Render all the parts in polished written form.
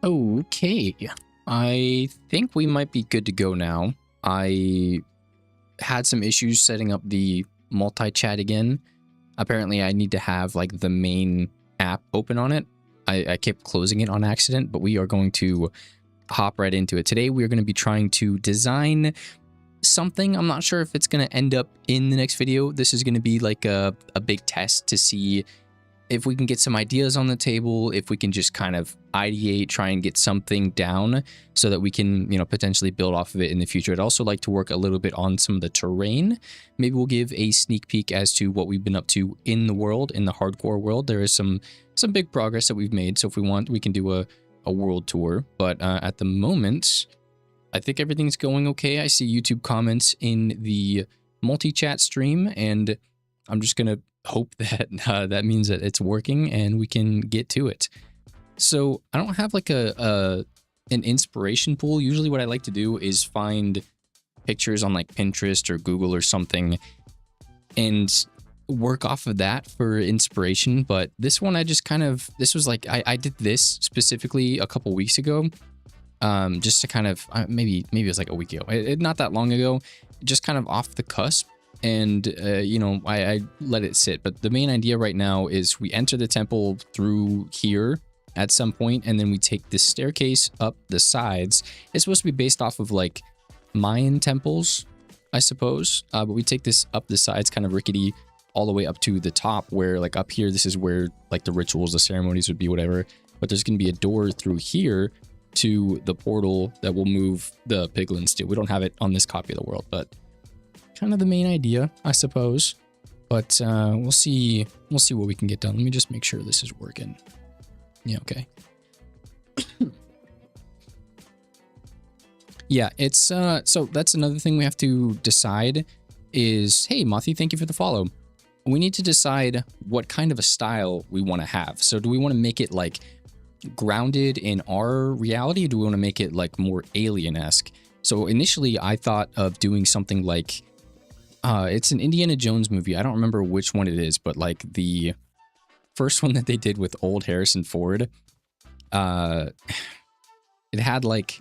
Okay, I think we might be good to go now. I had some issues setting up the multi-chat again. Apparently, I need to have like the main app open on it. I kept closing it on accident, but we are going to hop right into it. Today, we are going to be trying to design something. I'm not sure if it's going to end up in the next video. This is going to be like a big test to see if we can get some ideas on the table, if we can just kind of ideate, try and get something down so that we can, potentially build off of it in the future. I'd also like to work a little bit on some of the terrain. Maybe we'll give a sneak peek as to what we've been up to in the world, in the hardcore world. There is some big progress that we've made. So if we want, we can do a world tour. But at the moment, I think everything's going okay. I see YouTube comments in the multi-chat stream, and I'm just going to hope that that means that it's working and we can get to it. So I don't have like an inspiration pool. Usually what I like to do is find pictures on like Pinterest or Google or something and work off of that for inspiration. But this one, this was like, I did this specifically a couple weeks ago, just to kind of, maybe it was like a week ago, not that long ago, just kind of off the cusp. And, I let it sit. But the main idea right now is we enter the temple through here at some point, and then we take this staircase up the sides. It's supposed to be based off of like Mayan temples, I suppose. But we take this up the sides, kind of rickety, all the way up to the top, where like up here, this is where like the rituals, the ceremonies would be, whatever. But there's going to be a door through here to the portal that will move the piglins to. We don't have it on this copy of the world, but kind of the main idea, I suppose. But we'll see what we can get done. Let me just make sure this is working. Yeah, okay. Yeah, it's so that's another thing we have to decide is, hey Mothy, thank you for the follow. We need to decide what kind of a style we want to have. So do we want to make it like grounded in our reality, or do we want to make it like more alien-esque? So initially I thought of doing something like it's an Indiana Jones movie. I don't remember which one it is, but like the first one that they did with old Harrison Ford, it had like,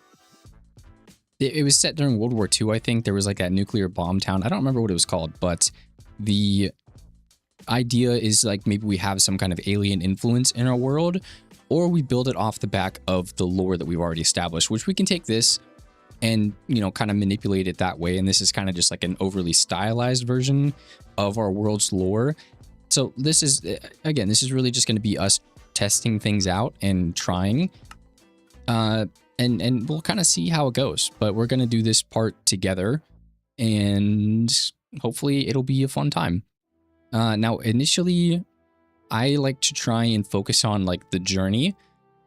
it was set during World War II, I think. There was like that nuclear bomb town. I don't remember what it was called, but the idea is like maybe we have some kind of alien influence in our world, or we build it off the back of the lore that we've already established, which we can take this and, kind of manipulate it that way. And this is kind of just like an overly stylized version of our world's lore. So this is, again, this is really just going to be us testing things out and trying. And we'll kind of see how it goes. But we're going to do this part together, and hopefully it'll be a fun time. Now, initially, I like to try and focus on like the journey.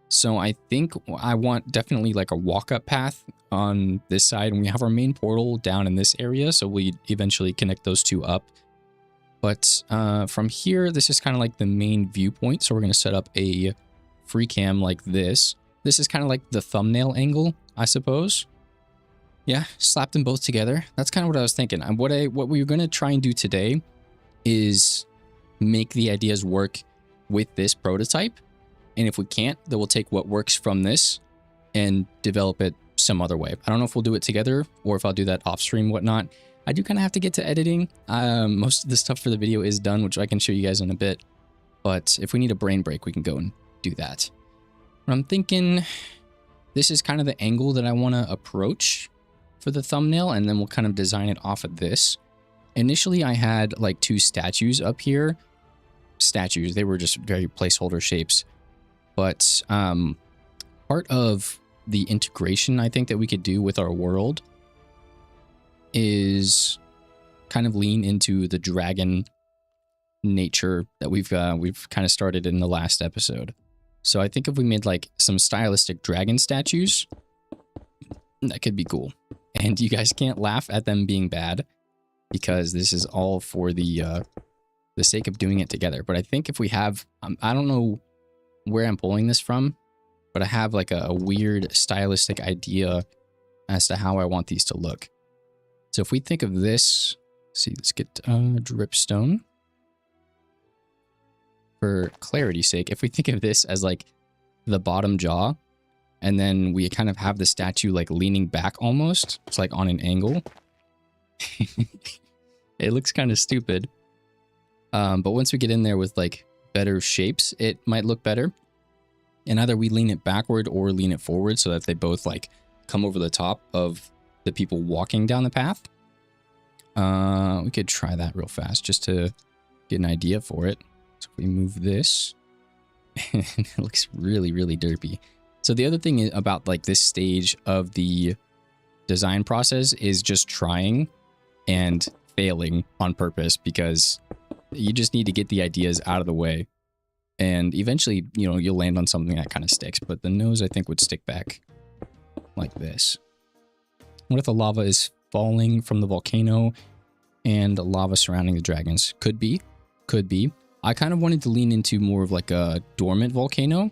So I think I want definitely like a walk-up path on this side, and we have our main portal down in this area, so we eventually connect those two up. But from here, this is kind of like the main viewpoint, so we're going to set up a free cam like this. This is kind of like the thumbnail angle, I suppose. Yeah, slap them both together. That's kind of what I was thinking. And what we're going to try and do today is make the ideas work with this prototype. And if we can't, then we'll take what works from this and develop it some other way. I don't know if we'll do it together or if I'll do that off stream, whatnot. I do kind of have to get to editing. Most of the stuff for the video is done, which I can show you guys in a bit. But if we need a brain break, we can go and do that. But I'm thinking this is kind of the angle that I want to approach for the thumbnail, and then we'll kind of design it off of this. Initially, I had like two statues up here. Statues, they were just very placeholder shapes. But part of the integration I think that we could do with our world is kind of lean into the dragon nature that we've kind of started in the last episode. So I think if we made like some stylistic dragon statues, that could be cool. And you guys can't laugh at them being bad, because this is all for the sake of doing it together. But I think if we have, I don't know where I'm pulling this from, but I have like a weird stylistic idea as to how I want these to look. So if we think of this, let's get dripstone. For clarity's sake, if we think of this as like the bottom jaw, And then we kind of have the statue like leaning back almost. It's like on an angle. It looks kind of stupid. But once we get in there with like better shapes, it might look better. And either we lean it backward or lean it forward so that they both like come over the top of the people walking down the path. We could try that real fast just to get an idea for it. So if we move this, it looks really, really derpy. So the other thing about like this stage of the design process is just trying and failing on purpose, because you just need to get the ideas out of the way. And eventually, you know, you'll land on something that kind of sticks. But the nose, I think, would stick back like this. What if the lava is falling from the volcano and the lava surrounding the dragons? Could be. Could be. I kind of wanted to lean into more of like a dormant volcano.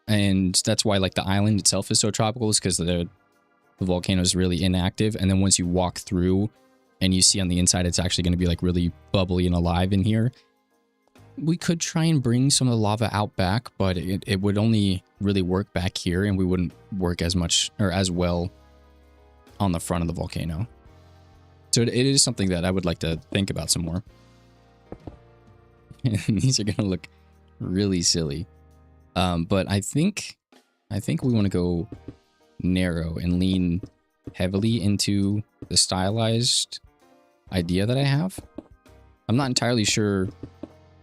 And that's why like the island itself is so tropical, is because the volcano is really inactive. And then once you walk through and you see on the inside, it's actually going to be like really bubbly and alive in here. We could try and bring some of the lava out back, but it would only really work back here, and we wouldn't work as much or as well on the front of the volcano. So it is something that I would like to think about some more. These are going to look really silly. But I think we want to go narrow and lean heavily into the stylized idea that I have. I'm not entirely sure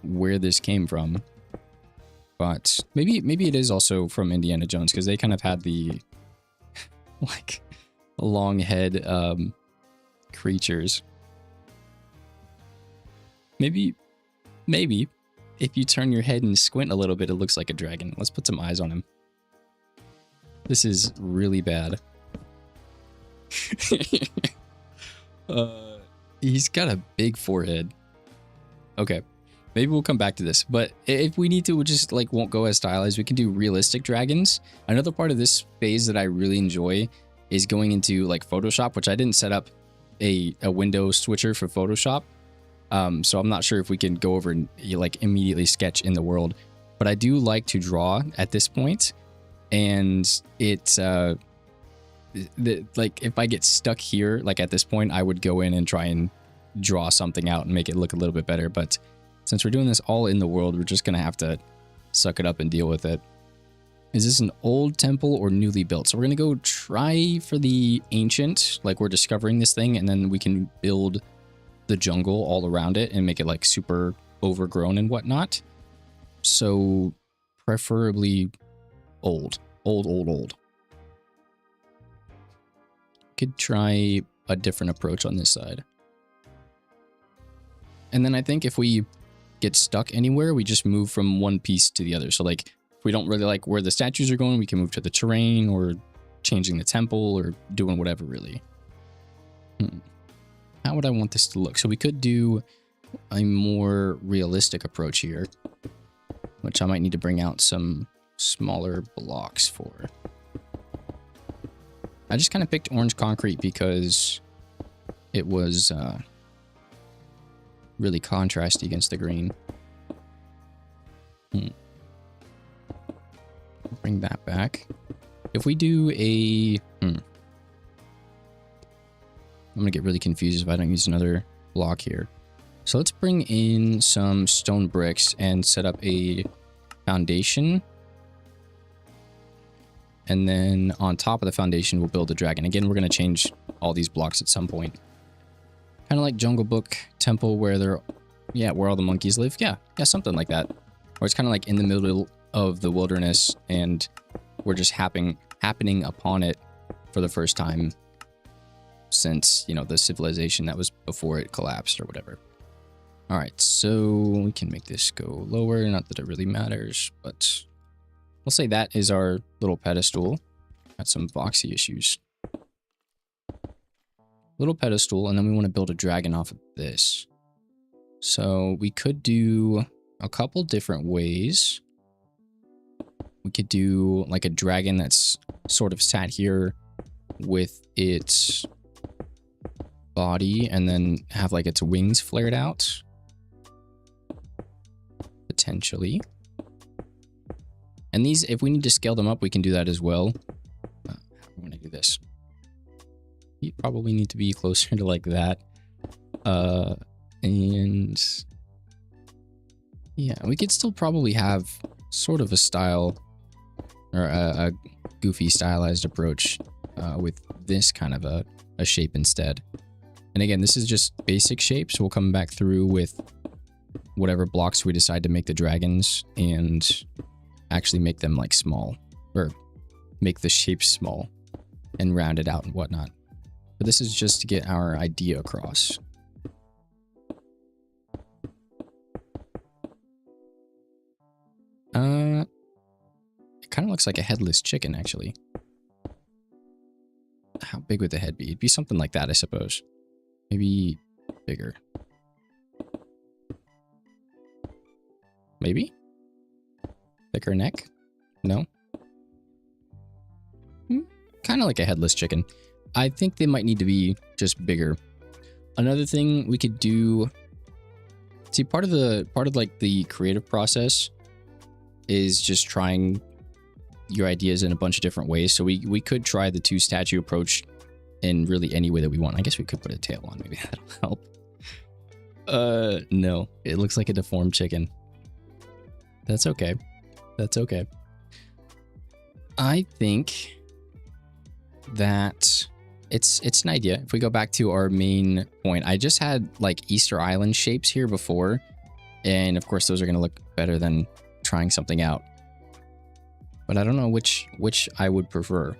where this came from, but maybe it is also from Indiana Jones, because they kind of had the like long head creatures. Maybe if you turn your head and squint a little bit, it looks like a dragon. Let's put some eyes on him. This is really bad. He's got a big forehead. Okay. Maybe we'll come back to this, but if we need to, we just like won't go as stylized. We can do realistic dragons. Another part of this phase that I really enjoy is going into like Photoshop, which I didn't set up a window switcher for Photoshop. So I'm not sure if we can go over and like immediately sketch in the world, but I do like to draw at this point. And it's like if I get stuck here, like at this point, I would go in and try and draw something out and make it look a little bit better. But since we're doing this all in the world, we're just going to have to suck it up and deal with it. Is this an old temple or newly built? So we're going to go try for the ancient, like we're discovering this thing, and then we can build the jungle all around it and make it like super overgrown and whatnot. So preferably old. Could try a different approach on this side. And then I think if we get stuck anywhere, we just move from one piece to the other. So like if we don't really like where the statues are going, we can move to the terrain or changing the temple or doing whatever really. How would I want this to look? So we could do a more realistic approach here, which I might need to bring out some smaller blocks for. I just kind of picked orange concrete because it was really contrasty against the green. Bring that back. If we do a... I'm gonna get really confused if I don't use another block here. So let's bring in some stone bricks and set up a foundation. And then on top of the foundation, we'll build a dragon. Again, we're gonna change all these blocks at some point. Kind of like Jungle Book Temple where where all the monkeys live. Yeah, something like that. Or it's kind of like in the middle of the wilderness and we're just happening upon it for the first time since, you know, the civilization that was before it collapsed or whatever. All right, so we can make this go lower. Not that it really matters, but we'll say that is our little pedestal. Got some voxy issues. Little pedestal, and then we want to build a dragon off of this. So we could do a couple different ways. We could do like a dragon that's sort of sat here with its body and then have like its wings flared out. Potentially. And these, if we need to scale them up, we can do that as well. How do I do this? You probably need to be closer to like that. And yeah, we could still probably have sort of a style or a goofy stylized approach with this kind of a shape instead. And again, this is just basic shapes. So we'll come back through with whatever blocks we decide to make the dragons and actually make them like small, or make the shape small and round it out and whatnot. But this is just to get our idea across. It kind of looks like a headless chicken, actually. How big would the head be? It'd be something like that, I suppose. Maybe bigger. Maybe? Thicker neck? No? Kind of like a headless chicken. I think they might need to be just bigger. Another thing we could do... See, part of like the creative process is just trying your ideas in a bunch of different ways. So we could try the 2 statue approach in really any way that we want. I guess we could put a tail on. Maybe that'll help. No. It looks like a deformed chicken. That's okay. That's okay. I think that it's an idea. If we go back to our main point, I just had like Easter Island shapes here before. And of course, those are going to look better than trying something out. But I don't know which I would prefer.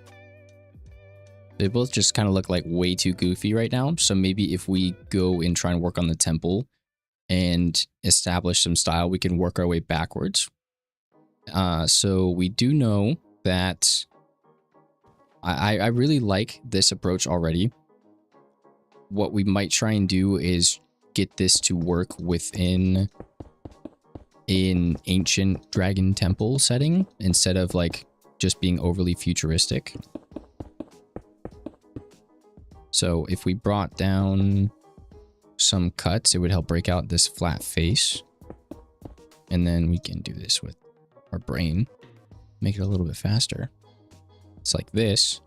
They both just kind of look like way too goofy right now. So maybe if we go and try and work on the temple and establish some style, we can work our way backwards. So we do know that I really like this approach already. What we might try and do is get this to work within an ancient dragon temple setting instead of like just being overly futuristic. So if we brought down some cuts, it would help break out this flat face. And then we can do this with our brain, make it a little bit faster. It's like this.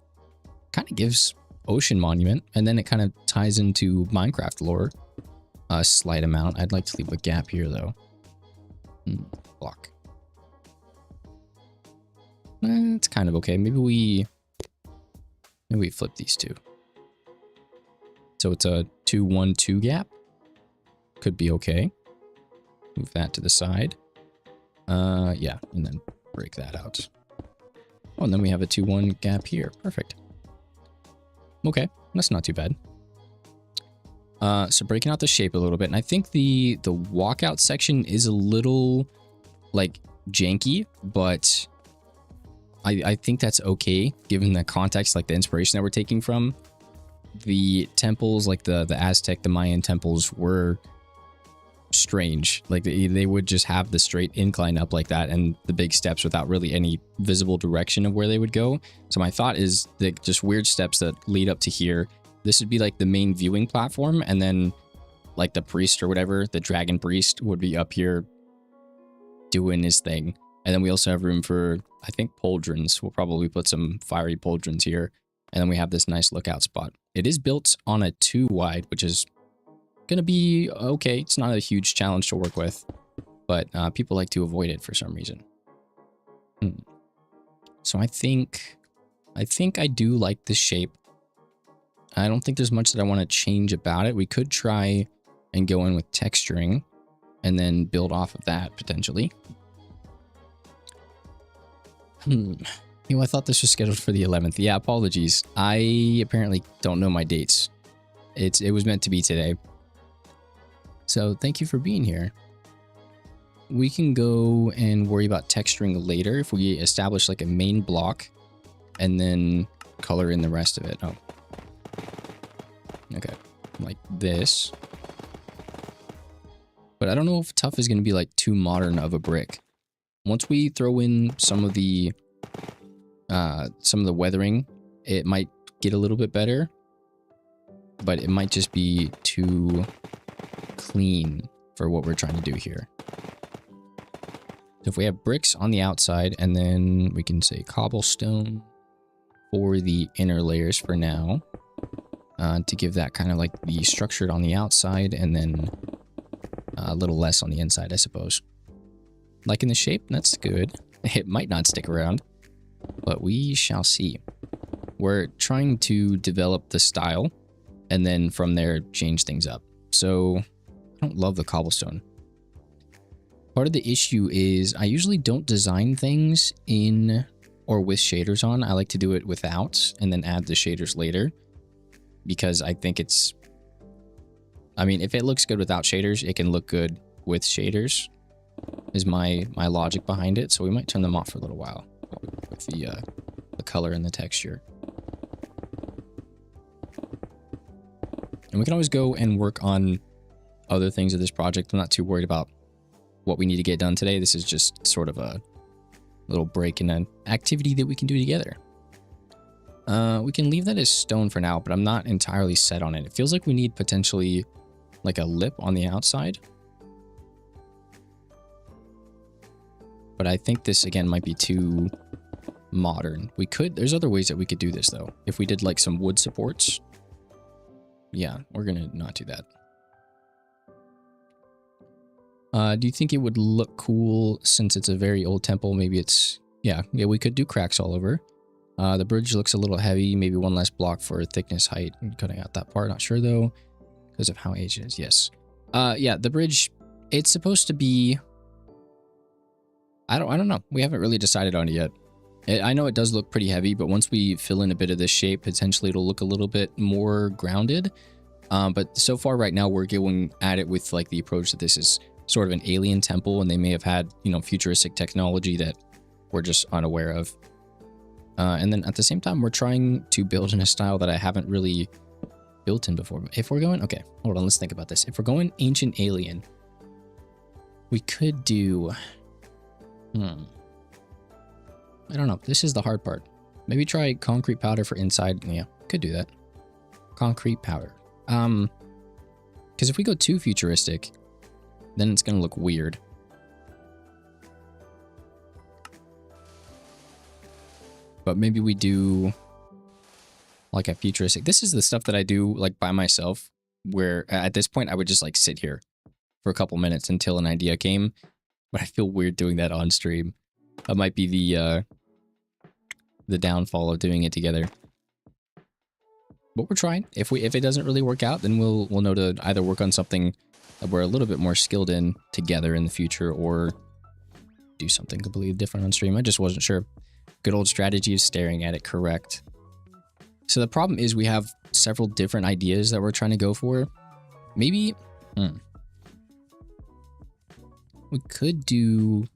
Kind of gives Ocean Monument, and then it kind of ties into Minecraft lore a slight amount. I'd like to leave a gap here though. Block. It's kind of okay. Maybe we flip these two. So it's a 2-1-2 gap. Could be okay. Move that to the side. Yeah, and then break that out. Oh, and then we have a 2-1 gap here. Perfect. Okay, that's not too bad. So breaking out the shape a little bit, and I think the walkout section is a little like janky, but I think that's okay given the context, like the inspiration that we're taking from. The temples, like the Aztec, the Mayan temples, were strange. Like they would just have the straight incline up like that and the big steps without really any visible direction of where they would go. So my thought is that just weird steps that lead up to here. This would be like the main viewing platform, and then like the priest or whatever, the dragon priest, would be up here doing his thing. And then we also have room for, I think, pauldrons. We'll probably put some fiery pauldrons here. And then we have this nice lookout spot. It is built on a 2 wide, which is going to be okay. It's not a huge challenge to work with, but people like to avoid it for some reason. So I think I do like this shape. I don't think there's much that I want to change about it. We could try and go in with texturing and then build off of that potentially. You know, I thought this was scheduled for the 11th. Yeah, apologies. I apparently don't know my dates. It was meant to be today. So thank you for being here. We can go and worry about texturing later if we establish like a main block and then color in the rest of it. Oh. Okay. Like this. But I don't know if tough is going to be like too modern of a brick. Once we throw in some of the weathering, it might get a little bit better, but it might just be too clean for what we're trying to do here. So if we have bricks on the outside, and then we can say cobblestone for the inner layers for now, to give that kind of like the structured on the outside, and then a little less on the inside, I suppose. Liking the shape, that's good. It might not stick around, but we shall see. We're trying to develop the style, and then from there change things up. So I don't love the cobblestone. Part of the issue is I usually don't design things in or with shaders on. I like to do it without and then add the shaders later, because I think it's, I mean, if it looks good without shaders, it can look good with shaders, is my logic behind it. So we might turn them off for a little while with the color and the texture. And we can always go and work on other things of this project. I'm not too worried about what we need to get done today. This is just sort of a little break in an activity that we can do together. We can leave that as stone for now, but I'm not entirely set on it. It feels like we need potentially like a lip on the outside. But I think this again might be too modern. We could, there's other ways that we could do this though. If we did like some wood supports. Yeah, we're gonna not do that. Do you think it would look cool since it's a very old temple? Maybe it's, yeah, we could do cracks all over. The bridge looks a little heavy. Maybe one less block for thickness, height. Cutting out that part, not sure though, because of how aged it is. Yes. Yeah, the bridge, it's supposed to be, I don't know. We haven't really decided on it yet. I know it does look pretty heavy, but once we fill in a bit of this shape, potentially it'll look a little bit more grounded. But so far right now, we're going at it with like the approach that this is sort of an alien temple, and they may have had, you know, futuristic technology that we're just unaware of. And then at the same time, we're trying to build in a style that I haven't really built in before. If we're going, okay, hold on, let's think about this. If we're going ancient alien, we could do, I don't know. This is the hard part. Maybe try concrete powder for inside. Yeah, could do that. Concrete powder. Because if we go too futuristic, then it's going to look weird. But maybe we do like a futuristic. This is the stuff that I do like by myself, where at this point I would just like sit here for a couple minutes until an idea came. But I feel weird doing that on stream. That might be the downfall of doing it together. But we're trying. If it doesn't really work out, then we'll know to either work on something that we're a little bit more skilled in together in the future, or do something completely different on stream. I just wasn't sure. Good old strategy of staring at it, correct. So the problem is we have several different ideas that we're trying to go for. Maybe we could do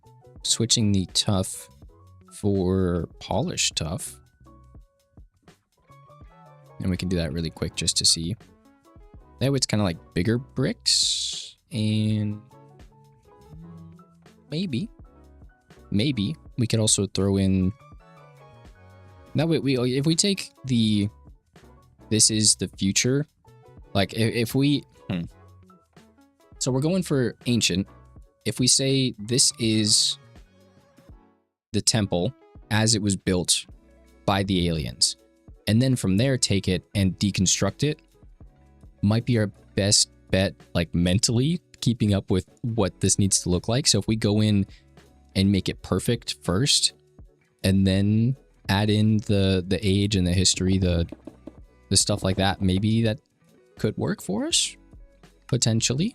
switching the tough for polished tough. And we can do that really quick just to see. That way it's kind of like bigger bricks, and maybe we could also throw in, that way if we take the, this is the future, like if we, so we're going for ancient. If we say this is the temple as it was built by the aliens, and then from there take it and deconstruct it, might be our best bet, like mentally keeping up with what this needs to look like. So if we go in and make it perfect first, and then add in the age and the history, the stuff like that, maybe that could work for us, potentially.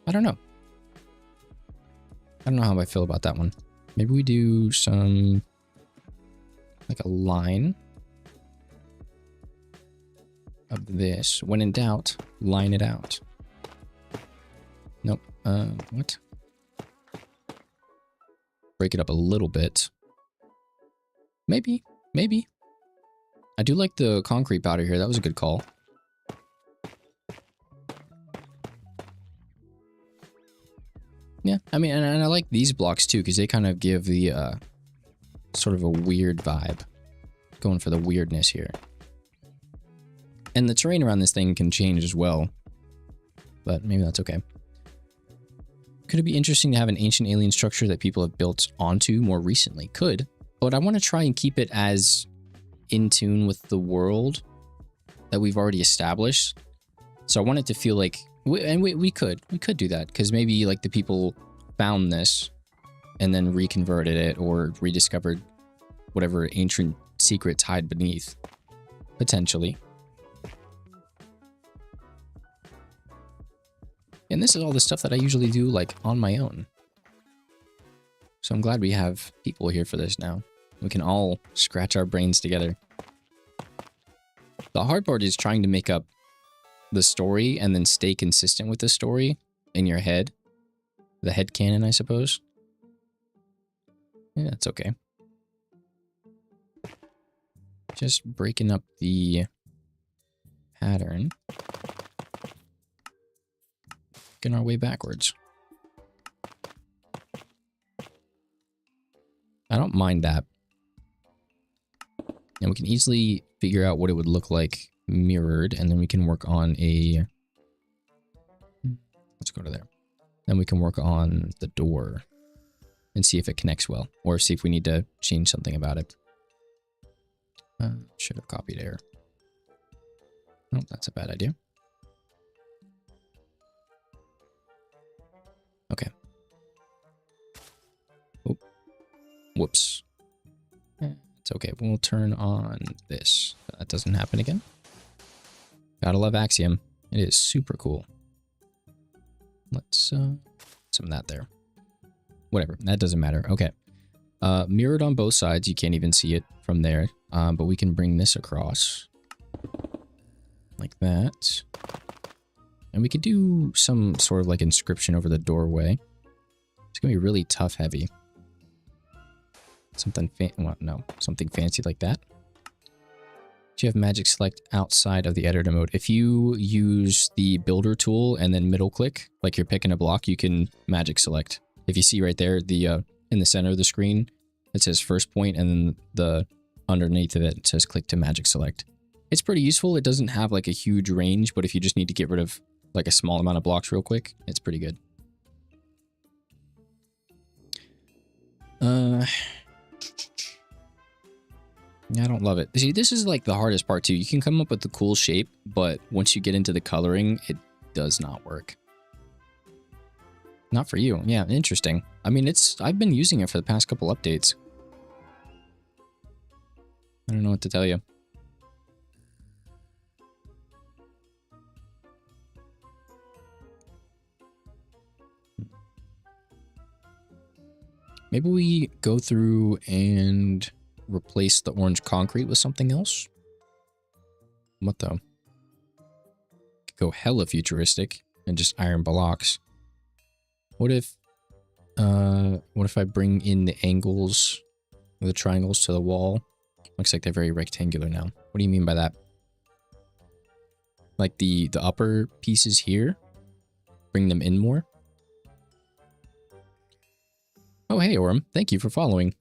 I don't know. I don't know how I feel about that one. Maybe we do some, like a line of this. When in doubt, line it out. Nope. What? Break it up a little bit. Maybe. I do like the concrete powder here. That was a good call. Yeah, I mean, and I like these blocks too, because they kind of give the sort of a weird vibe. Going for the weirdness here. And the terrain around this thing can change as well. But maybe that's okay. Could it be interesting to have an ancient alien structure that people have built onto more recently? Could, but I want to try and keep it as in tune with the world that we've already established. So I want it to feel like, we could do that, because maybe like the people found this and then reconverted it or rediscovered whatever ancient secrets hide beneath, potentially. And this is all the stuff that I usually do like on my own. So I'm glad we have people here for this now. We can all scratch our brains together. The hard part is trying to make up the story and then stay consistent with the story in your head. The headcanon, I suppose. Yeah, that's okay. Just breaking up the pattern. Getting our way backwards. I don't mind that. And we can easily figure out what it would look like mirrored, and then we can work on a... Let's go to there. Then we can work on the door and see if it connects well, or see if we need to change something about it. Should have copied error. Oh, that's a bad idea. Okay. Oh. Whoops. It's okay. We'll turn on this. That doesn't happen again. Gotta love Axiom. It is super cool. Let's some of that there. Whatever. That doesn't matter. Okay. Mirrored on both sides. You can't even see it from there. But we can bring this across. Like that. And we could do some sort of like inscription over the doorway. It's gonna be really tough heavy. Something something fancy like that. Do you have magic select outside of the editor mode? If you use the builder tool and then middle click, like you're picking a block, you can magic select. If you see right there, the in the center of the screen, it says first point, and then the underneath of it says click to magic select. It's pretty useful. It doesn't have like a huge range, but if you just need to get rid of like a small amount of blocks real quick, it's pretty good. Yeah, I don't love it. See, this is like the hardest part too. You can come up with the cool shape, but once you get into the coloring, it does not work. Not for you. Yeah, interesting. I mean, I've been using it for the past couple updates. I don't know what to tell you. Maybe we go through and replace the orange concrete with something else. What though? Could go hella futuristic and just iron blocks. What if I bring in the angles, the triangles to the wall? Looks like they're very rectangular now. What do you mean by that? Like the upper pieces here? Bring them in more? Oh, hey, Orem. Thank you for following.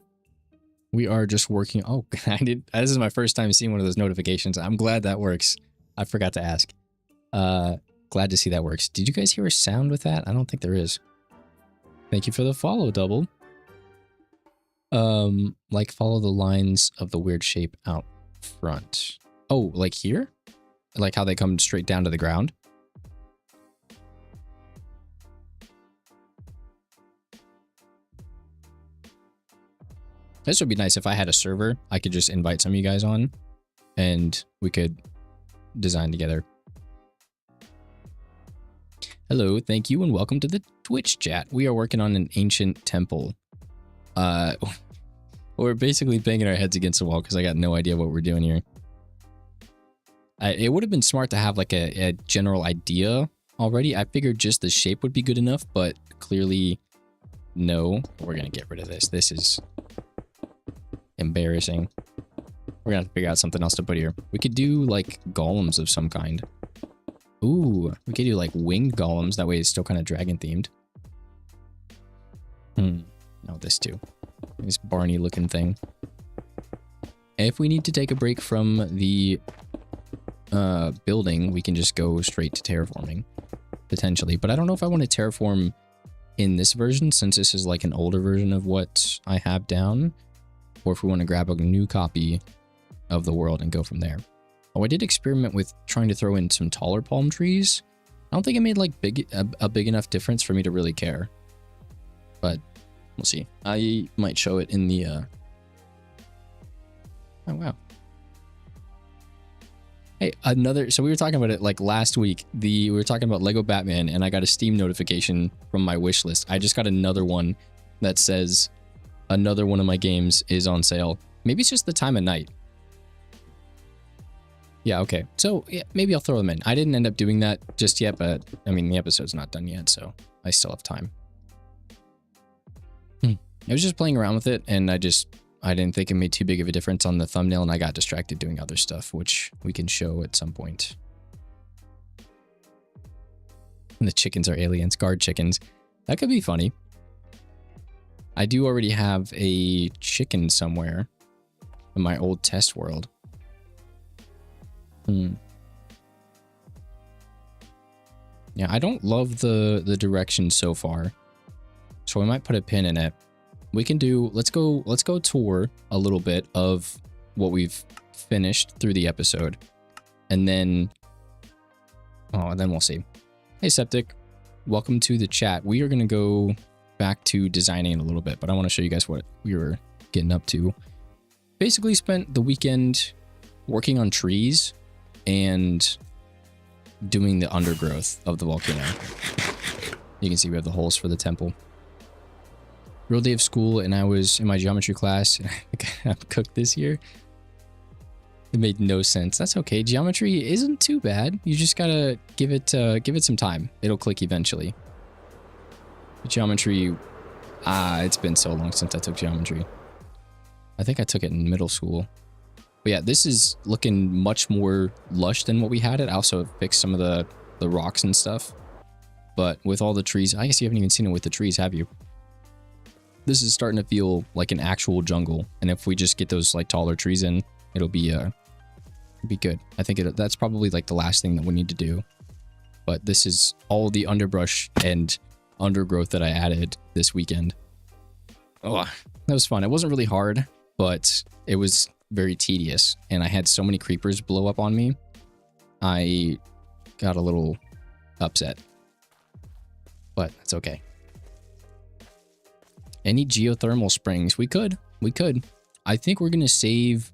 We are just working... Oh, this is my first time seeing one of those notifications. I'm glad that works. I forgot to ask. Glad to see that works. Did you guys hear a sound with that? I don't think there is. Thank you for the follow, Double. Like follow the lines of the weird shape out front. Oh, like here? Like how they come straight down to the ground? This would be nice if I had a server. I could just invite some of you guys on and we could design together. Hello, thank you, and welcome to the Twitch chat. We are working on an ancient temple. We're basically banging our heads against the wall because I got no idea what we're doing here. It would have been smart to have like a general idea already. I figured just the shape would be good enough, but clearly no. We're going to get rid of this. This is embarrassing. We're going to have to figure out something else to put here. We could do like golems of some kind. Ooh, we could do like winged golems. That way it's still kind of dragon themed. No, this too. This Barney looking thing. If we need to take a break from the building, we can just go straight to terraforming. Potentially. But I don't know if I want to terraform in this version, since this is like an older version of what I have down, or if we want to grab a new copy of the world and go from there. Oh, I did experiment with trying to throw in some taller palm trees. I don't think it made like a big enough difference for me to really care, but we'll see. I might show it in the oh wow. Hey, so we were talking about it like last week. We were talking about Lego Batman, and I got a Steam notification from my wish list. I just got another one that says another one of my games is on sale. Maybe it's just the time of night. Yeah, okay. So yeah, maybe I'll throw them in. I didn't end up doing that just yet, but I mean, the episode's not done yet, so I still have time. I was just playing around with it, and I didn't think it made too big of a difference on the thumbnail, and I got distracted doing other stuff, which we can show at some point. And the chickens are aliens, guard chickens. That could be funny. I do already have a chicken somewhere in my old test world. Yeah, I don't love the direction so far, so we might put a pin in it. We can do, let's go tour a little bit of what we've finished through the episode, and then we'll see. Hey Septic, welcome to the chat. We are going to go back to designing in a little bit, but I want to show you guys what we were getting up to. Basically spent the weekend working on trees and doing the undergrowth of the volcano. You can see we have the holes for the temple. Real day of school, and I was in my geometry class, and I'm cooked this year. It made no sense. That's okay. Geometry isn't too bad. You just gotta give it some time. It'll click eventually. Geometry, it's been so long since I took geometry. I think I took it in middle school. But yeah, this is looking much more lush than what we had it. I also fixed some of the rocks and stuff. But with all the trees, I guess you haven't even seen it with the trees, have you? This is starting to feel like an actual jungle, and if we just get those like taller trees in, it'll be good. I think that's probably like the last thing that we need to do. But this is all the underbrush and undergrowth that I added this weekend. Oh, that was fun. It wasn't really hard, but it was very tedious, and I had so many creepers blow up on me. I got a little upset, but that's okay. Any geothermal springs? We could. I think we're going to save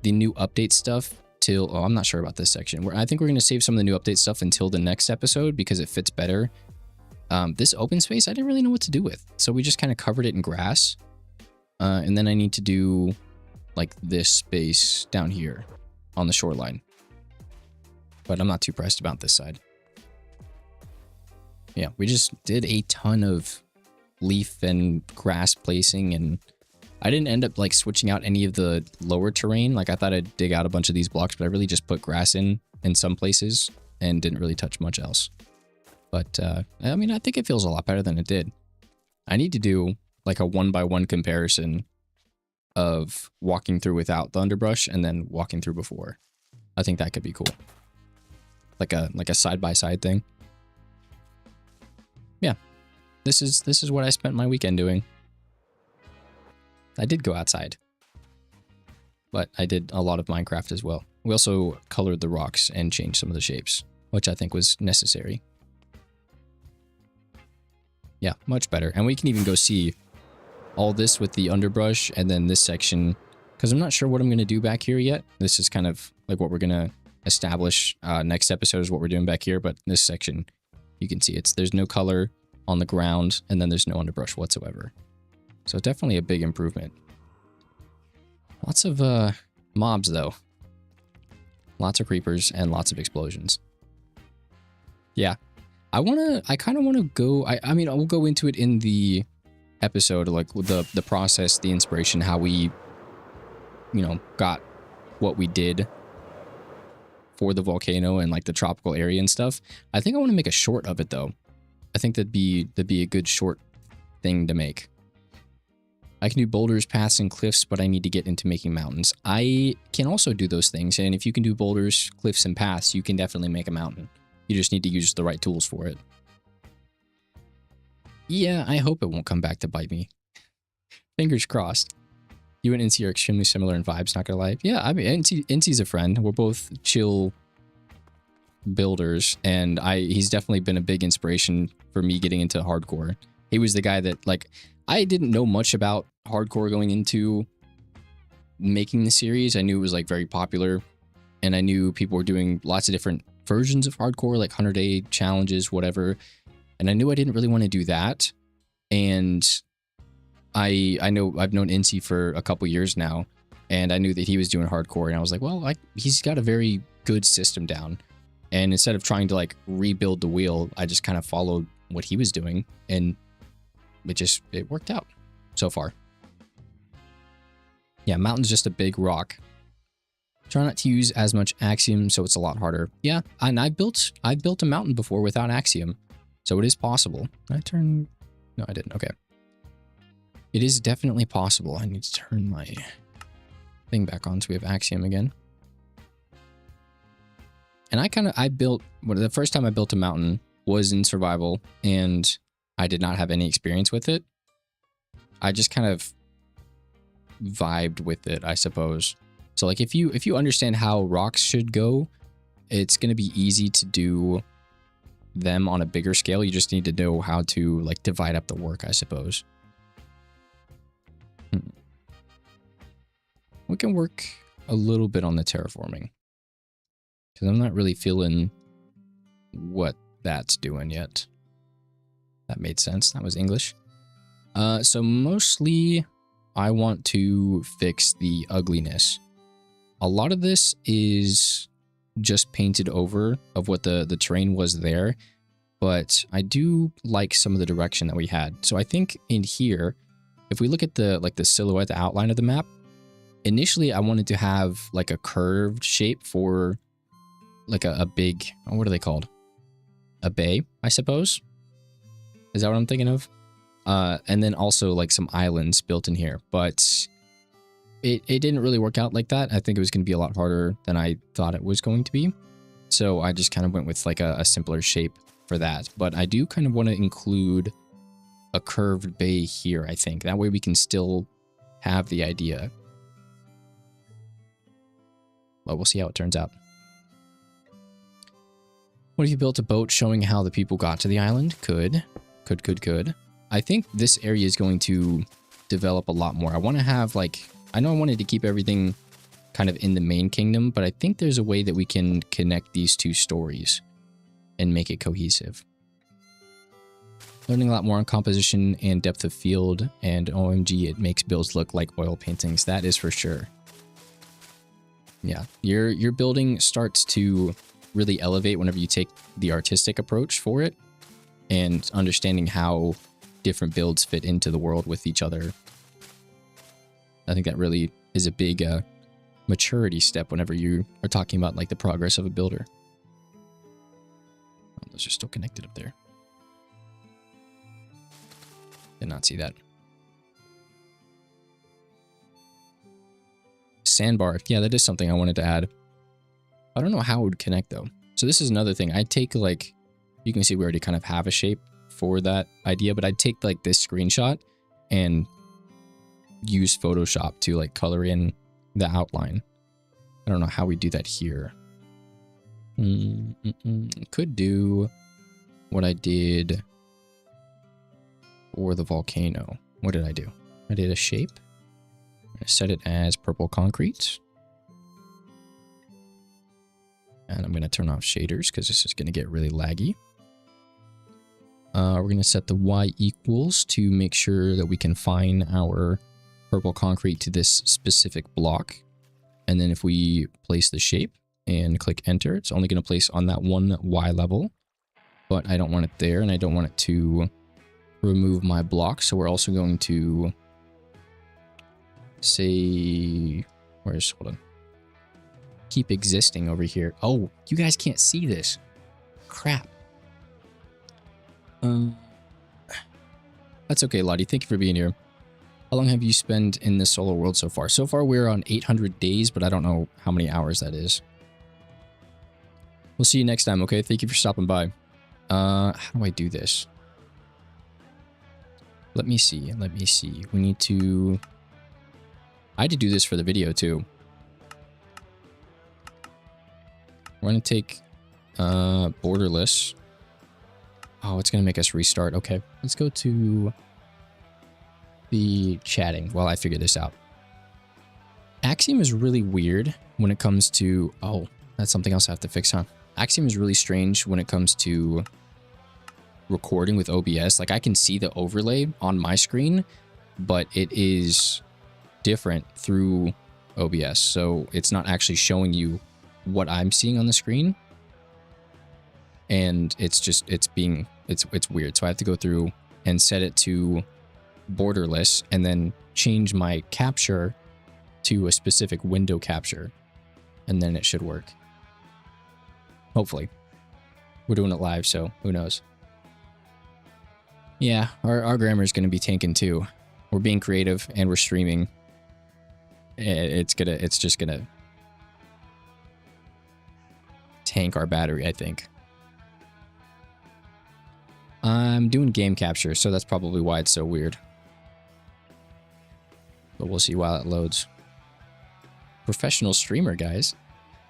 the new update stuff till... Oh, I'm not sure about this section. I think we're going to save some of the new update stuff until the next episode because it fits better. This open space, I didn't really know what to do with. So we just kind of covered it in grass. And then I need to do like this space down here on the shoreline. But I'm not too pressed about this side. Yeah, we just did a ton of leaf and grass placing, and I didn't end up like switching out any of the lower terrain. Like I thought I'd dig out a bunch of these blocks, but I really just put grass in some places and didn't really touch much else. But I mean, I think it feels a lot better than it did. I need to do like a 1-by-1 comparison of walking through without the underbrush and then walking through before. I think that could be cool. Like a side-by-side thing. Yeah. This is what I spent my weekend doing. I did go outside, but I did a lot of Minecraft as well. We also colored the rocks and changed some of the shapes, which I think was necessary. Yeah, much better. And we can even go see all this with the underbrush and then this section, because I'm not sure what I'm going to do back here yet. This is kind of like what we're going to establish next episode is what we're doing back here, but this section, you can see there's no color on the ground, and then there's no underbrush whatsoever. So definitely a big improvement. Lots of mobs though. Lots of creepers and lots of explosions. Yeah. I kind of want to go, I mean, we'll go into it in the episode, like with the process, the inspiration, how we, got what we did for the volcano and like the tropical area and stuff. I think I want to make a short of it though. I think that'd be a good short thing to make. I can do boulders, paths, and cliffs, but I need to get into making mountains. I can also do those things, and if you can do boulders, cliffs, and paths, you can definitely make a mountain. You just need to use the right tools for it. Yeah, I hope it won't come back to bite me. Fingers crossed. You and NC are extremely similar in vibes, not gonna lie. Yeah, I mean, NC's a friend. We're both chill builders, and he's definitely been a big inspiration for me getting into hardcore. He was the guy that, like, I didn't know much about hardcore going into making the series. I knew it was like very popular, and I knew people were doing lots of different versions of hardcore, like 100-day challenges, whatever. And I knew I didn't really want to do that. And I know I've known NC for a couple years now, and I knew that he was doing hardcore, and I was like, well, he's got a very good system down. And instead of trying to like rebuild the wheel, I just kind of followed what he was doing, and it worked out so far. Yeah, mountain's just a big rock. Try not to use as much Axiom, so it's a lot harder. Yeah, and I've built a mountain before without Axiom, so it is possible. Did I turn? No, I didn't. Okay. It is definitely possible. I need to turn my thing back on so we have Axiom again. And the first time I built a mountain was in survival, and I did not have any experience with it. I just kind of vibed with it, I suppose. So like if you understand how rocks should go, it's going to be easy to do them on a bigger scale. You just need to know how to like divide up the work, I suppose. We can work a little bit on the terraforming, because I'm not really feeling what that's doing yet. That made sense. That was English. So mostly I want to fix the ugliness. A lot of this is just painted over of what the terrain was there, but I do like some of the direction that we had. So I think in here, if we look at the silhouette, the outline of the map, initially I wanted to have like a curved shape for like a big, what are they called? A bay, I suppose. Is that what I'm thinking of? And then also like some islands built in here, but it didn't really work out like that. I think it was going to be a lot harder than I thought it was going to be. So I just kind of went with like a simpler shape for that. But I do kind of want to include a curved bay here, I think. That way we can still have the idea. But we'll see how it turns out. What if you built a boat showing how the people got to the island? Could. I think this area is going to develop a lot more. I want to have like, I know I wanted to keep everything kind of in the main kingdom, but I think there's a way that we can connect these two stories and make it cohesive. Learning a lot more on composition and depth of field, and OMG, it makes builds look like oil paintings. That is for sure. Yeah, your building starts to really elevate whenever you take the artistic approach for it and understanding how different builds fit into the world with each other. I think that really is a big maturity step whenever you are talking about like the progress of a builder. Oh, those are still connected up there. Did not see that. Sandbar. Yeah, that is something I wanted to add. I don't know how it would connect though. So this is another thing. I take like, you can see we already kind of have a shape for that idea, but I'd take like this screenshot and use Photoshop to like color in the outline. I don't know how we do that here. Could do what I did for the volcano. What did I do? I did a shape. I set it as purple concrete. And I'm going to turn off shaders because this is going to get really laggy. We're going to set the Y equals to make sure that we confine our purple concrete to this specific block. And then if we place the shape and click enter, it's only going to place on that one Y level. But I don't want it there, and I don't want it to remove my block. So we're also going to say, hold on. Keep existing over here. Oh, you guys can't see this. Crap. That's okay, Lottie. Thank you for being here. How long have you spent in this solo world so far? So far, we're on 800 days, but I don't know how many hours that is. We'll see you next time, okay? Thank you for stopping by. How do I do this? Let me see. Let me see. We need to... I had to do this for the video too. We're going to take borderless. Oh, it's going to make us restart. Okay, let's go to the chatting while I figure this out. Axiom is really weird when it comes to... Oh, that's something else I have to fix, huh? Axiom is really strange when it comes to recording with OBS. Like, I can see the overlay on my screen, but it is different through OBS. So it's not actually showing you what I'm seeing on the screen. And it's just, it's weird. So I have to go through and set it to borderless and then change my capture to a specific window capture. And then it should work. Hopefully. We're doing it live, so who knows. Yeah, our grammar is going to be tanking too. We're being creative and we're streaming. It's just gonna tank our battery, I think. I'm doing game capture, so that's probably why it's so weird. But we'll see while it loads. Professional streamer, guys.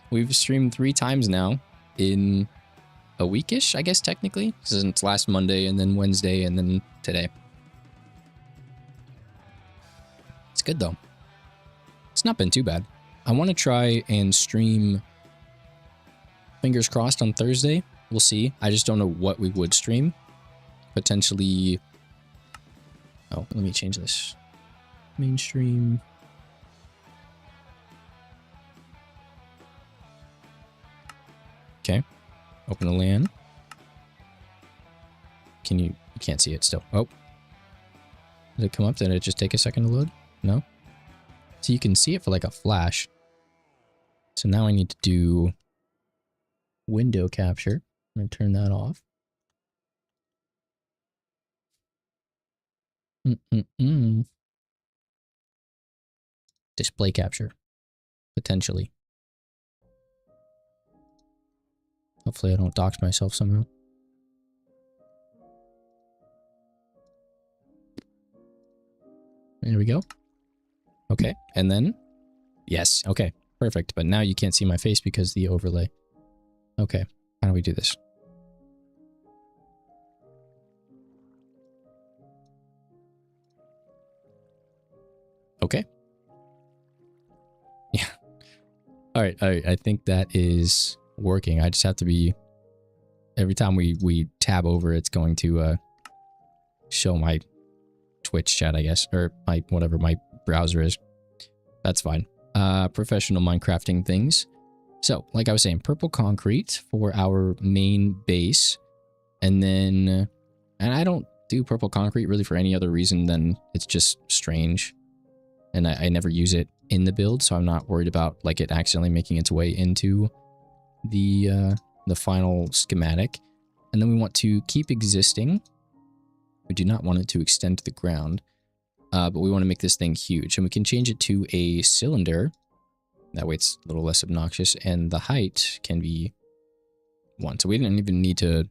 We've streamed 3 times now in a weekish, I guess, technically. Since last Monday and then Wednesday and then today. It's good, though. It's not been too bad. I want to try and stream, fingers crossed, on Thursday. We'll see. I just don't know what we would stream. Potentially... Oh, let me change this. Mainstream. Okay. Open a LAN. You can't see it still. Oh. Did it come up? Did it just take a second to load? No? So you can see it for like a flash. So now I need to do window capture. I'm going to turn that off. Display capture. Potentially. Hopefully I don't dox myself somehow. There we go. Okay, and then... Yes, okay, perfect. But now you can't see my face because the overlay. Okay, how do we do this? Okay. Yeah. All right, I think that is working. I just have to be... Every time we tab over, it's going to show my Twitch chat, I guess, or my whatever my browser is. That's fine. Professional Minecrafting things. So, like I was saying, purple concrete for our main base. And then... And I don't do purple concrete really for any other reason than it's just strange. And I never use it in the build, so I'm not worried about like it accidentally making its way into the final schematic. And then we want to keep existing. We do not want it to extend to the ground, but we want to make this thing huge. And we can change it to a cylinder. That way it's a little less obnoxious. And the height can be 1. So we didn't even need to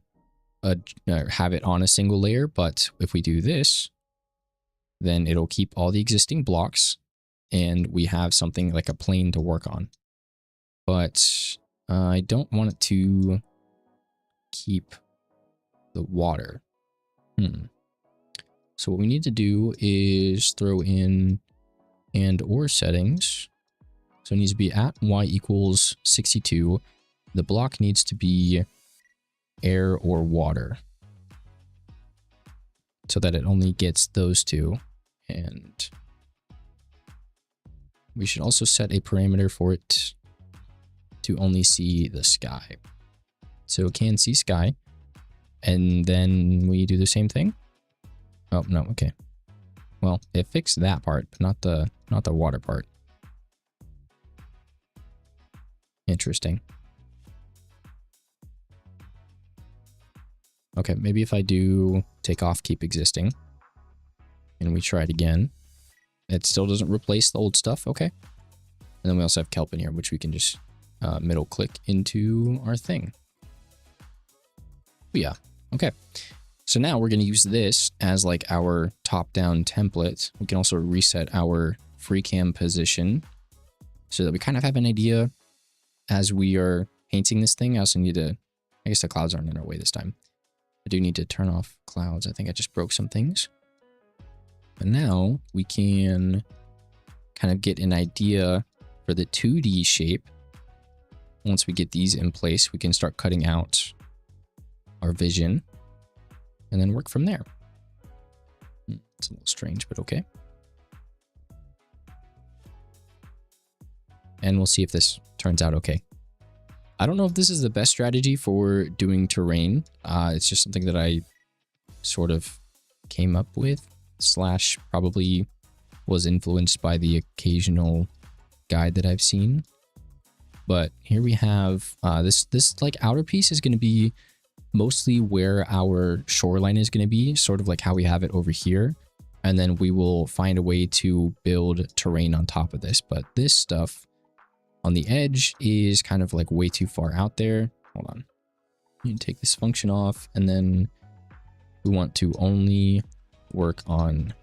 have it on a single layer. But if we do this, then it'll keep all the existing blocks. And we have something like a plane to work on. But I don't want it to keep the water. So what we need to do is throw in and/or settings. So it needs to be at y equals 62. The block needs to be air or water. So that it only gets those two. And we should also set a parameter for it to only see the sky. So it can see sky. And then we do the same thing. Oh, no, okay. Well, it fixed that part, but not the water part. Interesting. Okay, maybe if I do take off keep existing and we try it again, it still doesn't replace the old stuff. Okay. And then we also have kelp in here, which we can just middle click into our thing. But yeah. Okay. So now we're going to use this as like our top-down template. We can also reset our free cam position so that we kind of have an idea as we are painting this thing. I also need to, I guess the clouds aren't in our way this time. I do need to turn off clouds. I think I just broke some things. But now we can kind of get an idea for the 2D shape. Once we get these in place, we can start cutting out our vision and then work from there. It's a little strange, but okay. And we'll see if this turns out okay. I don't know if this is the best strategy for doing terrain. It's just something that I sort of came up with, slash probably was influenced by the occasional guide that I've seen. But here we have this like outer piece is going to be mostly where our shoreline is going to be, sort of like how we have it over here. And then we will find a way to build terrain on top of this. But this stuff on the edge is kind of like way too far out there. Hold on. You can take this function off, and then we want to only work on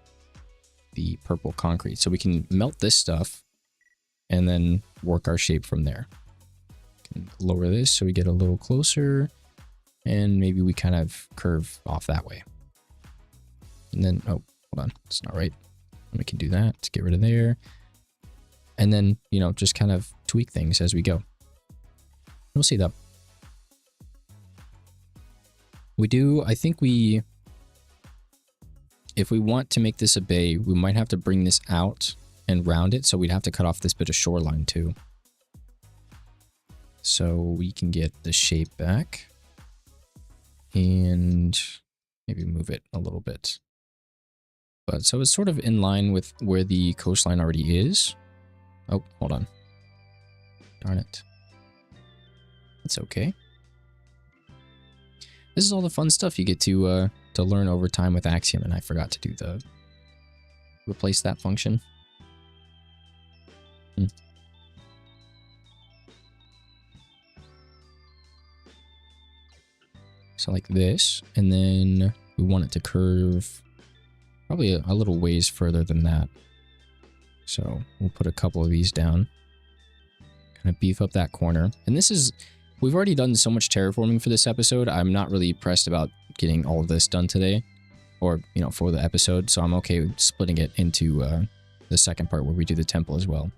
the purple concrete. So we can melt this stuff and then work our shape from there. Can lower this so we get a little closer, and maybe we kind of curve off that way. And then, oh, hold on, it's not right. We can do that to get rid of there. And then, you know, just kind of tweak things as we go. We'll see though. We do, I think if we want to make this a bay, we might have to bring this out and round it. So we'd have to cut off this bit of shoreline too. So we can get the shape back and maybe move it a little bit. But so it's sort of in line with where the coastline already is. Oh, hold on. Darn it. It's okay. This is all the fun stuff you get to learn over time with Axiom, and I forgot to do the replace that function. So like this, and then we want it to curve probably a little ways further than that. So we'll put a couple of these down, kind of beef up that corner. And this is, we've already done so much terraforming for this episode. I'm not really pressed about getting all of this done today, or, you know, for the episode. So I'm okay with splitting it into the second part where we do the temple as well.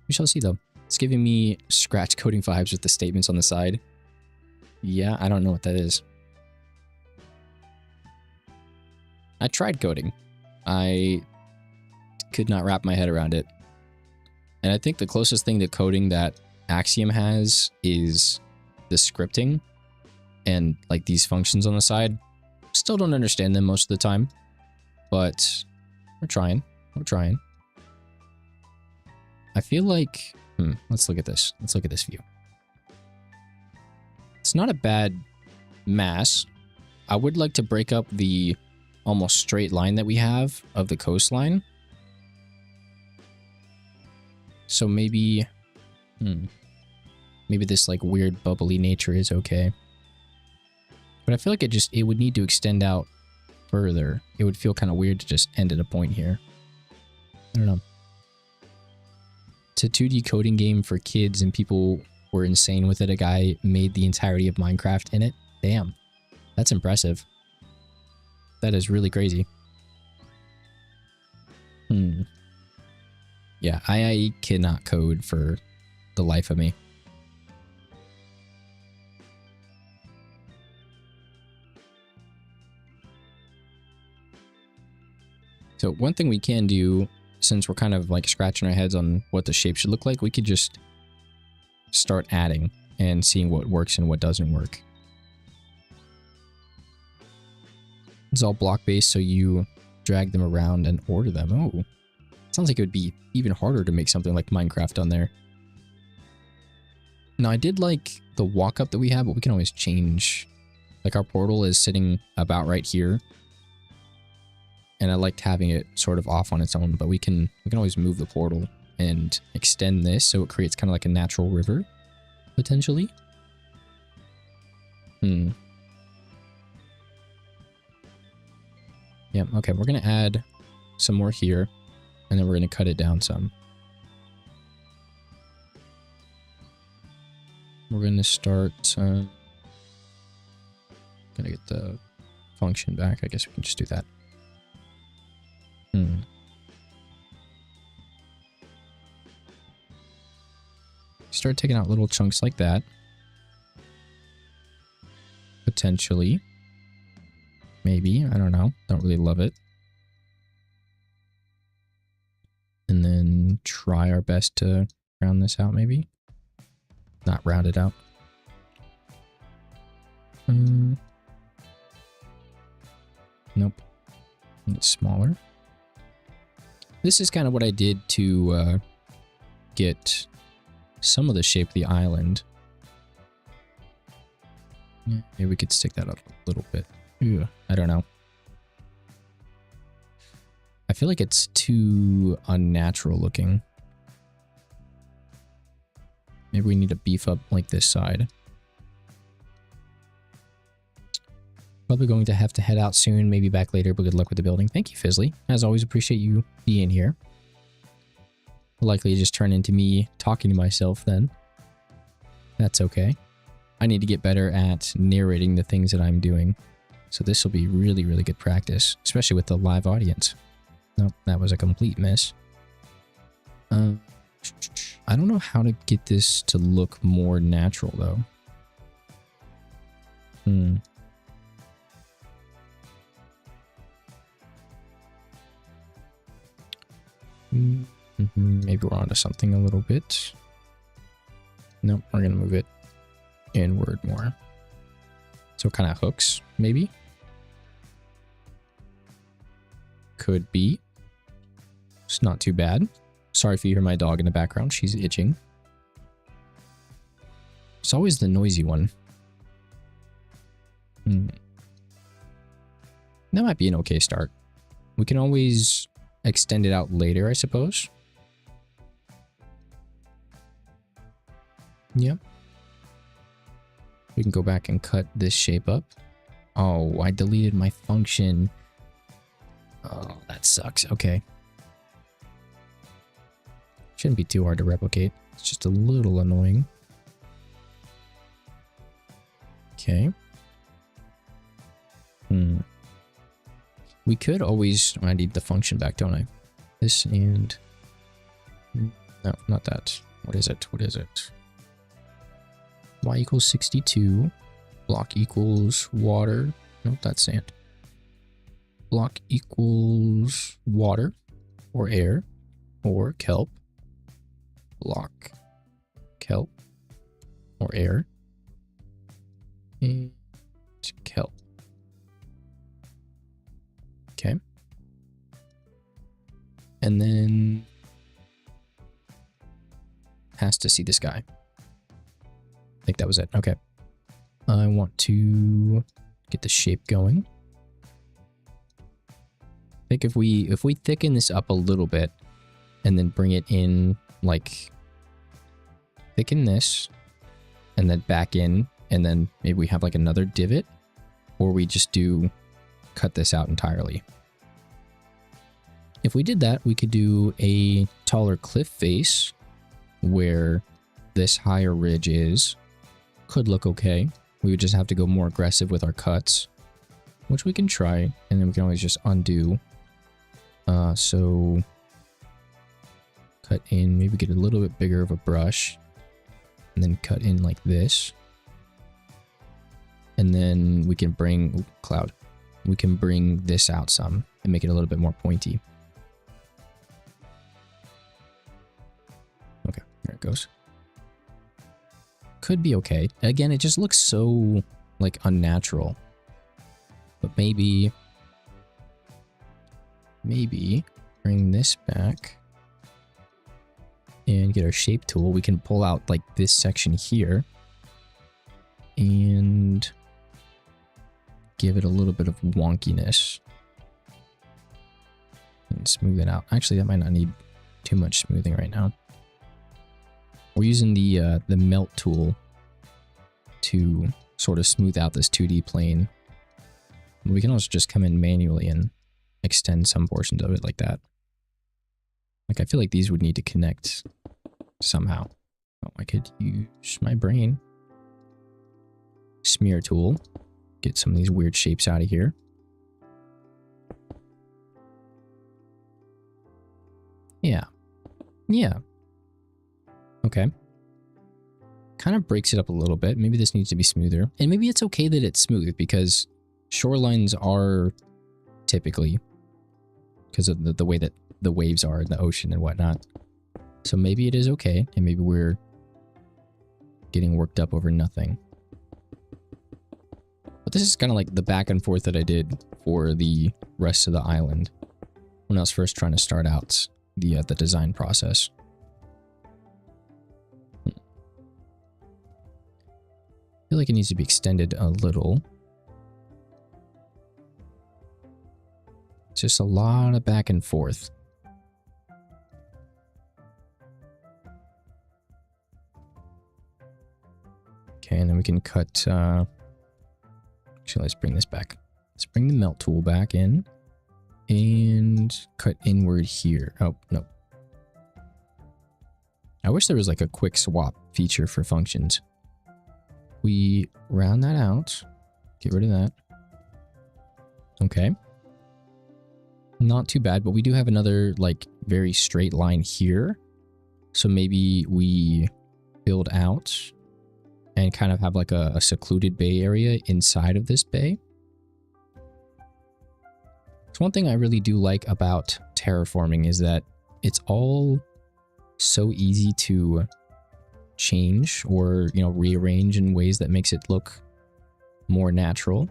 We shall see though. It's giving me scratch coding vibes with the statements on the side. Yeah, I don't know what that is. I tried coding. I could not wrap my head around it. And I think the closest thing to coding that Axiom has is the scripting and like these functions on the side. Still don't understand them most of the time, but we're trying. We're trying. I feel like, let's look at this. Let's look at this view. It's not a bad mass. I would like to break up the almost straight line that we have of the coastline. So maybe, maybe this like weird bubbly nature is okay. But I feel like it would need to extend out further. It would feel kind of weird to just end at a point here. I don't know. It's a 2D coding game for kids and people were insane with it. A guy made the entirety of Minecraft in it. Damn. That's impressive. That is really crazy. Yeah, I cannot code for the life of me. So one thing we can do, since we're kind of like scratching our heads on what the shape should look like, we could just start adding and seeing what works and what doesn't work. It's all block based, so you drag them around and order them. Oh, sounds like it would be even harder to make something like Minecraft on there. Now I did like the walk up that we have, but we can always change. Like our portal is sitting about right here. And I liked having it sort of off on its own, but we can always move the portal and extend this so it creates kind of like a natural river, potentially. Yep, okay, we're going to add some more here, and then we're going to cut it down some. We're going to start... going to get the function back. I guess we can just do that. Start taking out little chunks like that. Potentially. Maybe. I don't know. Don't really love it. And then try our best to round this out, maybe. Not round it out. Nope. It's smaller. This is kind of what I did to get some of the shape of the island. Maybe we could stick that up a little bit. Ugh, I don't know. I feel like it's too unnatural looking. Maybe we need to beef up like this side. Probably going to have to head out soon, maybe back later, but good luck with the building. Thank you, Fizzly. As always, appreciate you being here. Will likely just turn into me talking to myself then. That's okay. I need to get better at narrating the things that I'm doing. So this will be really, really good practice, especially with the live audience. Nope, that was a complete miss. I don't know how to get this to look more natural, though. Maybe we're onto something a little bit. Nope, we're going to move it inward more. So kind of hooks, maybe? Could be. It's not too bad. Sorry if you hear my dog in the background. She's itching. It's always the noisy one. That might be an okay start. We can always extend it out later, I suppose. Yep. We can go back and cut this shape up. Oh, I deleted my function. Oh, that sucks. Okay. Shouldn't be too hard to replicate. It's just a little annoying. Okay. We could always... I need the function back, don't I? This and... No, not that. What is it? What is it? Y equals 62. Block equals water. Nope, that's sand. Block equals water or air or kelp. Block kelp or air and kelp. Okay. And then has to see the sky. I think that was it. Okay. I want to get the shape going. I think if we thicken this up a little bit and then bring it in, like thicken this and then back in, and then maybe we have like another divot, or we just do cut this out entirely. If we did that, we could do a taller cliff face where this higher ridge is. Could look okay. We would just have to go more aggressive with our cuts, which we can try, and then we can always just undo. So cut in, maybe get a little bit bigger of a brush, and then cut in like this. And then we can bring, cloud. We can bring this out some and make it a little bit more pointy. Okay, there it goes. Could be okay. Again, it just looks so, like, unnatural. But maybe bring this back and get our shape tool. We can pull out, like, this section here and give it a little bit of wonkiness and smooth it out. Actually, that might not need too much smoothing right now. We're using the melt tool to sort of smooth out this 2D plane. We can also just come in manually and extend some portions of it like that. Like, I feel like these would need to connect somehow. Oh, I could use my brain. Smear tool. Get some of these weird shapes out of here. Yeah. Yeah. Okay. Kind of breaks it up a little bit. Maybe this needs to be smoother. And maybe it's okay that it's smooth because shorelines are typically, because of the way that the waves are in the ocean and whatnot. So maybe it is okay, and maybe we're getting worked up over nothing. But this is kind of like the back and forth that I did for the rest of the island when I was first trying to start out the design process. I feel like it needs to be extended a little. It's just a lot of back and forth. Okay, and then we can cut, actually, let's bring this back. Let's bring the melt tool back in and cut inward here. Oh, no. I wish there was like a quick swap feature for functions. We round that out, get rid of that. Okay. Not too bad, but we do have another like very straight line here. So maybe we build out and kind of have like a secluded bay area inside of this bay. So one thing I really do like about terraforming is that it's all so easy to change or, you know, rearrange in ways that makes it look more natural,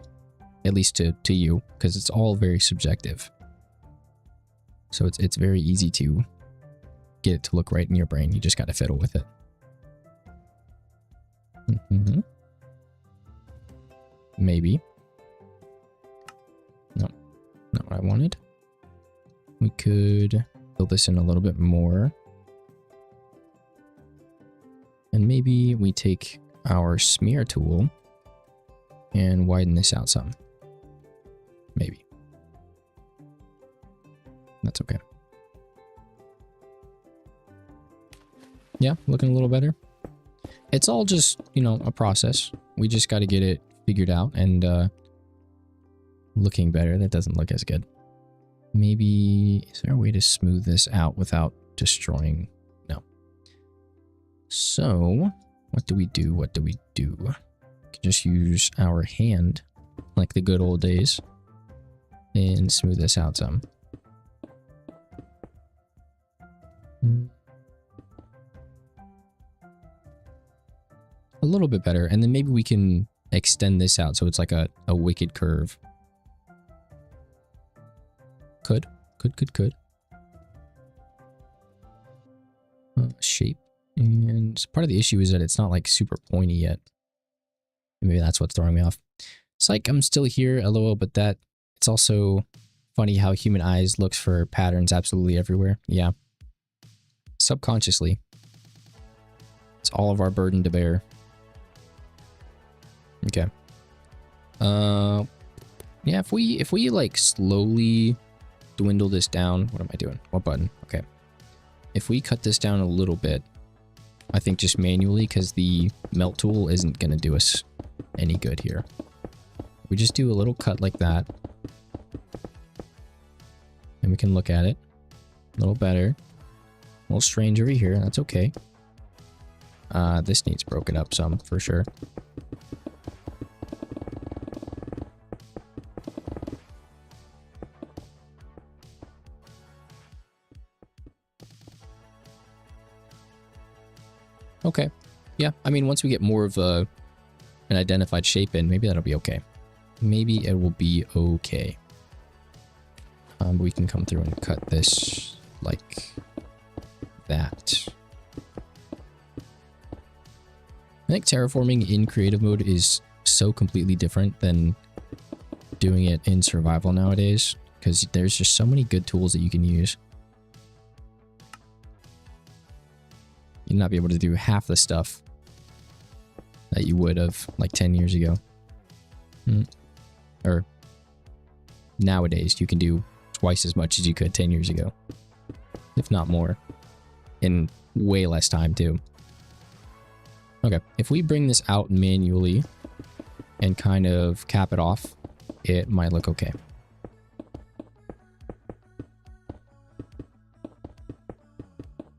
at least to you, because it's all very subjective. So it's very easy to get it to look right in your brain. You just got to fiddle with it. Maybe. No, not what I wanted. We could build this in a little bit more. And maybe we take our smear tool and widen this out some. Maybe. That's okay. Yeah, looking a little better. It's all just, you know, a process. We just got to get it figured out and looking better. That doesn't look as good. Maybe, is there a way to smooth this out without destroying? No. So, what do we do? What do we do? We can just use our hand like the good old days and smooth this out some. A little bit better, and then maybe we can extend this out so it's like a wicked curve. Could. Shape. And part of the issue is that it's not like super pointy yet. Maybe that's what's throwing me off. It's like I'm still here, lol, but that it's also funny how human eyes looks for patterns absolutely everywhere. Yeah. Subconsciously. It's all of our burden to bear. Okay. Yeah, if we like slowly dwindle this down, what am I doing? What button? Okay. If we cut this down a little bit, I think just manually, because the melt tool isn't going to do us any good here. We just do a little cut like that. And we can look at it a little better. A little strange over here, that's okay. This needs broken up some, for sure. Okay. Yeah, I mean, once we get more of an identified shape in, maybe that'll be okay. Maybe it will be okay. We can come through and cut this like that. I think terraforming in creative mode is so completely different than doing it in survival nowadays, because there's just so many good tools that you can use. You'd not be able to do half the stuff that you would have like 10 years ago. Or nowadays you can do twice as much as you could 10 years ago, if not more, in way less time too. Okay, if we bring this out manually and kind of cap it off, it might look okay.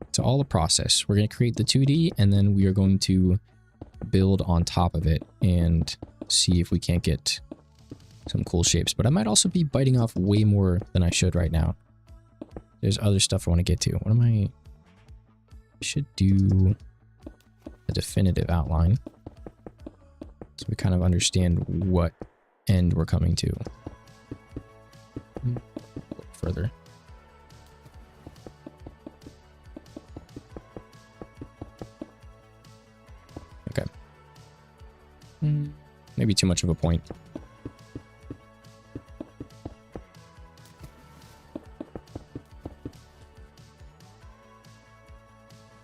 It's all a process. We're going to create the 2D and then we are going to build on top of it and see if we can't get some cool shapes. But I might also be biting off way more than I should right now. There's other stuff I want to get to. What am I should do a definitive outline so we kind of understand what end we're coming to. A little further. Okay. Maybe too much of a point.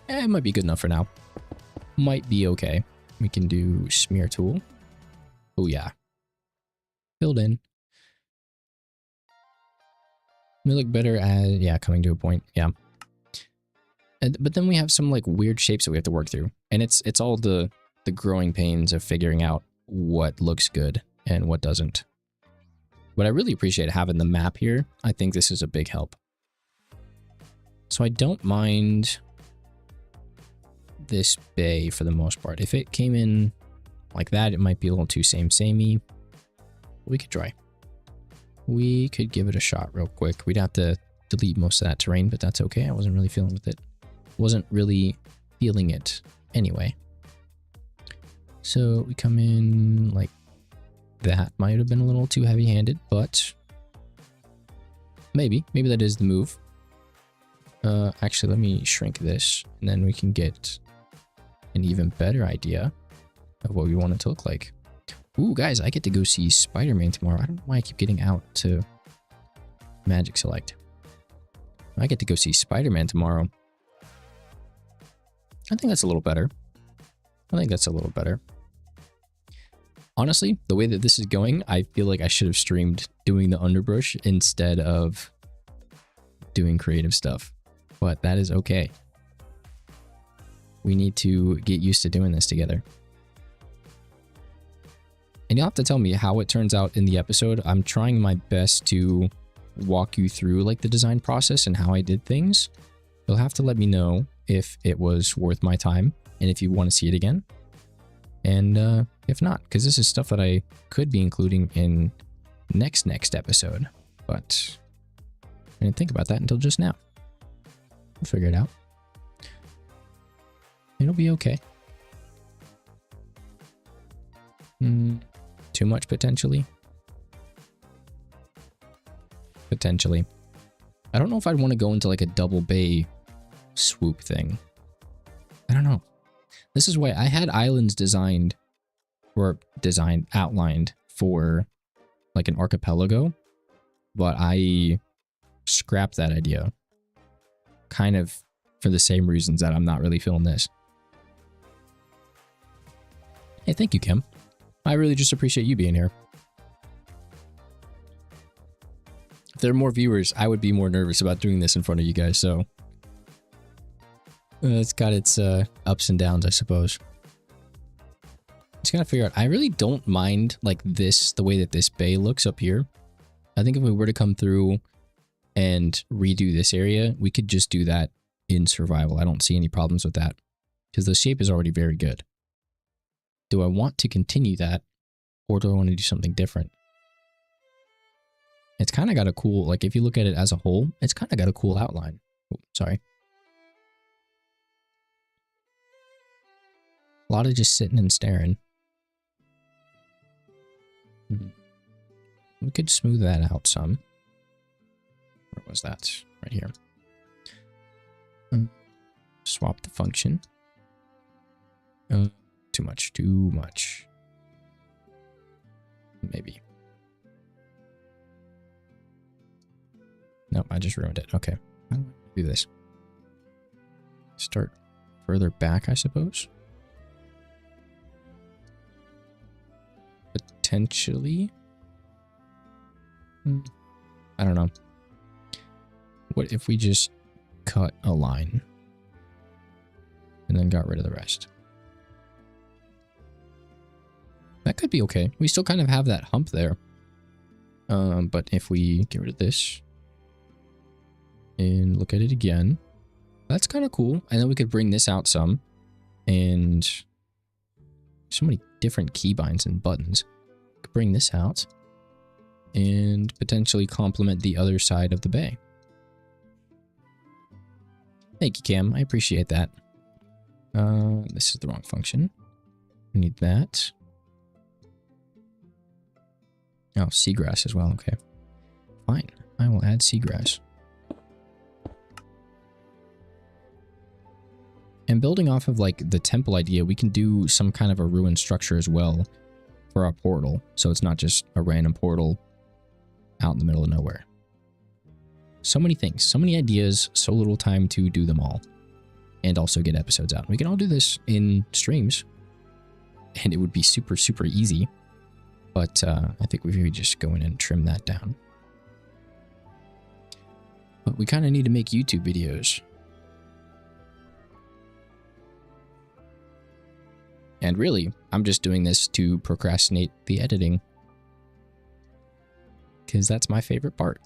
It might be good enough for now. Might be okay. We can do smear tool. Oh yeah. Filled in. May look better as, yeah, coming to a point. Yeah. But then we have some like weird shapes that we have to work through. And it's all the growing pains of figuring out what looks good and what doesn't. But I really appreciate having the map here. I think this is a big help. So I don't mind this bay for the most part. If it came in like that, it might be a little too samey. We could try. We could give it a shot real quick. We'd have to delete most of that terrain, but that's okay. I wasn't really feeling with it. Wasn't really feeling it anyway. So we come in like that. Might have been a little too heavy-handed, but maybe that is the move. Actually, let me shrink this and then we can get an even better idea of what we want it to look like. Ooh, guys, I get to go see Spider-Man tomorrow. I don't know why I keep getting out to Magic Select. I get to go see Spider-Man tomorrow. I think that's a little better. Honestly, the way that this is going, I feel like I should have streamed doing the underbrush instead of doing creative stuff. But that is okay. We need to get used to doing this together. And you'll have to tell me how it turns out in the episode. I'm trying my best to walk you through like the design process and how I did things. You'll have to let me know if it was worth my time and if you want to see it again. And if not, because this is stuff that I could be including in next episode. But I didn't think about that until just now. We'll figure it out. It'll be okay. Too much potentially? Potentially. I don't know if I'd want to go into like a double bay swoop thing. I don't know. This is why I had islands designed or outlined for like an archipelago, but I scrapped that idea kind of for the same reasons that I'm not really feeling this. Hey, thank you, Kim. I really just appreciate you being here. If there are more viewers, I would be more nervous about doing this in front of you guys, so it's got its ups and downs, I suppose. Just gotta figure out, I really don't mind like this, the way that this bay looks up here. I think if we were to come through and redo this area, we could just do that in survival. I don't see any problems with that because the shape is already very good. Do I want to continue that or do I want to do something different? It's kind of got a cool, like if you look at it as a whole, it's kind of got a cool outline. Oh, sorry. A lot of just sitting and staring. We could smooth that out some. Where was that? Right here. Swap the function. Too much. Maybe. Nope, I just ruined it. Okay. How do I do this? Start further back, I suppose. Potentially. I don't know. what if we just cut a line and then got rid of the rest? That could be okay. We still kind of have that hump there. But if we get rid of this and look at it again, that's kind of cool. And then we could bring this out some, and so many different keybinds and buttons. Could bring this out and potentially complement the other side of the bay. Thank you, Cam. I appreciate that. This is the wrong function. We need that. Oh, seagrass as well. Okay. Fine. I will add seagrass. And building off of like the temple idea, we can do some kind of a ruined structure as well for our portal. So it's not just a random portal out in the middle of nowhere. So many things, so many ideas, so little time to do them all. And also get episodes out. We can all do this in streams. And it would be super, super easy. But I think we could just go in and trim that down. But we kind of need to make YouTube videos. And really, I'm just doing this to procrastinate the editing. Because that's my favorite part.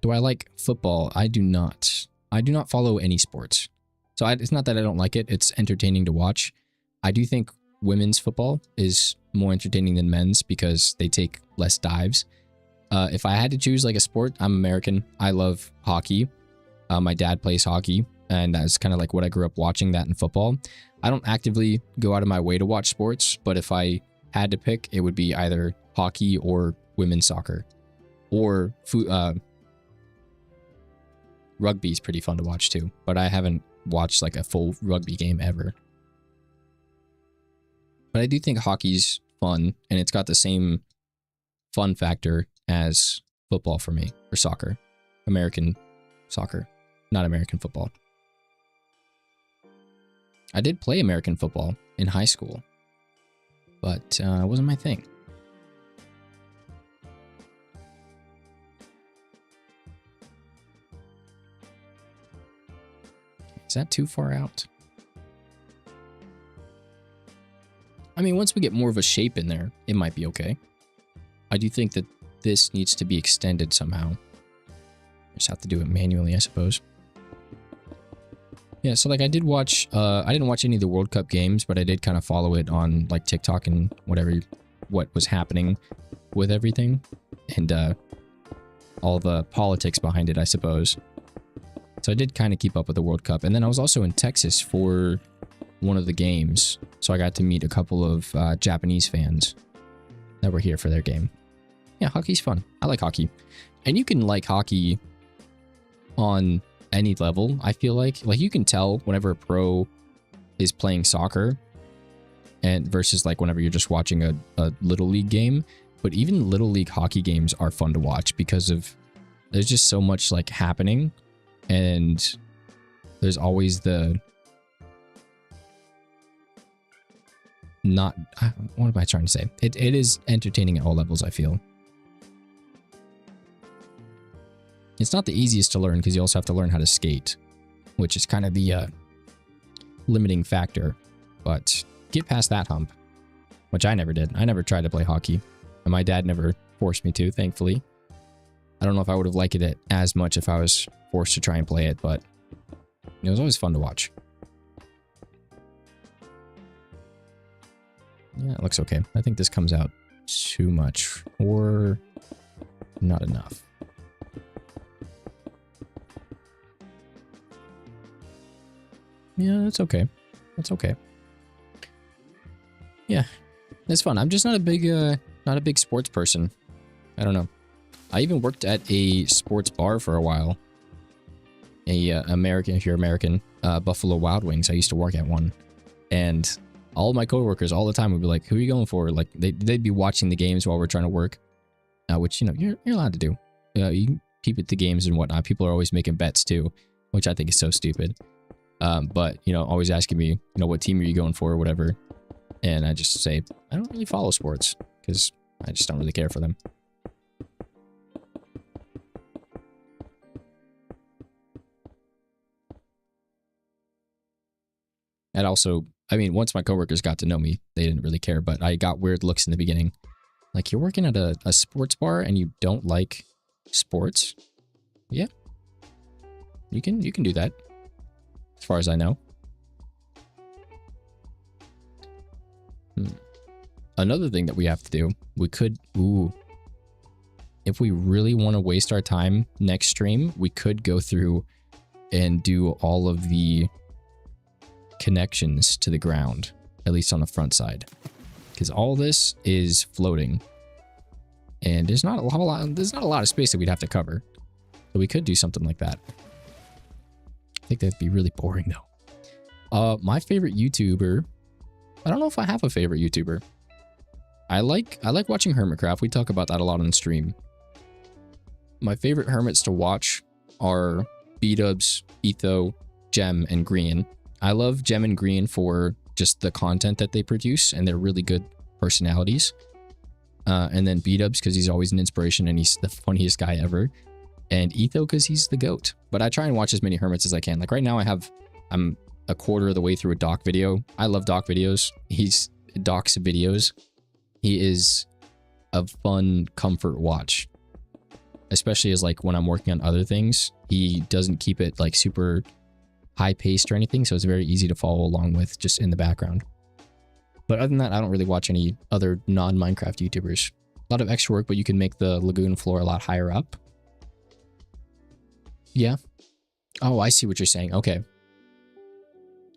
Do I like football? I do not. I do not follow any sports. So it's not that I don't like it. It's entertaining to watch. I do think women's football is more entertaining than men's because they take less dives. If I had to choose like a sport, I'm American. I love hockey. My dad plays hockey. And that's kind of like what I grew up watching, that in football. I don't actively go out of my way to watch sports, but if I had to pick, it would be either hockey or women's soccer. Or rugby is pretty fun to watch too, but I haven't watched like a full rugby game ever. But I do think hockey's fun, and it's got the same fun factor as football for me, or soccer. American soccer, not American football. I did play American football in high school, but it wasn't my thing. Is that too far out? I mean, once we get more of a shape in there, it might be okay. I do think that this needs to be extended somehow. Just have to do it manually, I suppose. Yeah, so like I did watch, I didn't watch any of the World Cup games, but I did kind of follow it on like TikTok and what was happening with everything. And all the politics behind it, I suppose. So I did kind of keep up with the World Cup. And then I was also in Texas for one of the games. So I got to meet a couple of Japanese fans that were here for their game. Yeah, hockey's fun. I like hockey. And you can like hockey on any level, I feel like. Like you can tell whenever a pro is playing soccer and versus like whenever you're just watching a Little League game. But even Little League hockey games are fun to watch because of there's just so much like happening. And there's always the what am I trying to say? It is entertaining at all levels, I feel. It's not the easiest to learn because you also have to learn how to skate, which is kind of the limiting factor. But get past that hump, which I never did. I never tried to play hockey, and my dad never forced me to, thankfully. I don't know if I would have liked it as much if I was forced to try and play it, but it was always fun to watch. Yeah, it looks okay. I think this comes out too much or not enough. Yeah, that's okay. That's okay. Yeah, it's fun. I'm just not a big sports person. I don't know. I even worked at a sports bar for a while. If you're American, Buffalo Wild Wings. I used to work at one. And all of my coworkers all the time would be like, who are you going for? Like, they'd be watching the games while we're trying to work. Which, you know, you're allowed to do. You can peep at the games and whatnot. People are always making bets too, which I think is so stupid. But, you know, always asking me, you know, what team are you going for or whatever. And I just say, I don't really follow sports because I just don't really care for them. And also, I mean, once my coworkers got to know me, they didn't really care, but I got weird looks in the beginning. Like, you're working at a sports bar and you don't like sports? Yeah. You can do that. As far as I know. Another thing that we have to do, we could, if we really want to waste our time next stream, we could go through and do all of the connections to the ground, at least on the front side, because all this is floating, and there's not a lot of space that we'd have to cover, so we could do something like that. I think that'd be really boring though. My favorite YouTuber, I don't know if I have a favorite YouTuber. I like watching Hermitcraft. We talk about that a lot on the stream. My favorite hermits to watch are B-Dubs, Etho, Gem, and Green. I love Gem and Green for just the content that they produce, and they're really good personalities. And then B-Dubs because he's always an inspiration and he's the funniest guy ever. And Etho because he's the GOAT. But I try and watch as many hermits as I can. Like right now I'm a quarter of the way through a Doc video. I love Doc videos. Doc's videos. He is a fun comfort watch. Especially as like when I'm working on other things. He doesn't keep it like super high paced or anything, so it's very easy to follow along with just in the background. But other than that, I don't really watch any other non-Minecraft YouTubers. A lot of extra work, but you can make the lagoon floor a lot higher up. Yeah. Oh, I see what you're saying. Okay.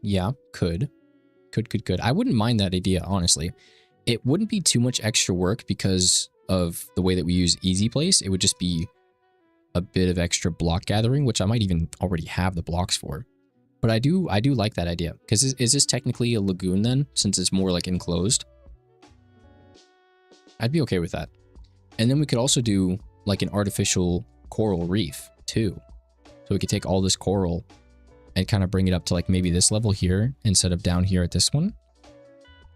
Yeah, could. I wouldn't mind that idea, honestly. It wouldn't be too much extra work because of the way that we use Easy Place. It would just be a bit of extra block gathering, which I might even already have the blocks for. But I do like that idea. Because is this technically a lagoon then, since it's more like enclosed? I'd be okay with that. And then we could also do like an artificial coral reef too. So we could take all this coral and kind of bring it up to like maybe this level here instead of down here at this one.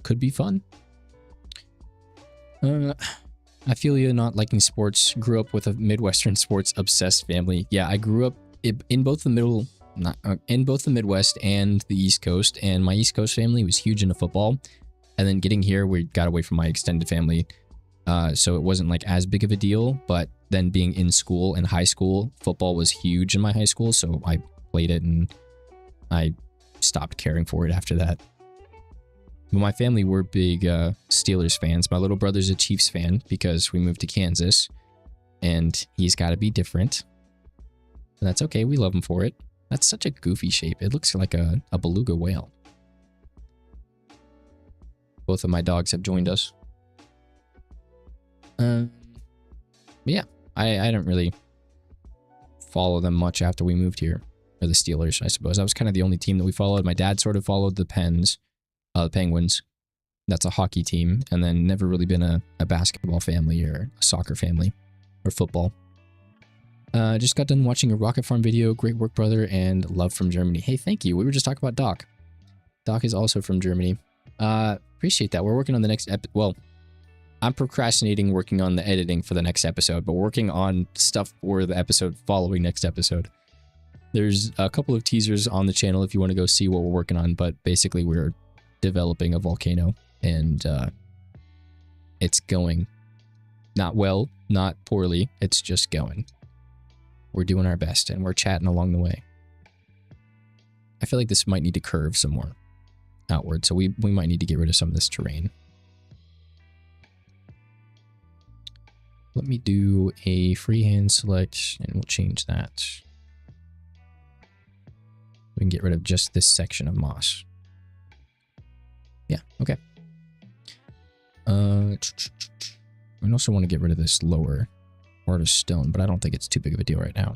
Could be fun. I feel you not liking sports. Grew up with a Midwestern sports obsessed family. Yeah, I grew up in both the Midwest and the East Coast, and my East Coast family was huge into football. And then getting here, we got away from my extended family, so it wasn't like as big of a deal. But then being in school and high school, football was huge in my high school, so I played it and I stopped caring for it after that. But my family were big Steelers fans. My little brother's a Chiefs fan because we moved to Kansas, and he's got to be different. And that's okay. We love him for it. That's such a goofy shape. It looks like a beluga whale. Both of my dogs have joined us. Yeah, I don't really follow them much after we moved here. Or the Steelers, I suppose. That was kind of the only team that we followed. My dad sort of followed the Penguins. That's a hockey team. And then never really been a basketball family or a soccer family or football. Just got done watching a Rocket Farm video. Great work, brother, and love from Germany. Hey, thank you. We were just talking about Doc. Doc is also from Germany. Appreciate that. We're working on the next well, I'm procrastinating working on the editing for the next episode, but we're working on stuff for the episode following next episode. There's a couple of teasers on the channel if you want to go see what we're working on, but basically we're developing a volcano, and it's going. Not well, not poorly, it's just going. We're doing our best, and we're chatting along the way. I feel like this might need to curve some more outward, so we might need to get rid of some of this terrain. Let me do a freehand select, and we'll change that. We can get rid of just this section of moss. Yeah, okay. We also want to get rid of this lower part of stone, but I don't think it's too big of a deal right now.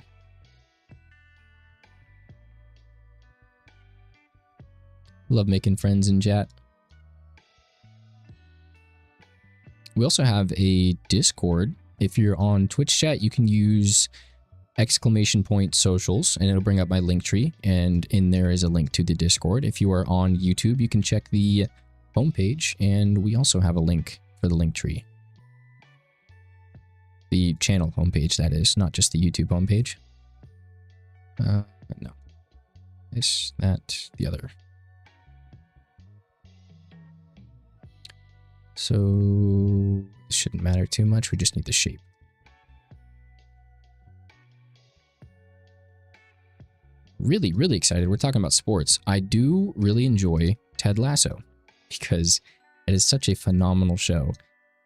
Love making friends in chat. We also have a Discord. If you're on Twitch chat, you can use !socials and it'll bring up my link tree, and in there is a link to the Discord. If you are on YouTube, you can check the homepage, and we also have a link for the link tree. The channel homepage, that is, not just the YouTube homepage. No. This, that, the other. So it shouldn't matter too much. We just need the shape. Really, really excited. We're talking about sports. I do really enjoy Ted Lasso because it is such a phenomenal show.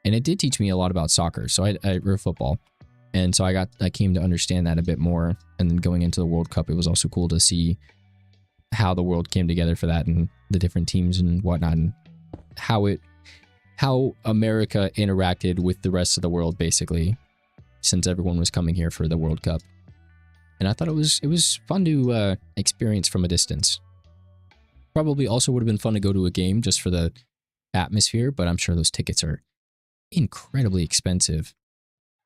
And it did teach me a lot about soccer. So I wrote football. And so I came to understand that a bit more. And then going into the World Cup, it was also cool to see how the world came together for that and the different teams and whatnot, and how America interacted with the rest of the world, basically, since everyone was coming here for the World Cup. And I thought it was fun to experience from a distance. Probably also would have been fun to go to a game just for the atmosphere, but I'm sure those tickets are incredibly expensive,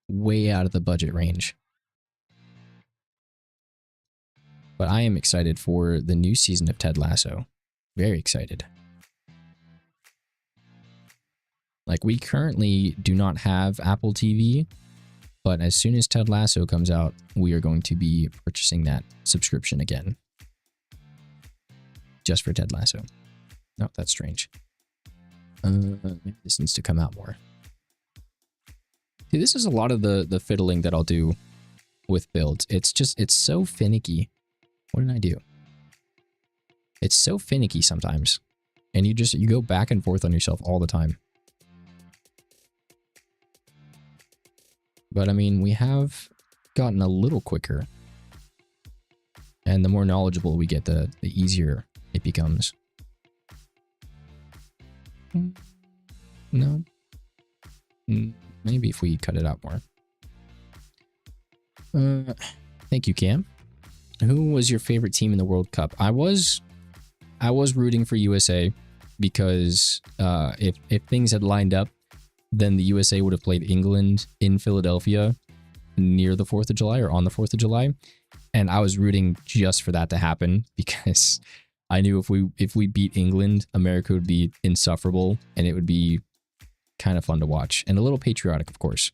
way out of the budget range. But I am excited for the new season of Ted Lasso. Very excited. Like, we currently do not have Apple TV, but as soon as Ted Lasso comes out, we are going to be purchasing that subscription again. Just for Ted Lasso. No, that's strange. Maybe this needs to come out more. See, this is a lot of the fiddling that I'll do with builds. It's so finicky. What did I do? It's so finicky sometimes. And you go back and forth on yourself all the time. But I mean, we have gotten a little quicker. And the more knowledgeable we get, the easier it becomes. No. Maybe if we cut it out more. Thank you, Cam. Who was your favorite team in the World Cup? I was rooting for USA because if things had lined up, then the USA would have played England in Philadelphia near the 4th of July or on the 4th of July. And I was rooting just for that to happen because I knew if we beat England, America would be insufferable and it would be kind of fun to watch and a little patriotic, of course.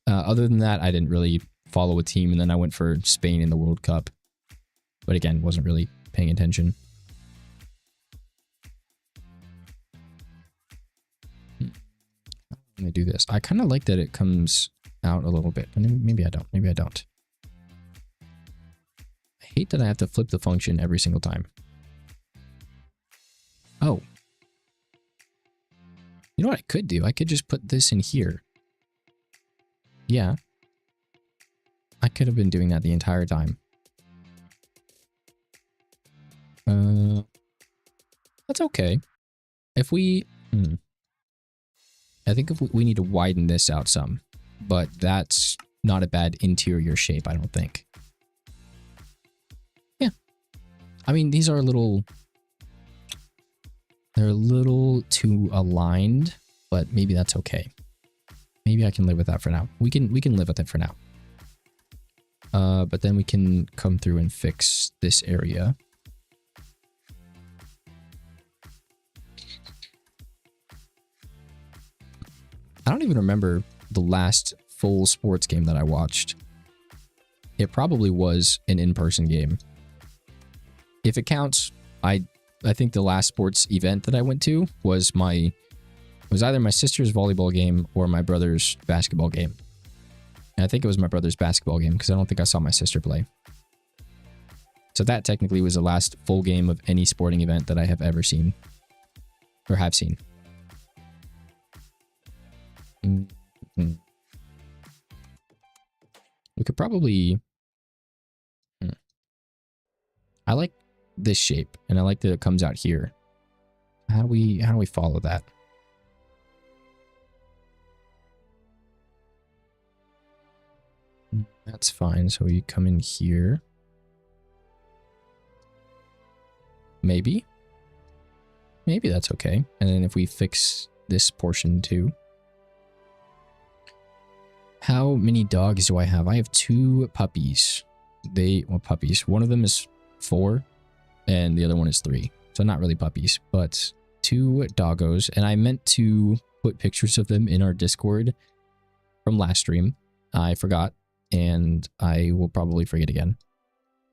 Other than that, I didn't really follow a team, and then I went for Spain in the World Cup. But again, wasn't really paying attention. I'm going to do this. I kind of like that it comes out a little bit. Maybe I don't. Maybe I don't. I hate that I have to flip the function every single time. Oh. You know what I could do? I could just put this in here. Yeah. I could have been doing that the entire time. That's okay. If we... I think if we need to widen this out some. But that's not a bad interior shape, I don't think. Yeah. I mean, these are a little... They're a little too aligned, but maybe that's okay. Maybe I can live with that for now. We can live with it for now. But then we can come through and fix this area. I don't even remember the last full sports game that I watched. It probably was an in-person game. If it counts, I think the last sports event that I went to was either my sister's volleyball game or my brother's basketball game. And I think it was my brother's basketball game because I don't think I saw my sister play. So that technically was the last full game of any sporting event that I have ever seen. Or have seen. We could probably... I like this shape, and I like that it comes out here. How do we follow that? That's fine. So we come in here. Maybe that's okay. And then if we fix this portion too. How many dogs do I have? I have 2 puppies. Puppies. One of them is 4 and the other one is 3. So not really puppies, but 2 doggos. And I meant to put pictures of them in our Discord from last stream. I forgot, and I will probably forget again.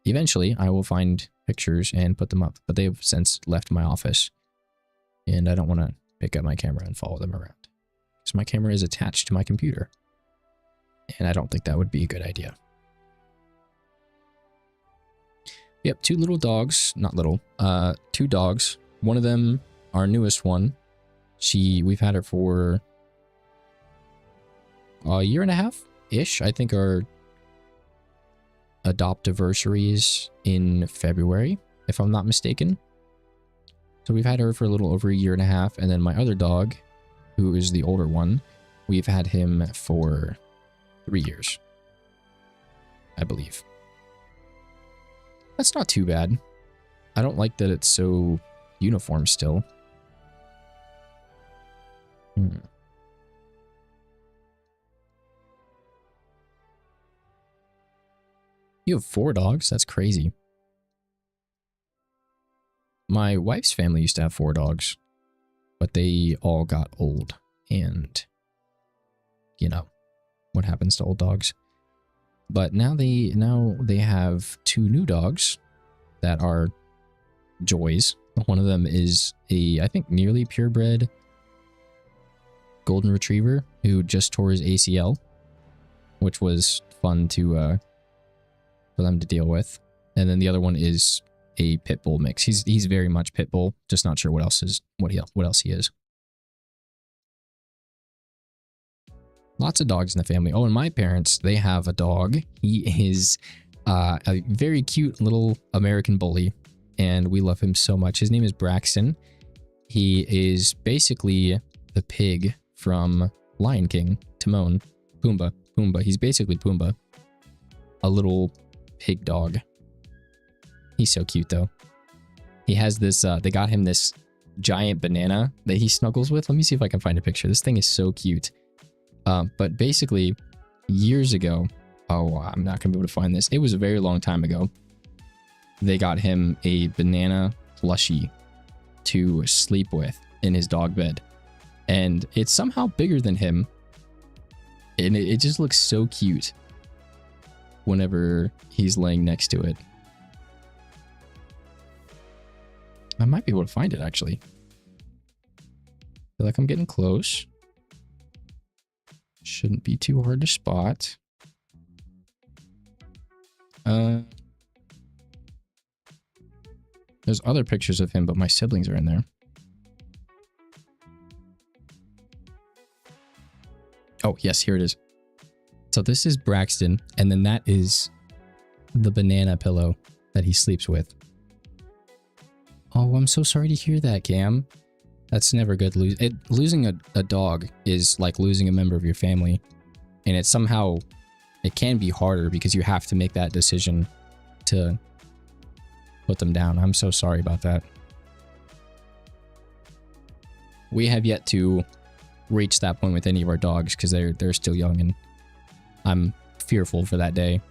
Eventually, I will find pictures and put them up, but they have since left my office. And I don't want to pick up my camera and follow them around. Because my camera is attached to my computer. And I don't think that would be a good idea. Yep, 2 little dogs. Not little. 2 dogs. One of them, our newest one, we've had her for a year and a half-ish. I think our adoptiversary is in February, if I'm not mistaken. So we've had her for a little over a year and a half. And then my other dog, who is the older one, we've had him for 3 years, I believe. That's not too bad. I don't like that it's so uniform still. You have 4 dogs? That's crazy. My wife's family used to have 4 dogs, but they all got old, and you know what happens to old dogs. But now they have 2 new dogs that are joys. One of them is I think nearly purebred golden retriever who just tore his ACL, which was fun to for them to deal with. And then the other one is a pit bull mix. He's very much pit bull, just not sure what else he is. Lots of dogs in the family. Oh, and my parents, they have a dog. He is a very cute little American bully, and we love him so much. His name is Braxton. He is basically the pig from Lion King, Timon, Pumbaa. He's basically Pumbaa, a little pig dog. He's so cute though. He has this, they got him this giant banana that he snuggles with. Let me see if I can find a picture. This thing is so cute. But basically, years ago, oh, I'm not gonna be able to find this. It was a very long time ago. They got him a banana plushie to sleep with in his dog bed. And it's somehow bigger than him. And it just looks so cute whenever he's laying next to it. I might be able to find it, actually. I feel like I'm getting close. Shouldn't be too hard to spot. There's other pictures of him, but my siblings are in there. Oh, yes, here it is. So this is Braxton, and then that is the banana pillow that he sleeps with. Oh, I'm so sorry to hear that, Cam. That's never good. Losing a dog is like losing a member of your family. And it can be harder because you have to make that decision to put them down. I'm so sorry about that. We have yet to reach that point with any of our dogs because they're still young, and I'm fearful for that day.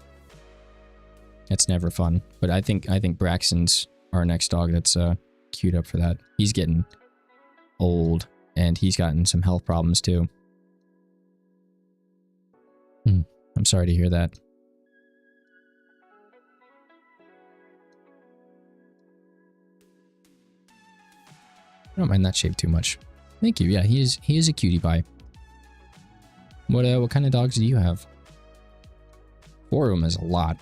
It's never fun. But I think Braxton's our next dog that's queued up for that. He's getting old, and he's gotten some health problems too. I'm sorry to hear that. I don't mind that shape too much. Thank you. Yeah, he is a cutie pie. What kind of dogs do you have? 4 of them is a lot.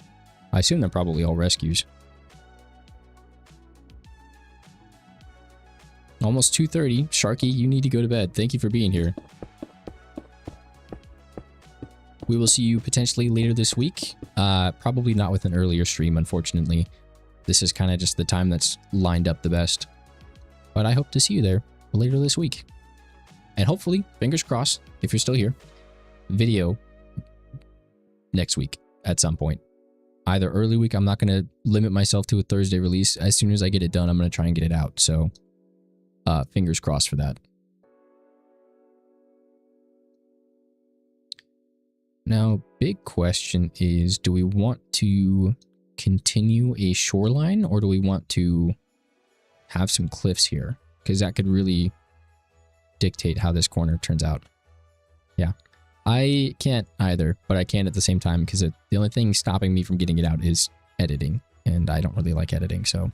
I assume they're probably all rescues. Almost 2:30. Sharky, you need to go to bed. Thank you for being here. We will see you potentially later this week. Probably not with an earlier stream, unfortunately. This is kind of just the time that's lined up the best. But I hope to see you there later this week. And hopefully, fingers crossed, if you're still here, video next week at some point. Either early week, I'm not going to limit myself to a Thursday release. As soon as I get it done, I'm going to try and get it out. So, fingers crossed for that. Now, big question is, do we want to continue a shoreline, or do we want to have some cliffs here? Because that could really dictate how this corner turns out. Yeah. I can't either, but I can at the same time, because the only thing stopping me from getting it out is editing, and I don't really like editing, so.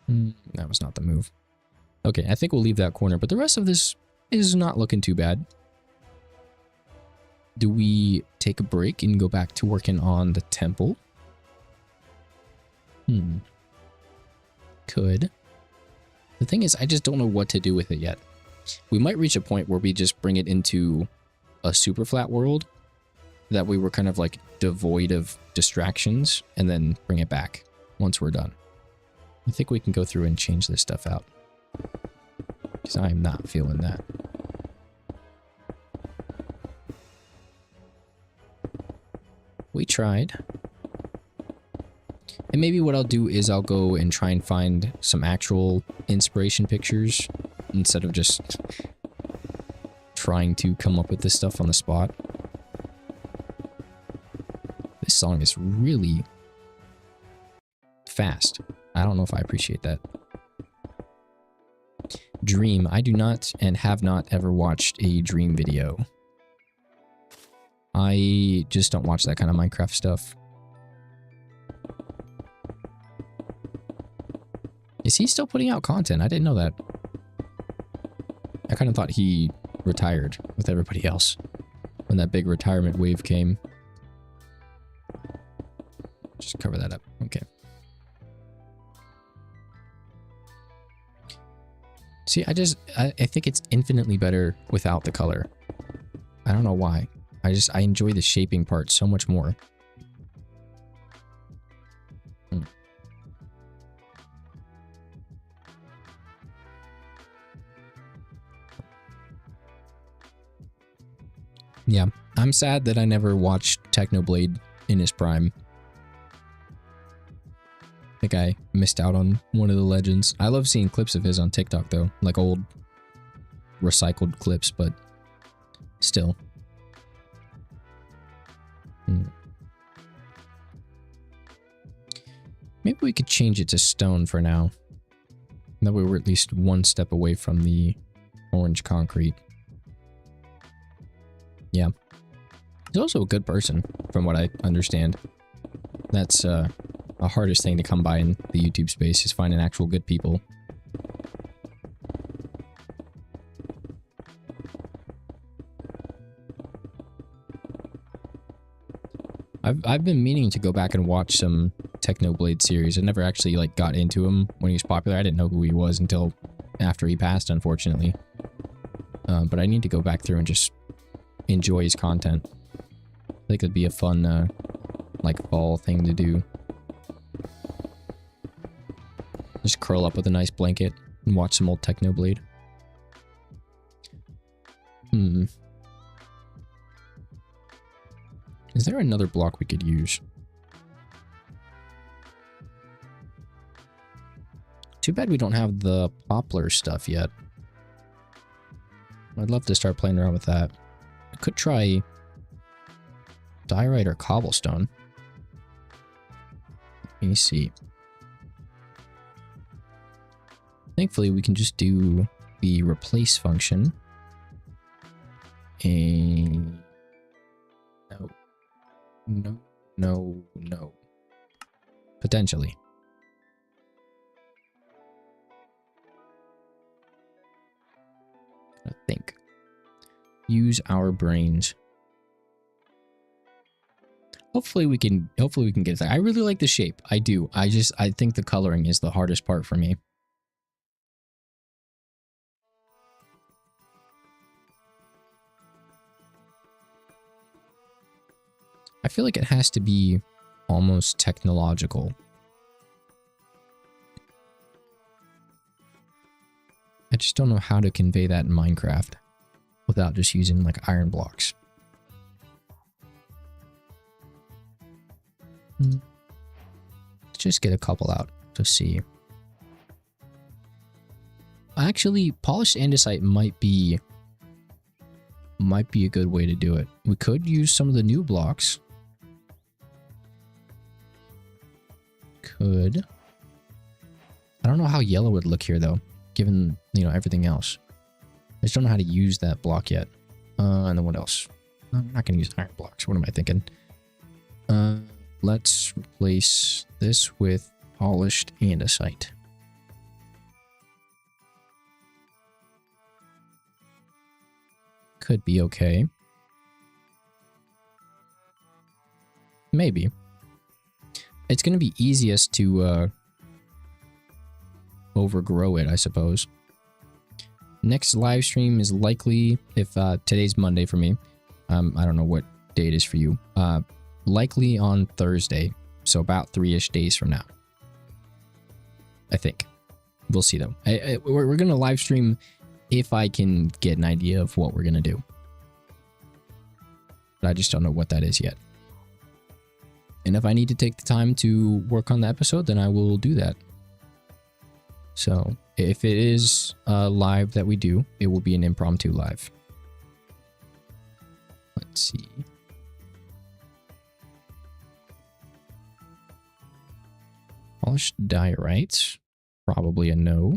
That was not the move. Okay, I think we'll leave that corner, but the rest of this is not looking too bad. Do we take a break and go back to working on the temple? Could. The thing is, I just don't know what to do with it yet. We might reach a point where we just bring it into a super flat world that we were kind of like devoid of distractions, and then bring it back once we're done. I think we can go through and change this stuff out, because I'm not feeling that. We tried. And maybe what I'll do is I'll go and try and find some actual inspiration pictures instead of just trying to come up with this stuff on the spot. This song is really fast. I don't know if I appreciate that. Dream. I do not and have not ever watched a Dream video. I just don't watch that kind of Minecraft stuff. Is he still putting out content? I didn't know that. I kind of thought he retired with everybody else when that big retirement wave came. Just cover that up. Okay. See, I think it's infinitely better without the color. I don't know why. I enjoy the shaping part so much more. Yeah, I'm sad that I never watched Technoblade in his prime. I think I missed out on one of the legends. I love seeing clips of his on TikTok though, like old recycled clips, but still. Maybe we could change it to stone for now. That way we're at least one step away from the orange concrete. Yeah. He's also a good person, from what I understand. That's the hardest thing to come by in the YouTube space, is finding actual good people. I've been meaning to go back and watch some Technoblade series. I never actually like got into him when he was popular. I didn't know who he was until after he passed, unfortunately. But I need to go back through and just enjoy his content. I think it'd be a fun like fall thing to do. Just curl up with a nice blanket and watch some old Technoblade. Is there another block we could use? Too bad we don't have the poplar stuff yet. I'd love to start playing around with that. I could try diorite or cobblestone. Let me see. Thankfully, we can just do the replace function. And no. Potentially. I think. Use our brains. Hopefully we can get that. I really like the shape. I do. I think the coloring is the hardest part for me. I feel like it has to be almost technological. I just don't know how to convey that in Minecraft without just using like iron blocks. Let's just get a couple out to see. Actually, polished andesite might be a good way to do it. We could use some of the new blocks. Could. I don't know how yellow would look here though, given, you know, everything else. I just don't know how to use that block yet. And then what else? I'm not gonna use iron blocks. What am I thinking? Let's replace this with polished andesite. could be okay. Maybe. It's going to be easiest to overgrow it, I suppose. Next live stream is likely, if today's Monday for me. I don't know what day it is for you. Likely on Thursday. So about 3-ish days from now. I think. We'll see though. We're going to live stream if I can get an idea of what we're going to do. But I just don't know what that is yet. And if I need to take the time to work on the episode, then I will do that. So if it is a live that we do, it will be an impromptu live. Let's see. Polished diorite. Probably a no.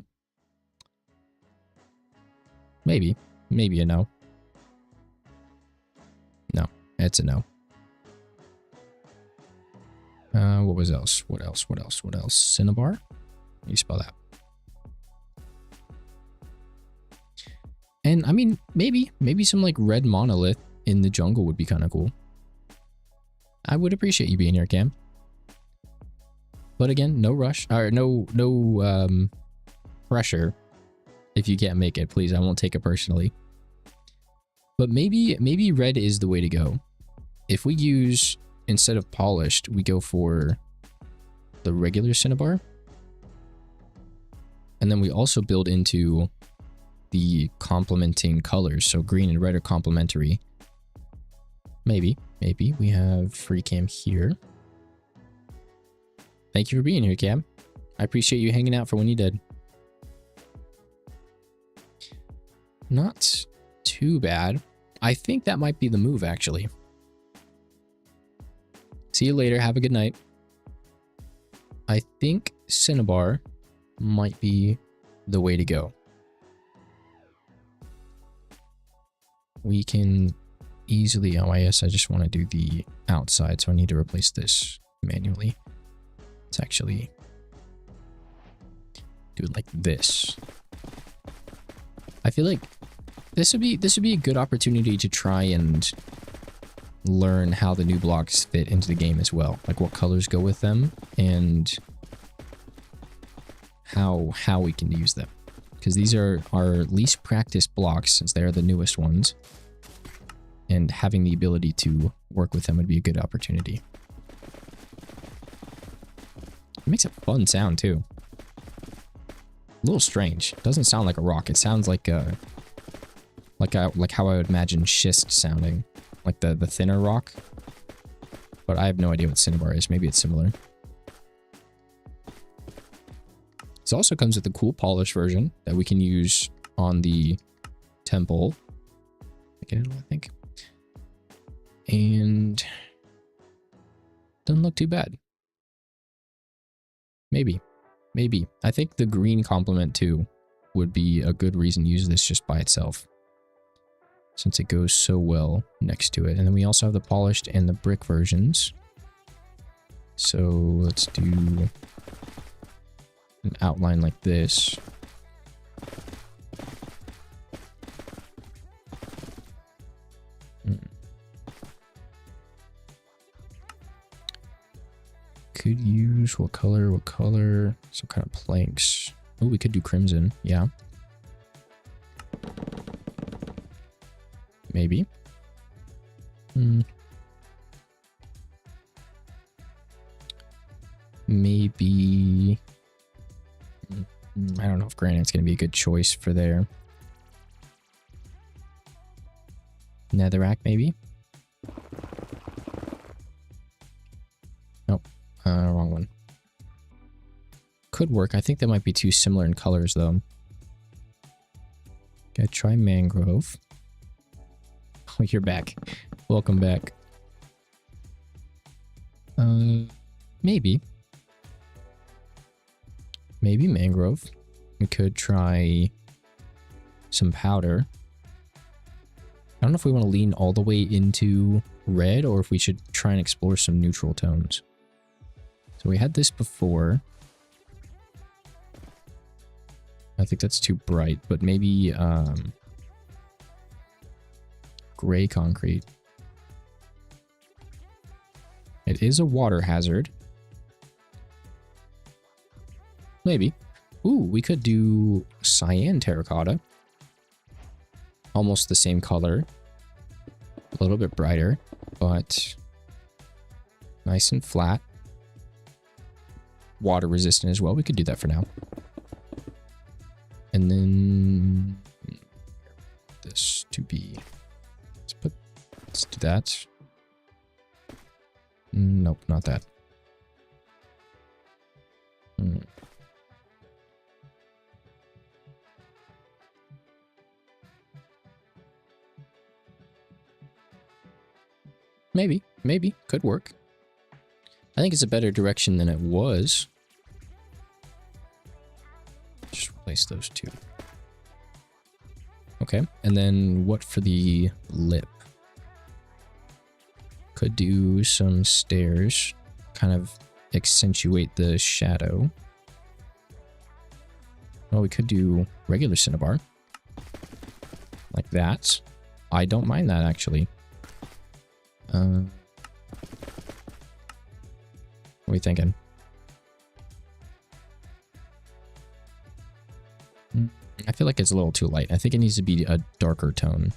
Maybe. Maybe a no. No, it's a no. What was else? What else? What else? What else? Cinnabar? How do you spell that? And I mean, maybe some like red monolith in the jungle would be kind of cool. I would appreciate you being here, Cam. But again, no rush or no pressure. If you can't make it, please, I won't take it personally. But maybe red is the way to go. If we use, instead of polished, we go for the regular cinnabar. And then we also build into the complementing colors. So green and red are complementary. Maybe we have free Cam here. Thank you for being here, Cam. I appreciate you hanging out for when you did. Not too bad. I think that might be the move, actually. See you later. Have a good night. I think cinnabar might be the way to go. We can easily... Oh, I guess I just want to do the outside, so I need to replace this manually. Let's actually do it like this. I feel like this would be a good opportunity to try and learn how the new blocks fit into the game as well. Like what colors go with them and how we can use them. Because these are our least practiced blocks since they're the newest ones. And having the ability to work with them would be a good opportunity. It makes a fun sound too. A little strange. It doesn't sound like a rock. It sounds like how I would imagine schist sounding, like the thinner rock. But I have no idea what cinnabar is. Maybe it's similar. This also comes with a cool polish version that we can use on the temple. I think. And doesn't look too bad. Maybe. I think the green complement too would be a good reason to use this just by itself, since it goes so well next to it. And then we also have the polished and the brick versions. So let's do an outline like this. Could use what color? Some kind of planks. Oh, we could do crimson. Yeah. Maybe. Maybe. I don't know if granite's going to be a good choice for there. Netherrack, maybe? Nope. Wrong one. Could work. I think they might be too similar in colors, though. Okay, try mangrove. Oh, you're back. Welcome back. Maybe. Maybe mangrove. We could try some powder. I don't know if we want to lean all the way into red or if we should try and explore some neutral tones. So we had this before. I think that's too bright, but maybe gray concrete. It is a water hazard. Maybe. Ooh, we could do cyan terracotta. Almost the same color. A little bit brighter, but nice and flat. Water resistant as well. We could do that for now. And then this to be, let's do that. Nope, not that. Maybe could work. I think it's a better direction than it was. Just replace those two. Okay, and then what for the lip? Could do some stairs, kind of accentuate the shadow. Well, we could do regular cinnabar. Like that. I don't mind that, actually. What are we thinking? I feel like it's a little too light. I think it needs to be a darker tone.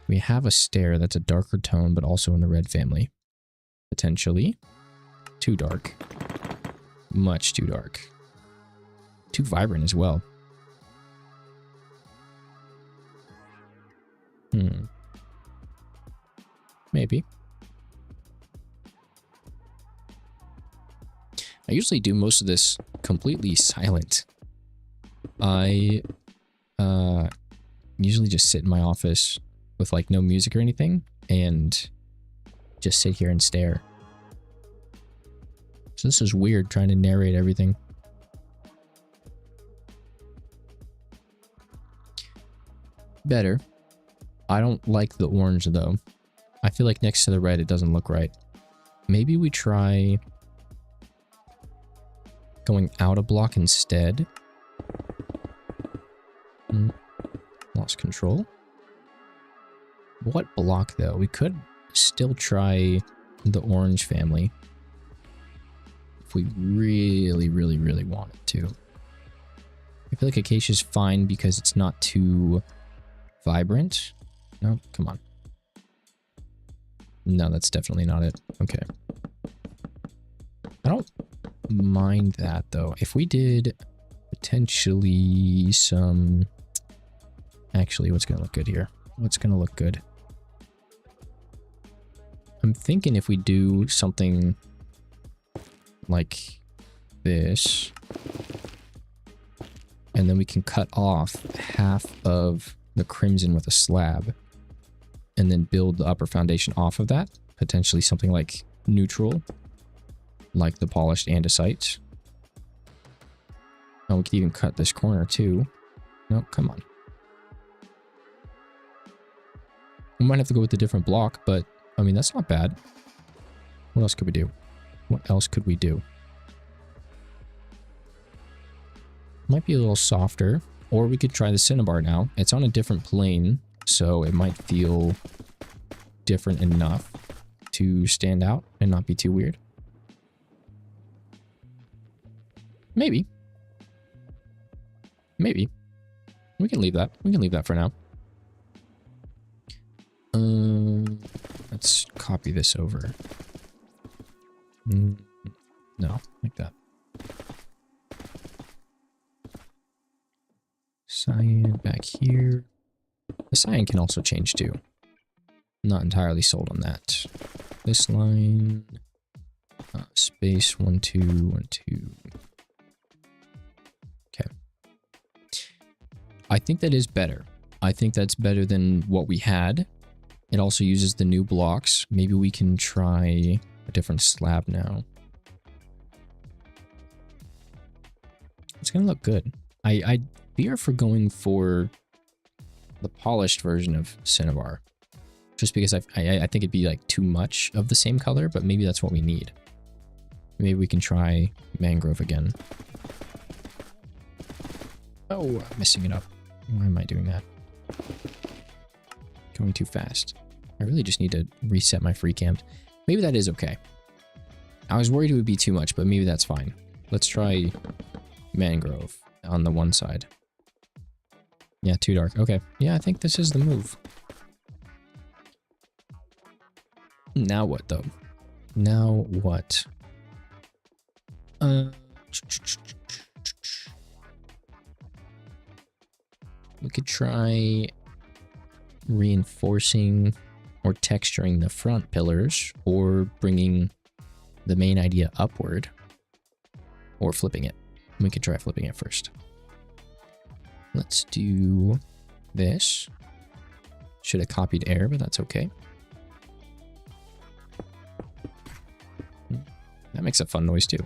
We have a stair that's a darker tone, but also in the red family. Potentially. Too dark. Much too dark. Too vibrant as well. Maybe. I usually do most of this completely silent. I usually just sit in my office with like no music or anything and just sit here and stare. So this is weird trying to narrate everything. Better. I don't like the orange though. I feel like next to the red it doesn't look right. Maybe we try going out a block instead. Lost control. What block though? We could still try the orange family if we really wanted to. I feel like Acacia's fine because it's not too vibrant. No, come on. No, that's definitely not it. Okay. I don't mind that though. If we did potentially some... Actually, what's going to look good here? What's going to look good? I'm thinking if we do something like this, and then we can cut off half of the crimson with a slab, and then build the upper foundation off of that. Potentially something like neutral, like the polished andesite. Oh, we could even cut this corner too. No, come on. We might have to go with a different block, but I mean, that's not bad. What else could we do? What else could we do? Might be a little softer, or we could try the cinnabar now. It's on a different plane, so it might feel different enough to stand out and not be too weird. Maybe. Maybe. We can leave that. We can leave that for now. Let's copy this over. No, like that. Cyan back here. The cyan can also change too. Not entirely sold on that. This line. Space 1, 2, 1, 2. Okay. I think that is better. I think that's better than what we had. It also uses the new blocks. Maybe we can try a different slab now. It's gonna look good. I fear for going for the polished version of cinnabar, just because I think it'd be like too much of the same color, but maybe that's what we need. Maybe we can try mangrove again. Oh, I'm messing it up. Why am I doing that? going too fast. I really just need to reset my free camp. Maybe that is okay. I was worried it would be too much, but maybe that's fine. Let's try mangrove on the one side. Yeah, too dark. Okay. Yeah, I think this is the move. Now what, though? Now what? We could try reinforcing or texturing the front pillars, or bringing the main idea upward, or flipping it. We could try flipping it first. Let's do this. Should have copied air, but that's okay. That makes a fun noise too.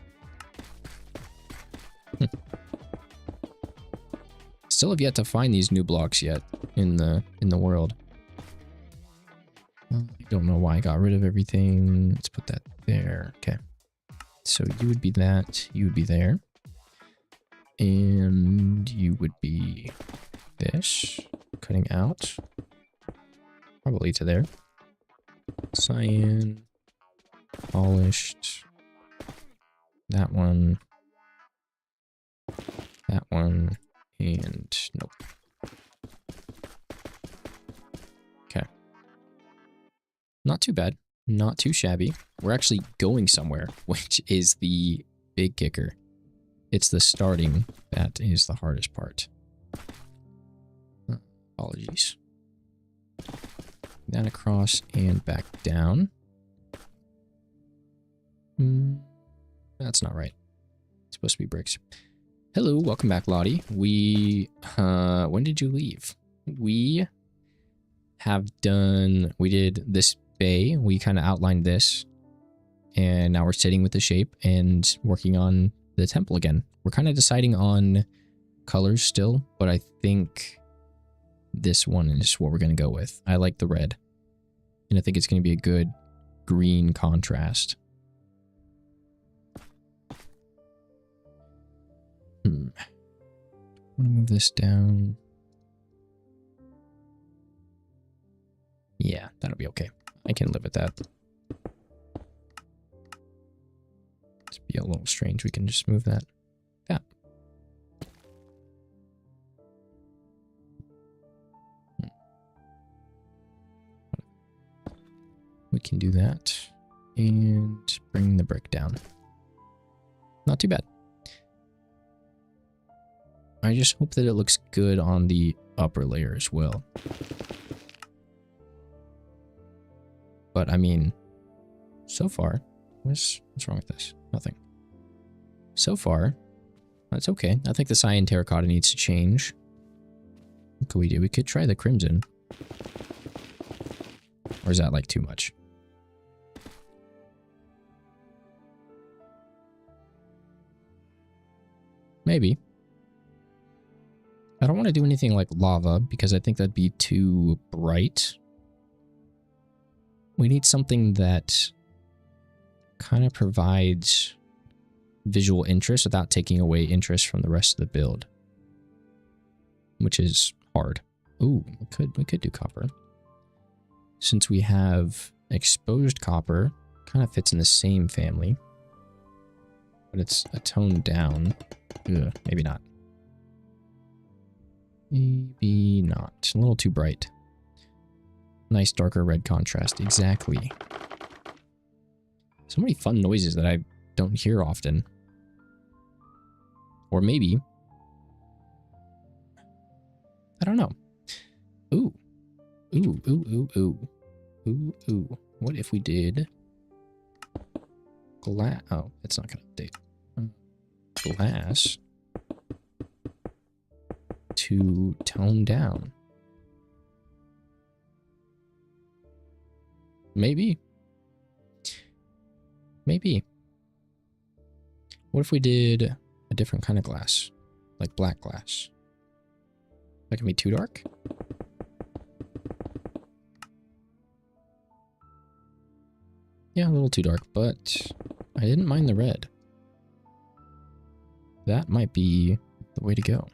Still have yet to find these new blocks yet in the world. I don't know why I got rid of everything. Let's put that there. Okay. So you would be that. You would be there. And you would be this. Cutting out. Probably to there. Cyan. Polished. That one. That one. And nope. Okay. Not too bad. Not too shabby. We're actually going somewhere, which is the big kicker. It's the starting that is the hardest part. Apologies. That across and back down. That's not right. It's supposed to be bricks. Hello, welcome back, Lottie. We, when did you leave? We did this bay. We kind of outlined this. And now we're sitting with the shape and working on the temple again. We're kind of deciding on colors still, but I think this one is what we're going to go with. I like the red. And I think it's going to be a good green contrast. I'm going to move this down. Yeah, that'll be okay. I can live with that. It's be a little strange. We can just move that. Yeah. We can do that. And bring the brick down. Not too bad. I just hope that it looks good on the upper layer as well. But I mean, so far, what's wrong with this? Nothing. So far, that's okay. I think the cyan terracotta needs to change. What could we do? We could try the crimson. Or is that like too much? Maybe. I don't want to do anything like lava because I think that'd be too bright. We need something that kind of provides visual interest without taking away interest from the rest of the build, which is hard. Ooh, we could do copper. Since we have exposed copper, kind of fits in the same family, but it's a tone down. Ugh, maybe not. Maybe not. A little too bright. Nice darker red contrast. Exactly. So many fun noises that I don't hear often. Or maybe. I don't know. Ooh. Ooh, ooh, ooh, ooh. Ooh, ooh. What if we did glass? Oh, it's not going to update. Glass to tone down. Maybe. Maybe. What if we did a different kind of glass? Like black glass. That can be too dark? Yeah, a little too dark, but I didn't mind the red. That might be the way to go.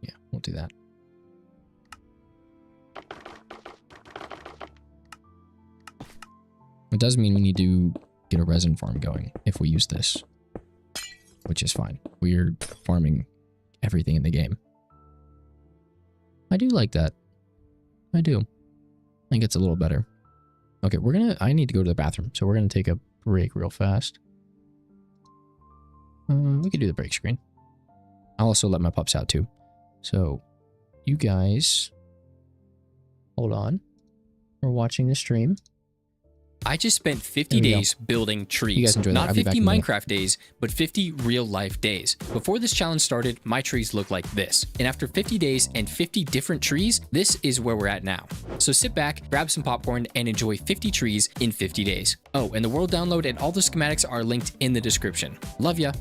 Yeah, we'll do that. It does mean we need to get a resin farm going if we use this, which is fine. We're farming everything in the game. I do like that. I do. I think it's a little better. Okay, I need to go to the bathroom, so we're gonna take a break real fast. We could do the break screen. I'll also let my pups out too. So, you guys, hold on. We're watching the stream. I just spent 50 days building trees. You guys enjoy that. Not I'll be back 50 in a minute. Minecraft days, but 50 real life days. Before this challenge started, my trees looked like this. And after 50 days and 50 different trees, this is where we're at now. So sit back, grab some popcorn, and enjoy 50 trees in 50 days. Oh, and the world download and all the schematics are linked in the description. Love ya.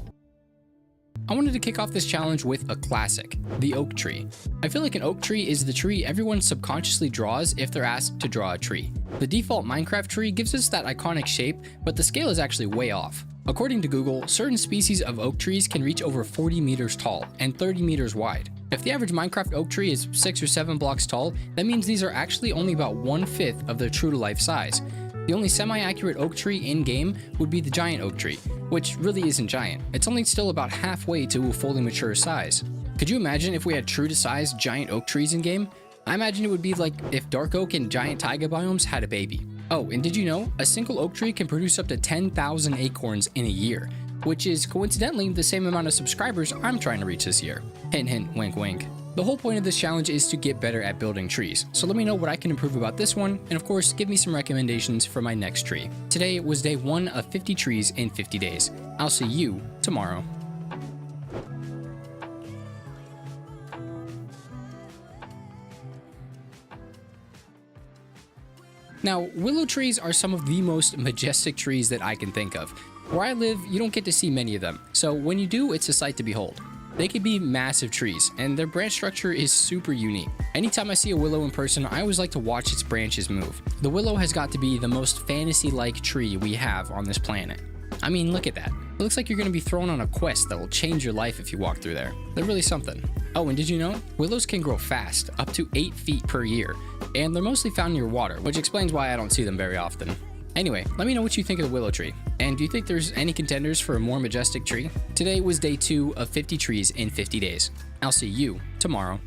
I wanted to kick off this challenge with a classic, the oak tree. I feel like an oak tree is the tree everyone subconsciously draws if they're asked to draw a tree. The default Minecraft tree gives us that iconic shape, but the scale is actually way off. According to Google, certain species of oak trees can reach over 40 meters tall and 30 meters wide. If the average Minecraft oak tree is 6 or 7 blocks tall, that means these are actually only about 1/5 of their true-to-life size. The only semi-accurate oak tree in-game would be the giant oak tree, which really isn't giant. It's only still about halfway to a fully mature size. Could you imagine if we had true-to-size giant oak trees in-game? I imagine it would be like if dark oak and giant taiga biomes had a baby. Oh, and did you know, a single oak tree can produce up to 10,000 acorns in a year, which is coincidentally the same amount of subscribers I'm trying to reach this year. Hint hint, wink wink. The whole point of this challenge is to get better at building trees, so let me know what I can improve about this one, and of course, give me some recommendations for my next tree. Today was day 1 of 50 trees in 50 days. I'll see you tomorrow. Now, willow trees are some of the most majestic trees that I can think of. Where I live, you don't get to see many of them, so when you do, it's a sight to behold. They can be massive trees, and their branch structure is super unique. Anytime I see a willow in person, I always like to watch its branches move. The willow has got to be the most fantasy-like tree we have on this planet. I mean, look at that. It looks like you're going to be thrown on a quest that will change your life if you walk through there. They're really something. Oh, and did you know? Willows can grow fast, up to 8 feet per year, and they're mostly found near water, which explains why I don't see them very often. Anyway, let me know what you think of the willow tree. And do you think there's any contenders for a more majestic tree? Today was day 2 of 50 trees in 50 days. I'll see you tomorrow.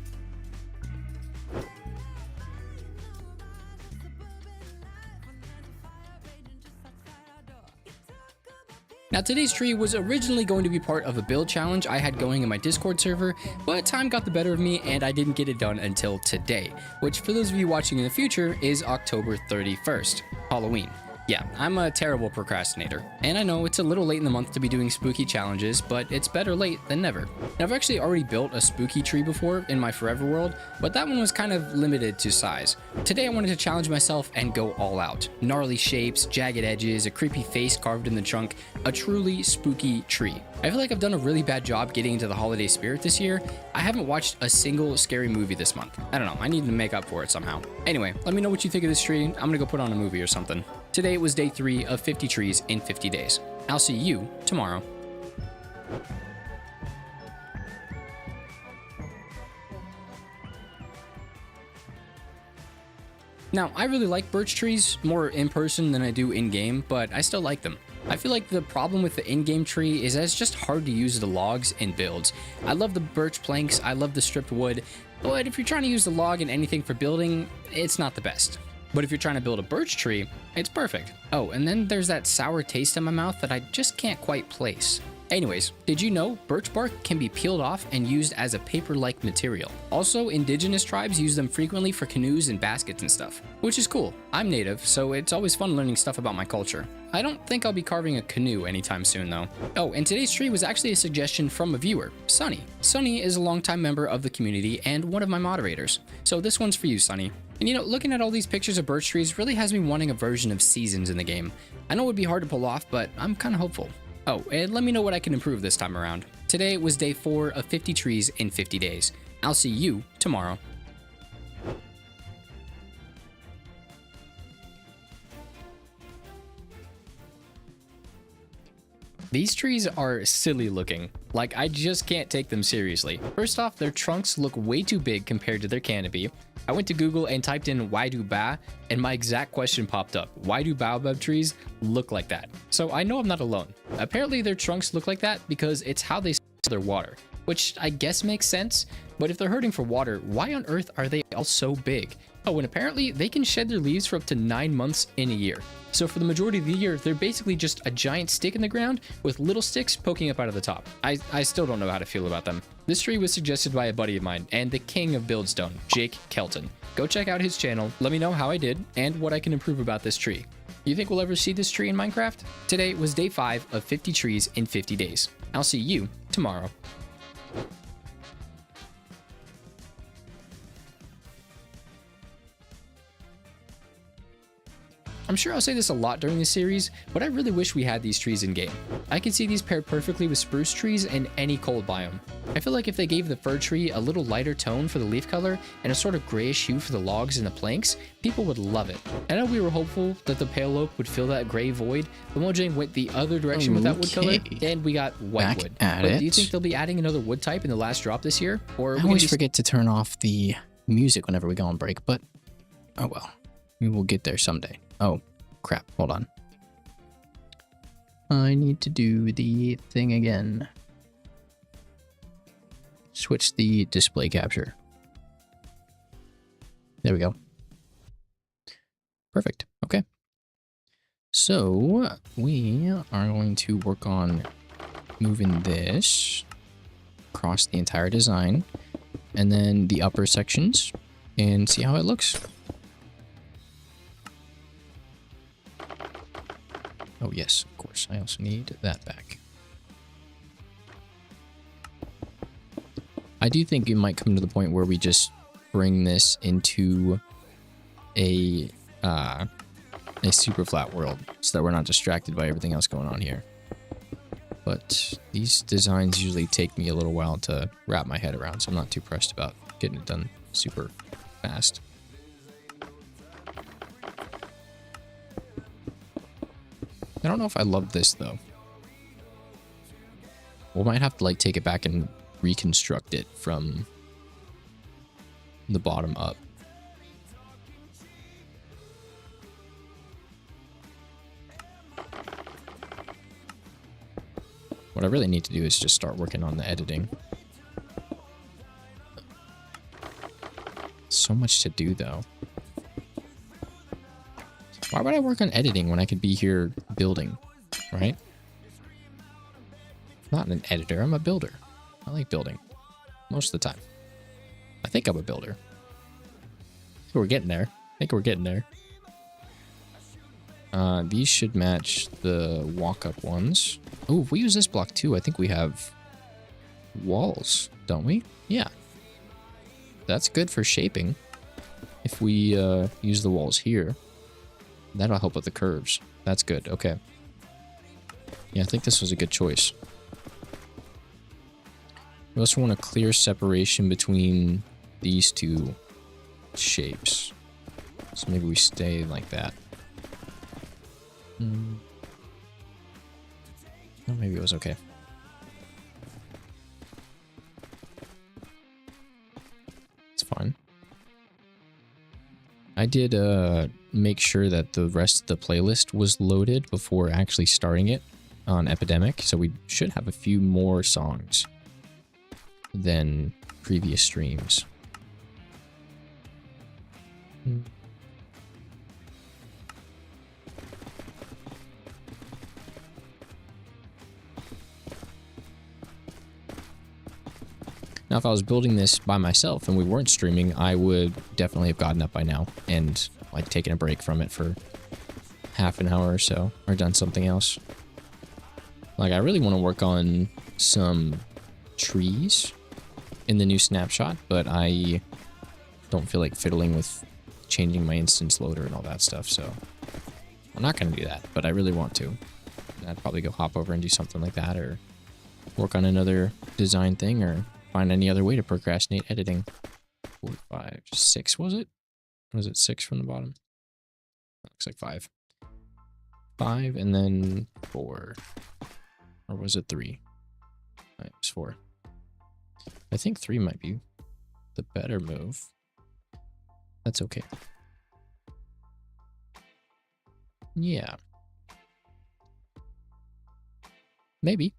Now today's tree was originally going to be part of a build challenge I had going in my Discord server, but time got the better of me and I didn't get it done until today, which for those of you watching in the future is October 31st, Halloween. Yeah, I'm a terrible procrastinator, and I know it's a little late in the month to be doing spooky challenges, but it's better late than never. Now, I've actually already built a spooky tree before in my Forever World, but that one was kind of limited to size. Today I wanted to challenge myself and go all out. Gnarly shapes, jagged edges, a creepy face carved in the trunk, a truly spooky tree. I feel like I've done a really bad job getting into the holiday spirit this year. I haven't watched a single scary movie this month. I don't know, I need to make up for it somehow. Anyway, let me know what you think of this tree. I'm gonna go put on a movie or something. Today was day 3 of 50 trees in 50 days. I'll see you tomorrow. Now, I really like birch trees, more in person than I do in-game, but I still like them. I feel like the problem with the in-game tree is that it's just hard to use the logs in builds. I love the birch planks, I love the stripped wood, but if you're trying to use the log in anything for building, it's not the best. But if you're trying to build a birch tree, it's perfect. Oh, and then there's that sour taste in my mouth that I just can't quite place. Anyways, did you know birch bark can be peeled off and used as a paper-like material? Also, indigenous tribes use them frequently for canoes and baskets and stuff, which is cool. I'm native, so it's always fun learning stuff about my culture. I don't think I'll be carving a canoe anytime soon though. Oh, and today's tree was actually a suggestion from a viewer, Sunny. Sunny is a longtime member of the community and one of my moderators. So this one's for you, Sunny. And you know, looking at all these pictures of birch trees really has me wanting a version of Seasons in the game. I know it would be hard to pull off, but I'm kind of hopeful. Oh, and let me know what I can improve this time around. Today was day 4 of 50 trees in 50 days. I'll see you tomorrow. These trees are silly looking. Like, I just can't take them seriously. First off, their trunks look way too big compared to their canopy. I went to Google and typed in why do ba, and my exact question popped up. Why do baobab trees look like that? So I know I'm not alone. Apparently their trunks look like that because it's how they store their water, which I guess makes sense. But if they're hurting for water, why on earth are they all so big? Oh, and apparently they can shed their leaves for up to 9 months in a year. So for the majority of the year, they're basically just a giant stick in the ground with little sticks poking up out of the top. I still don't know how to feel about them. This tree was suggested by a buddy of mine and the king of Buildstone, Jake Kelton. Go check out his channel, let me know how I did and what I can improve about this tree. You think we'll ever see this tree in Minecraft? Today was day 5 of 50 trees in 50 days. I'll see you tomorrow. I'm sure I'll say this a lot during this series, but I really wish we had these trees in game. I could see these paired perfectly with spruce trees in any cold biome. I feel like if they gave the fir tree a little lighter tone for the leaf color and a sort of grayish hue for the logs and the planks, people would love it. I know we were hopeful that the pale oak would fill that gray void, but Mojang went the other direction with that wood color, and we got white wood. But do you think they'll be adding another wood type in the last drop this year? Or I always forget to turn off the music whenever we go on break, but oh well. We will get there someday. Oh, crap. Hold on. I need to do the thing again. Switch the display capture. There we go. Perfect. Okay. So we are going to work on moving this across the entire design and then the upper sections and see how it looks. Oh yes, of course. I also need that back. I do think it might come to the point where we just bring this into a super flat world so that we're not distracted by everything else going on here. But these designs usually take me a little while to wrap my head around, so I'm not too pressed about getting it done super fast. I don't know if I love this though. We might have to like take it back and reconstruct it from the bottom up. What I really need to do is just start working on the editing. So much to do though. Why would I work on editing when I could be here building, right? I'm not an editor, I'm a builder. I like building most of the time. I think I'm a builder. We're getting there. I think we're getting there. These should match the walk-up ones. Oh, if we use this block too, I think we have walls, don't we? Yeah. That's good for shaping. If we use the walls here. That'll help with the curves. That's good. Okay. Yeah, I think this was a good choice. We also want a clear separation between these two shapes. So maybe we stay like that. Oh, maybe it was okay. It's fine. I did make sure that the rest of the playlist was loaded before actually starting it on Epidemic, so we should have a few more songs than previous streams. Now, if I was building this by myself and we weren't streaming, I would definitely have gotten up by now and like taken a break from it for half an hour or so, or done something else. Like, I really want to work on some trees in the new snapshot, but I don't feel like fiddling with changing my instance loader and all that stuff, so I'm not going to do that, but I really want to. I'd probably go hop over and do something like that, or work on another design thing, or find any other way to procrastinate editing. 4, 5, 6 was it? Or was it 6 from the bottom? Looks like 5. 5 and then 4. Or was it 3? It was 4. I think 3 might be the better move. That's okay. Yeah. Maybe.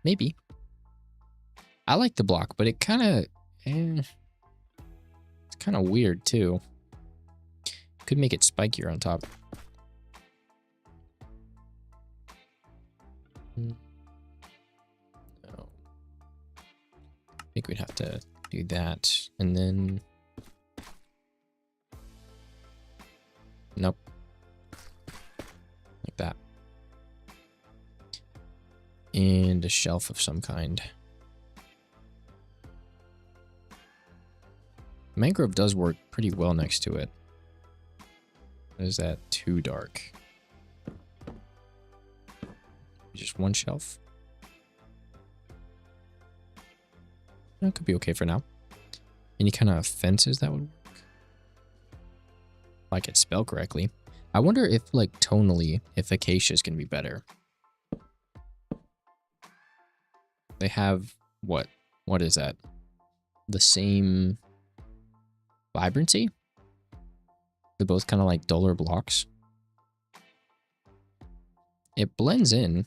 Maybe. I like the block, but it kind of... it's kind of weird, too. Could make it spikier on top. No. I think we'd have to do that. And then... Nope. Like that. And a shelf of some kind. Mangrove does work pretty well next to it. Is that too dark? Just one shelf? That could be okay for now. Any kind of fences that would work? If I could spell correctly. I wonder if, like, tonally, if Acacia is going to be better. They have, what? What is that? The same vibrancy? They're both kind of like duller blocks. It blends in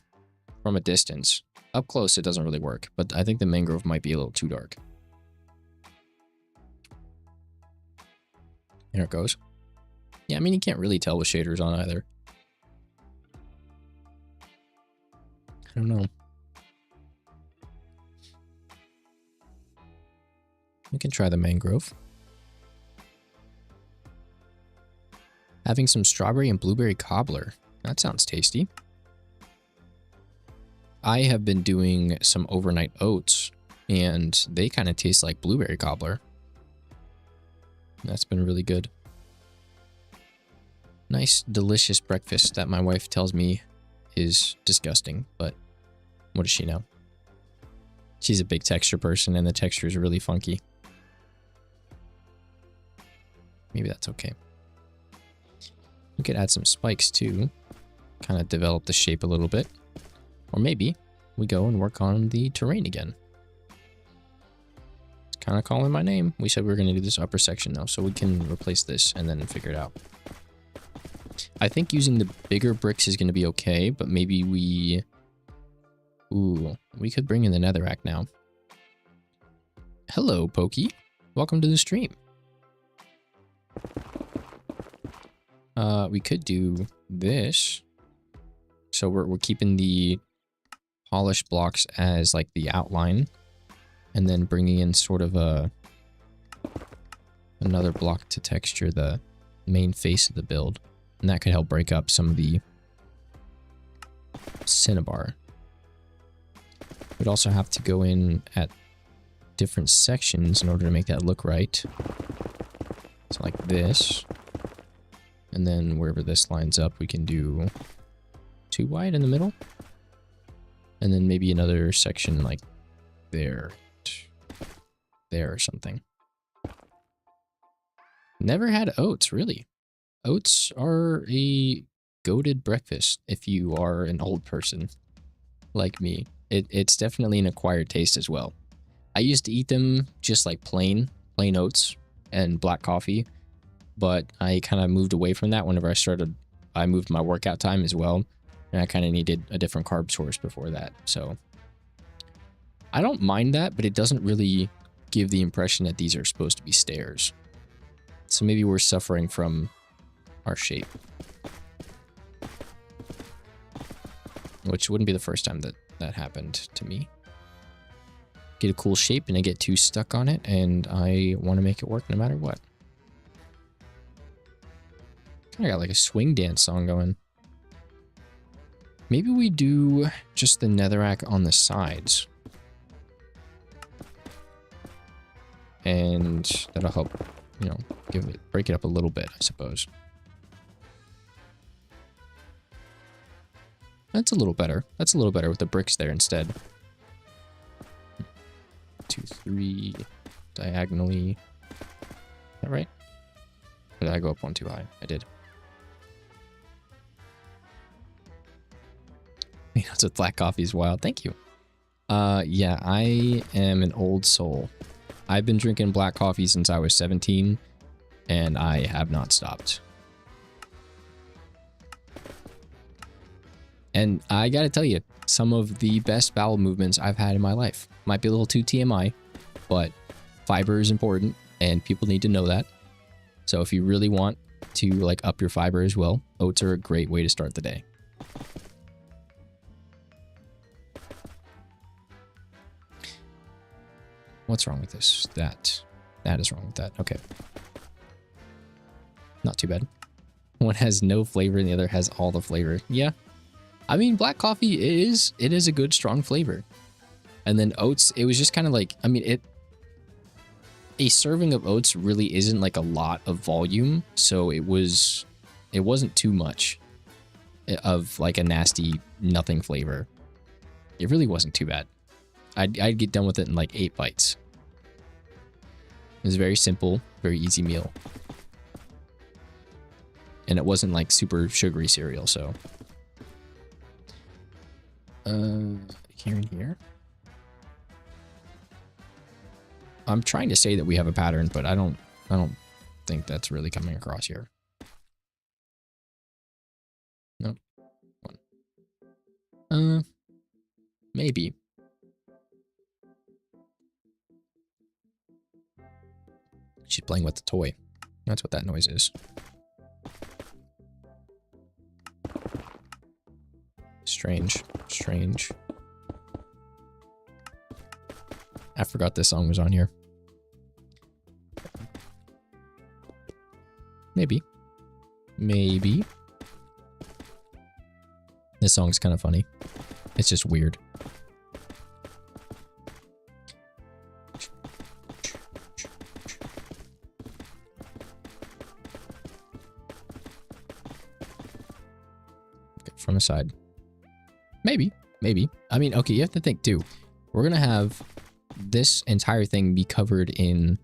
from a distance. Up close, it doesn't really work, but I think the mangrove might be a little too dark. There it goes. Yeah, I mean, you can't really tell with shaders on either. I don't know. We can try the mangrove. Having some strawberry and blueberry cobbler. That sounds tasty. I have been doing some overnight oats, and they kind of taste like blueberry cobbler. That's been really good. Nice, delicious breakfast that my wife tells me is disgusting, but what does she know? She's a big texture person, and the texture is really funky. Maybe that's okay. We could add some spikes too. Kind of develop the shape a little bit. Or maybe we go and work on the terrain again. It's kind of calling my name. We said we were going to do this upper section though, so we can replace this and then figure it out. I think using the bigger bricks is going to be okay, but maybe we... Ooh, we could bring in the netherrack now. Hello, Pokey. Welcome to the stream. We could do this. So we're keeping the polished blocks as like the outline, and then bringing in sort of another block to texture the main face of the build, and that could help break up some of the cinnabar. We'd also have to go in at different sections in order to make that look right. So like this. And then wherever this lines up, we can do 2 wide in the middle. And then maybe another section like there or something. Never had oats, really. Oats are a goated breakfast if you are an old person like me. It's definitely an acquired taste as well. I used to eat them just like plain oats and black coffee, but I kind of moved away from that whenever I moved my workout time as well, and I kind of needed a different carb source before that. So I don't mind that, but it doesn't really give the impression that these are supposed to be stairs. So maybe we're suffering from our shape, which wouldn't be the first time that happened to me. Get a cool shape and I get too stuck on it, and I want to make it work no matter what. I got like a swing dance song going. Maybe we do just the netherrack on the sides. And that'll help, you know, break it up a little bit, I suppose. That's a little better. That's a little better with the bricks there instead. 2, 3, diagonally. Is that right? Or did I go up one too high? I did. That's with black coffee is wild. Thank you. Yeah, I am an old soul. I've been drinking black coffee since I was 17, and I have not stopped. And I gotta tell you, some of the best bowel movements I've had in my life. Might be a little too TMI, but fiber is important, and people need to know that. So if you really want to like up your fiber as well, oats are a great way to start the day. What's wrong with this? That is wrong with that. Okay. Not too bad. One has no flavor and the other has all the flavor. Yeah. I mean, black coffee it is a good strong flavor. And then oats, it was just kind of like, I mean, a serving of oats really isn't like a lot of volume, so it wasn't too much of like a nasty nothing flavor. It really wasn't too bad. I'd get done with it in like 8 bites. It was very simple, very easy meal. And it wasn't like super sugary cereal, so. Here and here. I'm trying to say that we have a pattern, but I don't think that's really coming across here. Nope. Maybe. She's playing with the toy. That's what that noise is. Strange. Strange. I forgot this song was on here. Maybe. Maybe. This song's kind of funny. It's just weird. Okay, from the side. Maybe. Maybe. I mean, okay, you have to think too. We're going to have this entire thing be covered in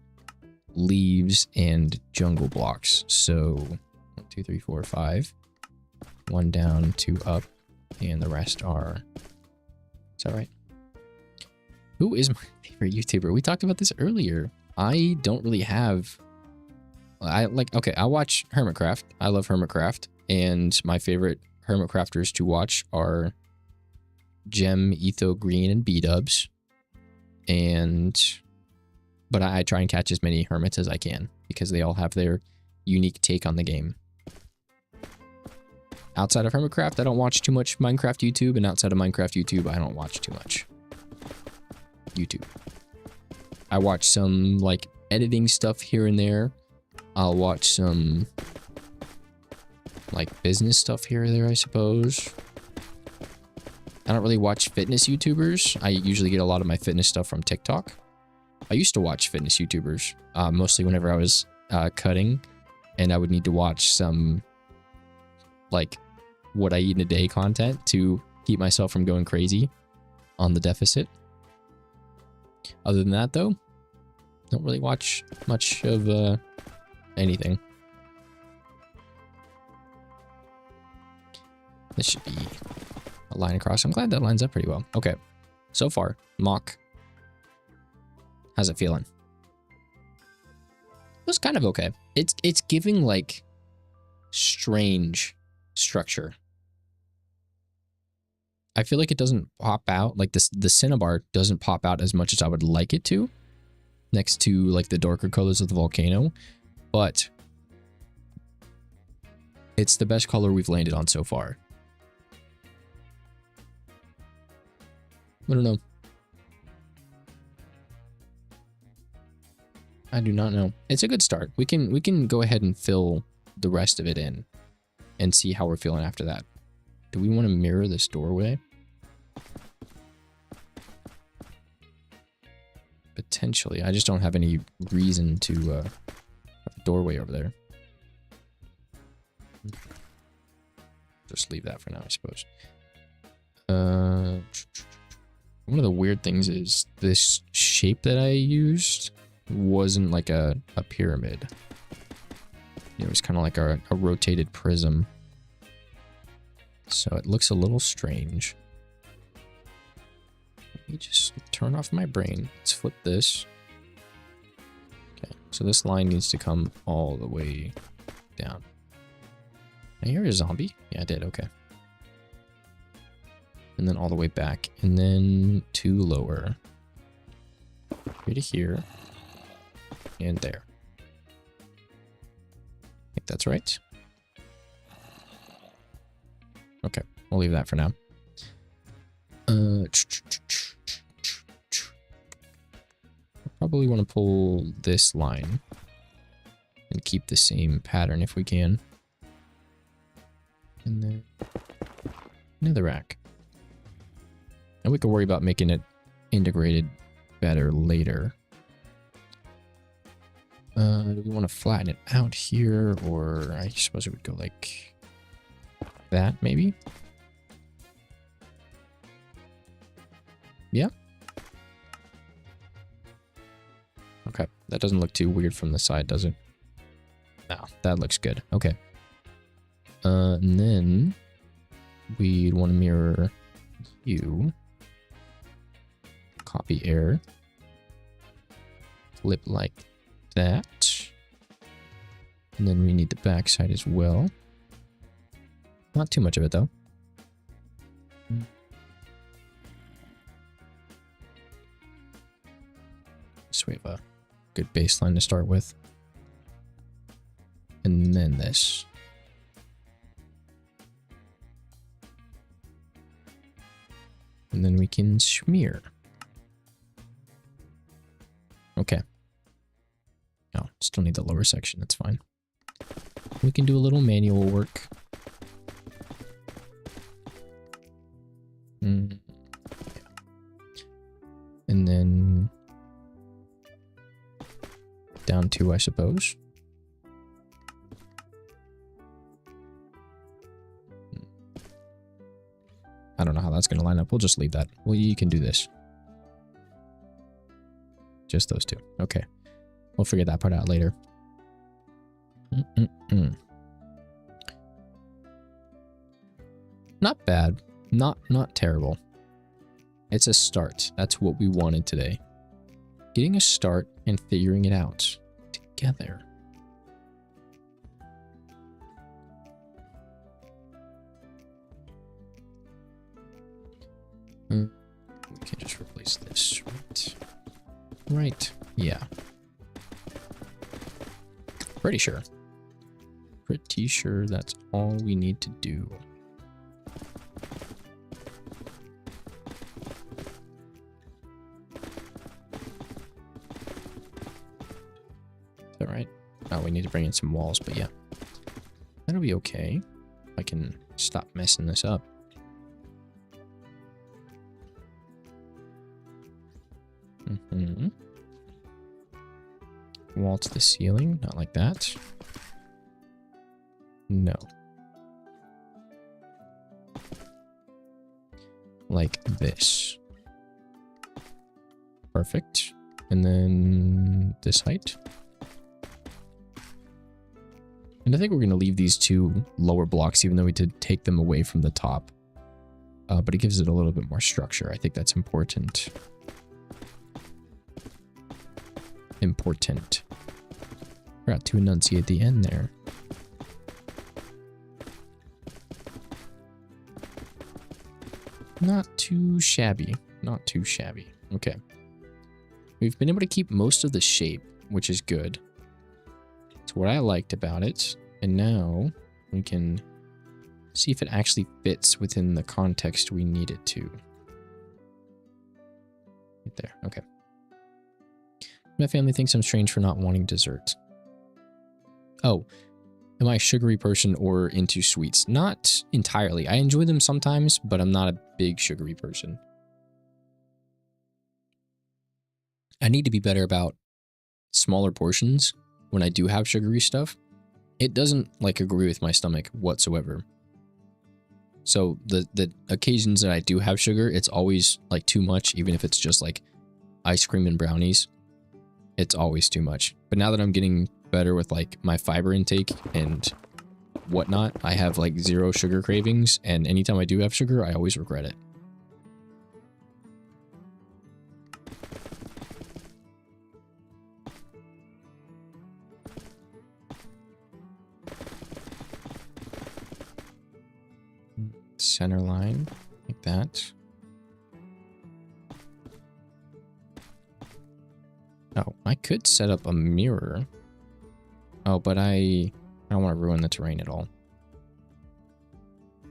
leaves and jungle blocks. So 1, 2, 3, 4, 5. 1 down, 2 up, and the rest are. Is that right? Who is my favorite YouTuber? We talked about this earlier. I don't really have. I watch Hermitcraft. I love Hermitcraft, and my favorite Hermitcrafters to watch are Gem, Etho, Green, and B-Dubs. But I try and catch as many hermits as I can because they all have their unique take on the game. Outside of Hermitcraft, I don't watch too much Minecraft YouTube, and outside of Minecraft YouTube, I don't watch too much YouTube. I watch some like editing stuff here and there. I'll watch some like business stuff here or there, I suppose. I don't really watch fitness YouTubers. I usually get a lot of my fitness stuff from TikTok. I used to watch fitness YouTubers, mostly whenever I was cutting, and I would need to watch some like what I eat in a day content to keep myself from going crazy on the deficit. Other than that, though, don't really watch much of anything. This should be a line across. I'm glad that lines up pretty well. Okay, so far, mock. How's it feeling? It was kind of okay. It's giving like strange structure. I feel like it doesn't pop out, like the cinnabar doesn't pop out as much as I would like it to next to like the darker colors of the volcano, but it's the best color we've landed on so far. I don't know. I do not know. It's a good start. We can go ahead and fill the rest of it in and see how we're feeling after that. Do we want to mirror this doorway? Potentially. I just don't have any reason to have a doorway over there. Just leave that for now, I suppose. One of the weird things is this shape that I used wasn't like a pyramid. It was kind of like a rotated prism. So it looks a little strange. Let me just turn off my brain. Let's flip this. Okay, so this line needs to come all the way down. I hear a zombie? Yeah, I did. Okay. And then all the way back. And then 2 lower. Here to here. And there. I think that's right. Okay, we'll leave that for now. Probably want to pull this line and keep the same pattern if we can. And then another rack. And we can worry about making it integrated better later. Do we want to flatten it out here, or I suppose it would go like that, maybe? Yeah. Okay, that doesn't look too weird from the side, does it? No, that looks good. Okay. And then we'd want to mirror you. Copy air. Flip like that. And then we need the back side as well. Not too much of it though. So we have a good baseline to start with. And then this. And then we can smear. Okay. Oh, still need the lower section. That's fine. We can do a little manual work. Yeah. And then down 2, I suppose. I don't know how that's going to line up. We'll just leave that. Well, you can do this. Just those 2. Okay. We'll figure that part out later. Not bad. Not terrible. It's a start. That's what we wanted today. Getting a start and figuring it out together. We can just replace this, right? Right. Yeah. Pretty sure. Pretty sure that's all we need to do. Is that right? Oh, we need to bring in some walls, but yeah. That'll be okay. I can stop messing this up. Wall to the ceiling, not like that. No. Like this. Perfect. And then this height. And I think we're going to leave these 2 lower blocks, even though we did take them away from the top. But it gives it a little bit more structure. I think that's important. Important. Forgot to enunciate the end there. Not too shabby. Not too shabby. Okay. We've been able to keep most of the shape, which is good. It's what I liked about it. And now we can see if it actually fits within the context we need it to. Right there. Okay. My family thinks I'm strange for not wanting dessert. Oh, am I a sugary person or into sweets? Not entirely. I enjoy them sometimes, but I'm not a big sugary person. I need to be better about smaller portions when I do have sugary stuff. It doesn't like agree with my stomach whatsoever. So the occasions that I do have sugar, it's always like too much, even if it's just like ice cream and brownies. It's always too much. But now that I'm getting better with like my fiber intake and whatnot, I have like 0 sugar cravings, and anytime I do have sugar, I always regret it. center line like that. Oh, I could set up a mirror. Oh, but I don't want to ruin the terrain at all.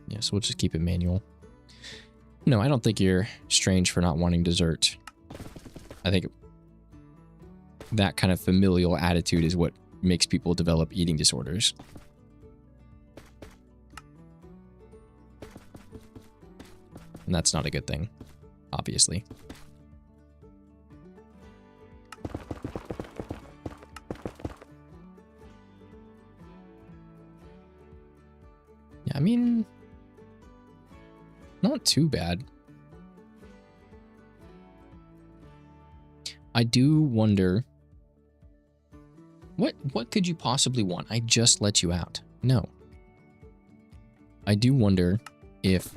Yeah, so we'll just keep it manual. No, I don't think you're strange for not wanting dessert. I think that kind of familial attitude is what makes people develop eating disorders. And that's not a good thing, obviously. Yeah, I mean, not too bad. I do wonder, what could you possibly want? I just let you out. No. I do wonder if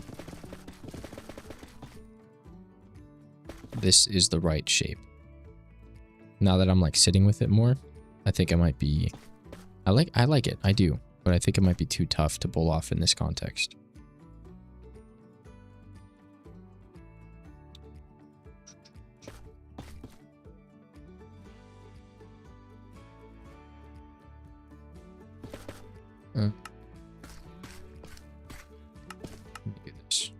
this is the right shape. Now that I'm like sitting with it more, I think it might be, I like it, I do, but I think it might be too tough to pull off in this context. Let me do this.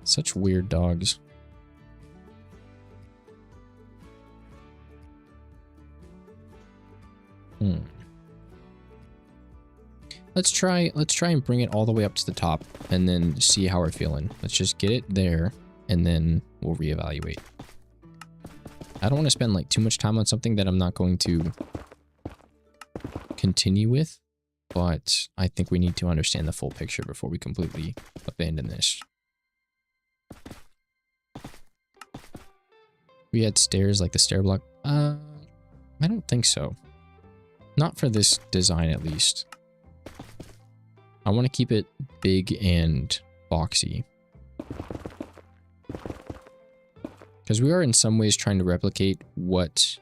Such weird dogs. Let's try and bring it all the way up to the top and then see how we're feeling. Let's just get it there and then we'll reevaluate. I don't want to spend like too much time on something that I'm not going to continue with, but I think we need to understand the full picture before we completely abandon this. We had stairs like the stair block. I don't think so. Not for this design, at least. I want to keep it big and boxy. Because we are in some ways trying to replicate what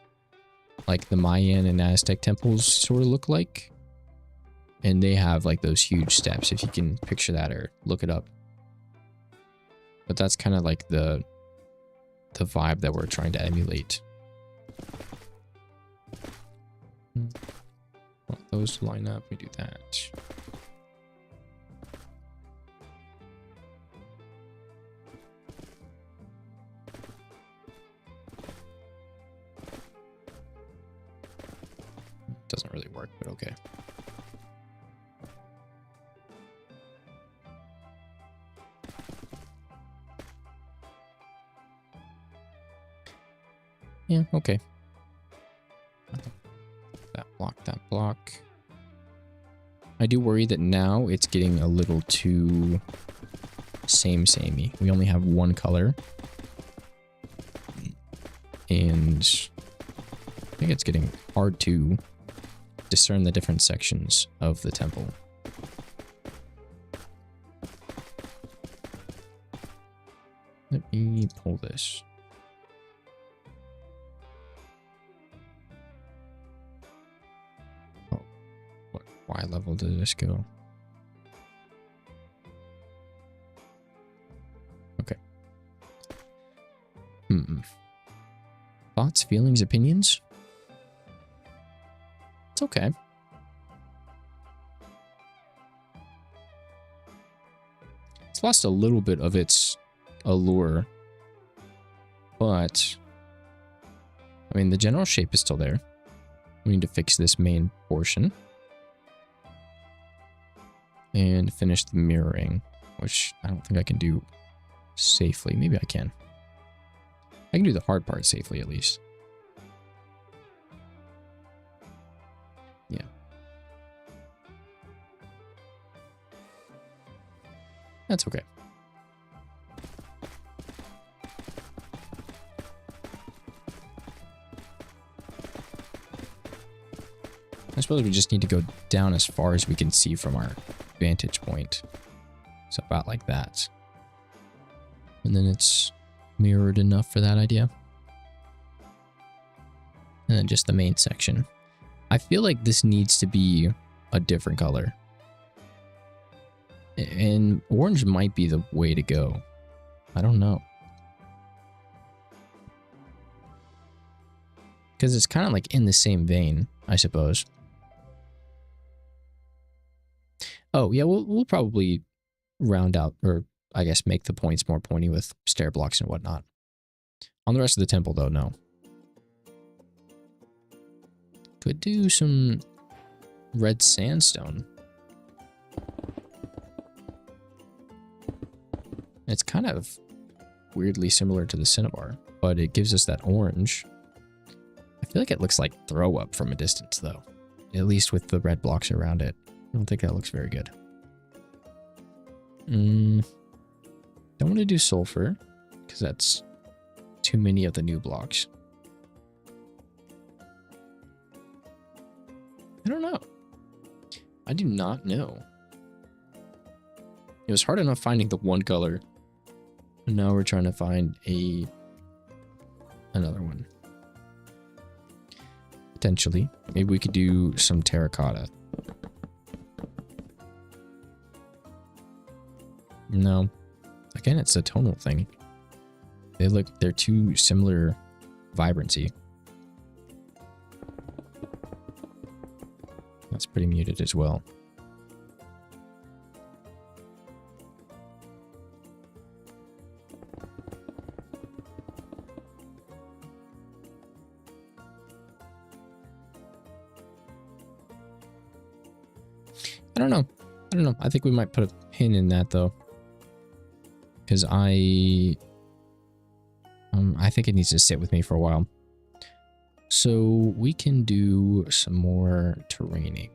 like the Mayan and Aztec temples sort of look like. And they have like those huge steps, if you can picture that or look it up. But that's kind of like the vibe that we're trying to emulate. Want those to line up, we do that. Doesn't really work, but okay. Yeah, okay. That block. I do worry that now it's getting a little too samey. We only have one color. And I think it's getting hard to discern the different sections of the temple. Let me pull this. Oh, what Y level does this go? Okay. Thoughts, feelings, opinions? It's okay. It's lost a little bit of its allure, but I mean, the general shape is still there. We need to fix this main portion and finish the mirroring, which I don't think I can do safely. Maybe I can. I can do the hard part safely, at least. Yeah. That's okay. I suppose we just need to go down as far as we can see from our vantage point. So about like that. And then it's mirrored enough for that idea. And then just the main section. I feel like this needs to be a different color. And orange might be the way to go. I don't know. Because it's kind of like in the same vein, I suppose. Oh, yeah, we'll probably round out, or I guess make the points more pointy with stair blocks and whatnot. On the rest of the temple, though, no. Could do some red sandstone. It's kind of weirdly similar to the cinnabar, but it gives us that orange. I feel like it looks like throw up from a distance, though. At least with the red blocks around it. I don't think that looks very good. Don't want to do sulfur, because that's too many of the new blocks. I don't know. I do not know. It was hard enough finding the one color. And now we're trying to find another one. Potentially. Maybe we could do some terracotta. No. Again, it's a tonal thing. They're too similar vibrancy. That's pretty muted as well. I don't know. I think we might put a pin in that though. Because I think it needs to sit with me for a while. So we can do some more terraining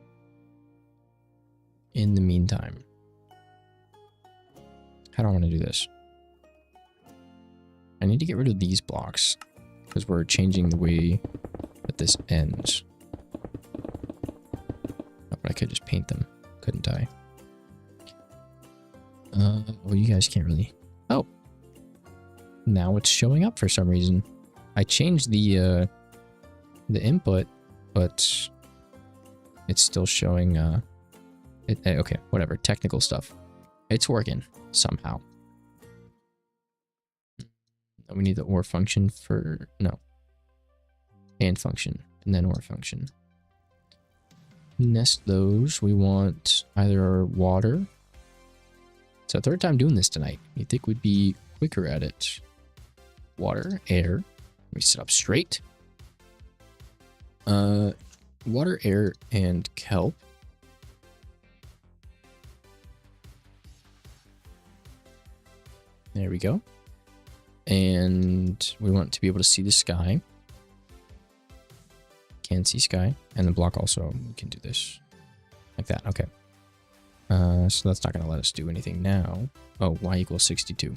in the meantime. How do I want to do this? I need to get rid of these blocks because we're changing the way that this ends. Oh, but I could just paint them, couldn't I? Well, you guys can't really... Oh! Now it's showing up for some reason. I changed the input, but it's still showing, okay, whatever, technical stuff. It's working, somehow. We need the OR function for, no. And function, and then OR function. Nest those, we want either water. It's our third time doing this tonight. You'd think we'd be quicker at it. Water, air. We sit up straight. Water, air, and kelp. There we go. And we want to be able to see the sky. Can see sky. And the block also, we can do this. Like that, okay. So that's not going to let us do anything now. Oh, y equals 62.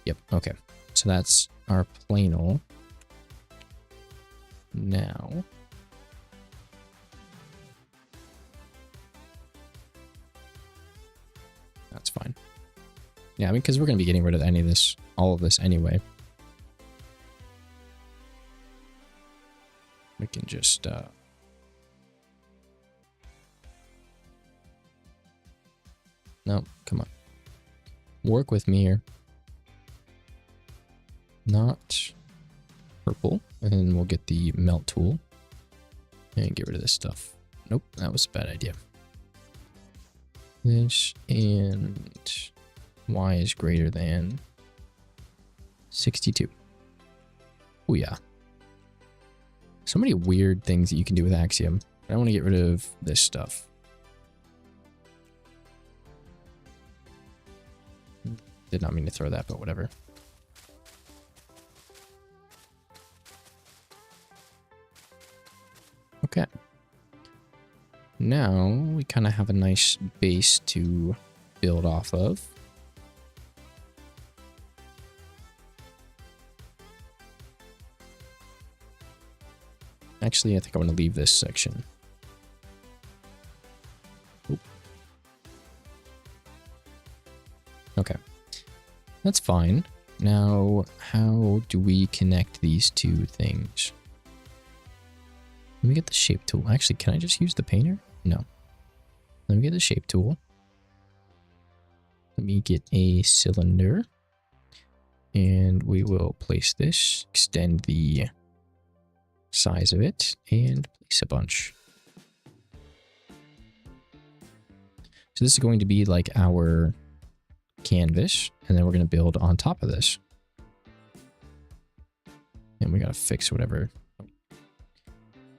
Yep, okay. So that's our planal. Now... That's fine. Yeah, I mean, because we're going to be getting rid of any of this, all of this anyway. We can just, No, come on. Work with me here. Not purple. And then we'll get the melt tool. And get rid of this stuff. Nope, that was a bad idea. This and y is greater than 62. Oh yeah. So many weird things that you can do with Axiom. I want to get rid of this stuff. Did not mean to throw that, but whatever. Okay. Now we kind of have a nice base to build off of. Actually, I think I want to leave this section. Oop. Okay. That's fine. Now, how do we connect these two things? Let me get the shape tool. Actually, can I just use the painter? No. Let me get the shape tool. Let me get a cylinder. And we will place this, extend the size of it, and place a bunch. So this is going to be like our canvas, and then we're going to build on top of this. And we got to fix whatever.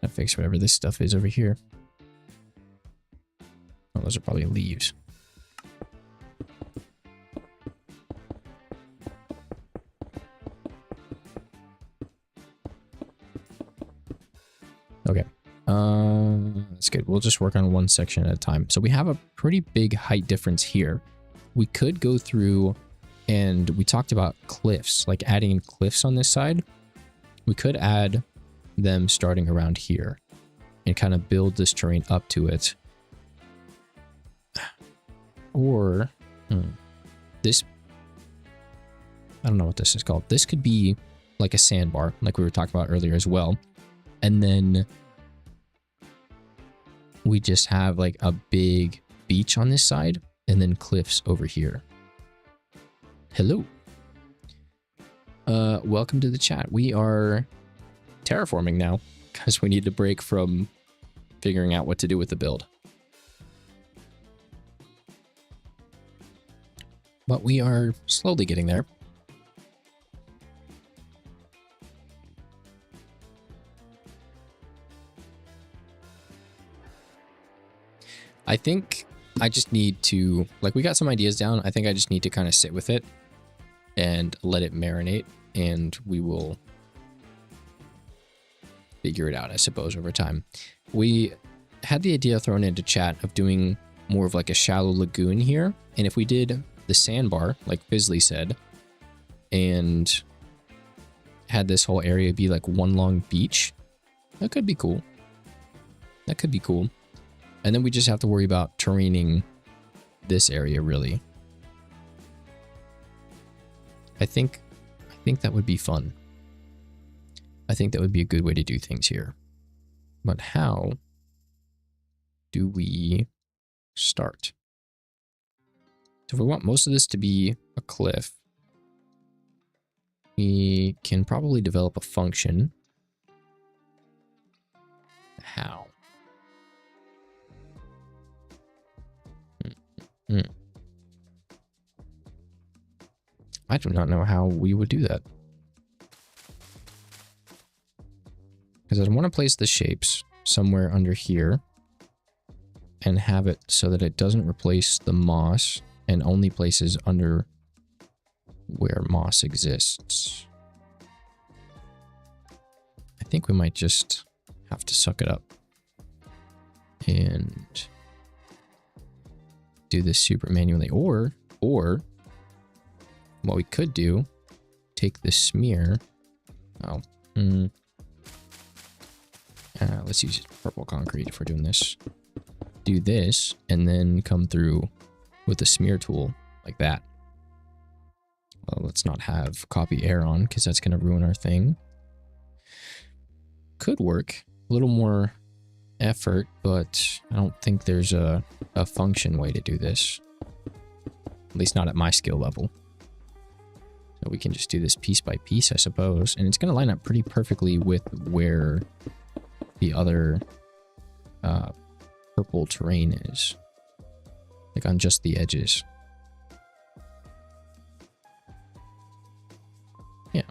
This stuff is over here. Oh, those are probably leaves. Okay. That's good. We'll just work on one section at a time. So we have a pretty big height difference here. We could go through, and we talked about cliffs, like adding cliffs on this side. We could add them starting around here and kind of build this terrain up to it. Or this, I don't know what this is called. This could be like a sandbar, like we were talking about earlier as well. And then we just have like a big beach on this side and then cliffs over here. Hello. Welcome to the chat. We are terraforming now because we need to break from figuring out what to do with the build. But we are slowly getting there. I think I just need to, like, we got some ideas down. I think I just need to kind of sit with it and let it marinate, and we will figure it out, I suppose, over time. We had the idea thrown into chat of doing more of like a shallow lagoon here. And if we did the sandbar, like Fizzly said, and had this whole area be like one long beach, that could be cool. That could be cool. And then we just have to worry about terraining this area, really. I think that would be fun. I think that would be a good way to do things here. But how do we start? So if we want most of this to be a cliff, we can probably develop a function. How? I do not know how we would do that. Because I want to place the shapes somewhere under here and have it so that it doesn't replace the moss and only places under where moss exists. I think we might just have to suck it up and do this super manually, or what we could do, take this smear. Let's use purple concrete if we're doing this. Do this and then come through with the smear tool like that. Well, let's not have copy air on because that's going to ruin our thing. Could work. A little more effort, but I don't think there's a function way to do this. At least not at my skill level. So we can just do this piece by piece, I suppose. And it's going to line up pretty perfectly with where the other purple terrain is. Like on just the edges. Yeah.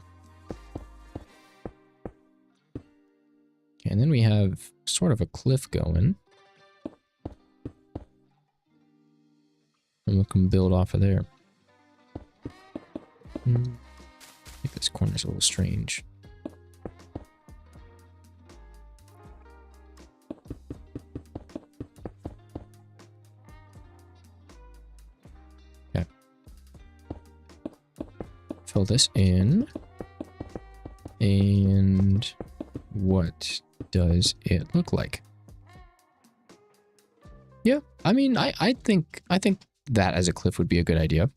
And then we have sort of a cliff going. And we can build off of there. I think this corner's a little strange. Okay. Fill this in. And what does it look like? Yeah, I mean, I think that as a cliff would be a good idea.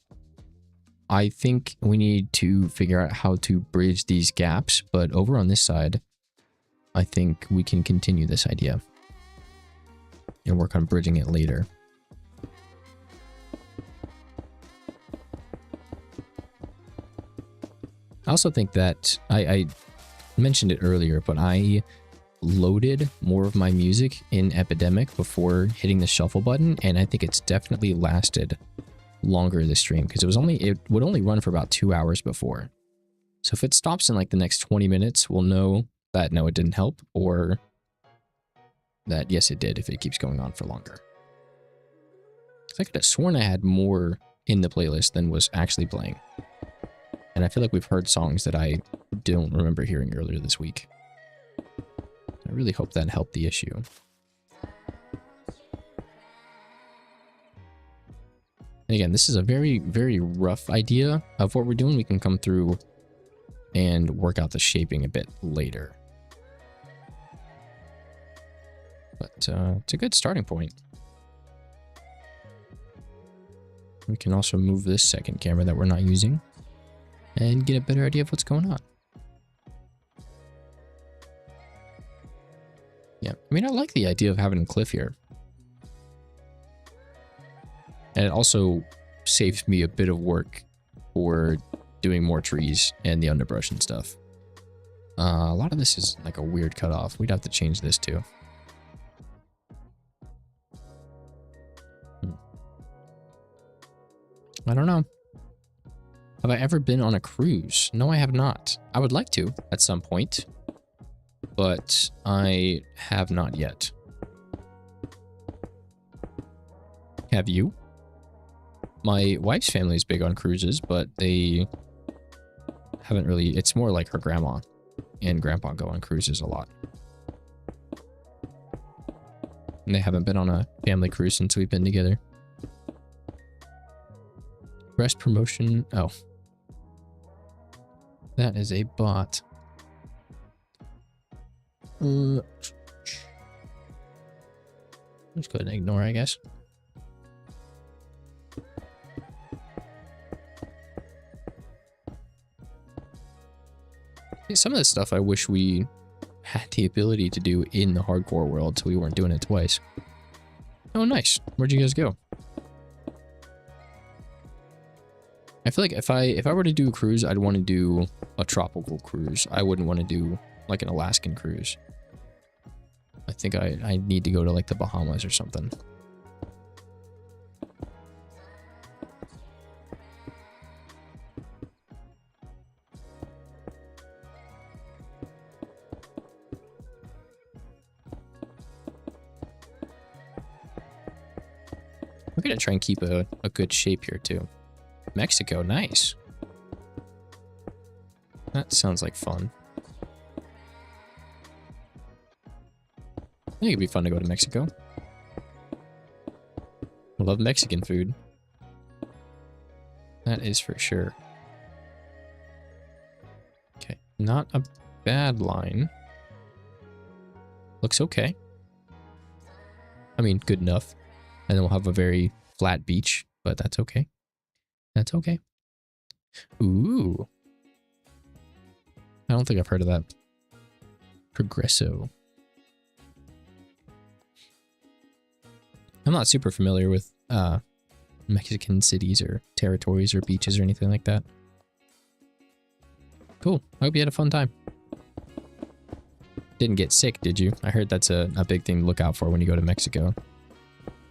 I think we need to figure out how to bridge these gaps, but over on this side, I think we can continue this idea. and work on bridging it later. I also think that I mentioned it earlier, but I loaded more of my music in Epidemic before hitting the shuffle button, and I think it's definitely lasted longer this stream because it would only run for about 2 hours before. So if it stops in like the next 20 minutes, we'll know that no, it didn't help, or that yes, it did if it keeps going on for longer. I could have sworn I had more in the playlist than was actually playing. And I feel like we've heard songs that I don't remember hearing earlier this week. I really hope that helped the issue. And again, this is a very, very rough idea of what we're doing. We can come through and work out the shaping a bit later. But it's a good starting point. We can also move this second camera that we're not using and get a better idea of what's going on. Yeah, I mean, I like the idea of having a cliff here. And it also saves me a bit of work for doing more trees and the underbrush and stuff. A lot of this is like a weird cutoff. We'd have to change this too. I don't know. Have I ever been on a cruise? No, I have not. I would like to at some point, but I have not yet. Have you? My wife's family is big on cruises, but they haven't really... It's more like her grandma and grandpa go on cruises a lot. And they haven't been on a family cruise since we've been together. Rest promotion. Oh. That is a bot. Let's go ahead and ignore, I guess. Some of this stuff I wish we had the ability to do in the hardcore world, so we weren't doing it twice. Oh, nice. Where'd you guys go? I feel like if I were to do a cruise, I'd want to do a tropical cruise. I wouldn't want to do like an Alaskan cruise. I think I need to go to like the Bahamas or something. I'm gonna try and keep a good shape here too. Mexico, nice. That sounds like fun. I think it'd be fun to go to Mexico. I love Mexican food. That is for sure. Okay, not a bad line. Looks okay. I mean, good enough. And then we'll have a very flat beach, but that's okay. That's okay. Ooh. I don't think I've heard of that. Progresso. I'm not super familiar with Mexican cities or territories or beaches or anything like that. Cool. I hope you had a fun time. Didn't get sick, did you? I heard that's a big thing to look out for when you go to Mexico.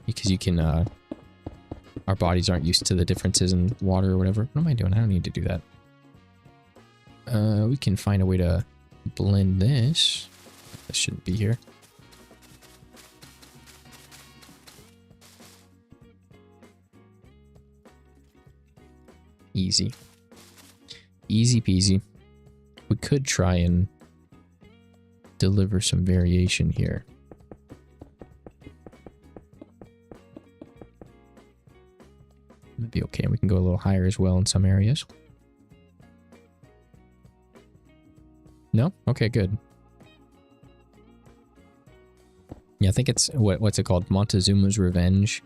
Because you can, our bodies aren't used to the differences in water or whatever. What am I doing? I don't need to do that. We can find a way to blend this. This shouldn't be here. Easy. Easy peasy. We could try and deliver some variation here. That'd be okay. We can go a little higher as well in some areas. No? Okay, good. Yeah, I think it's, what's it called? Montezuma's Revenge.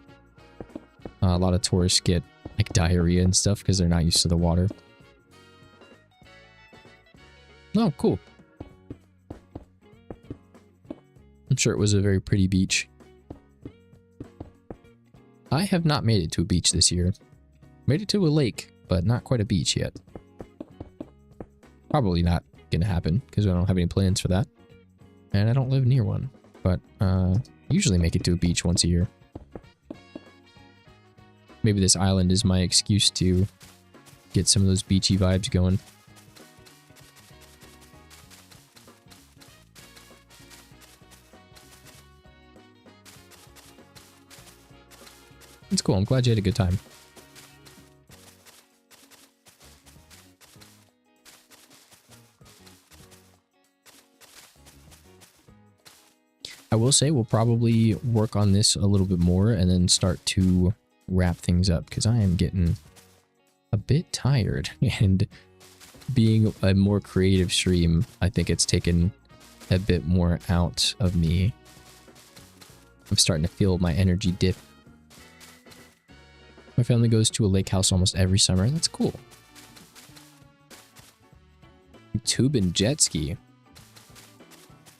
A lot of tourists get like diarrhea and stuff because they're not used to the water. Oh, cool. I'm sure it was a very pretty beach. I have not made it to a beach this year. Made it to a lake, but not quite a beach yet. Probably not gonna happen because I don't have any plans for that. And I don't live near one. But usually make it to a beach once a year. Maybe this island is my excuse to get some of those beachy vibes going. It's cool. I'm glad you had a good time. I will say we'll probably work on this a little bit more and then start to wrap things up because I am getting a bit tired, and being a more creative stream, I think it's taken a bit more out of me. I'm starting to feel my energy dip. My family goes to a lake house almost every summer. That's cool. Tubing jet ski.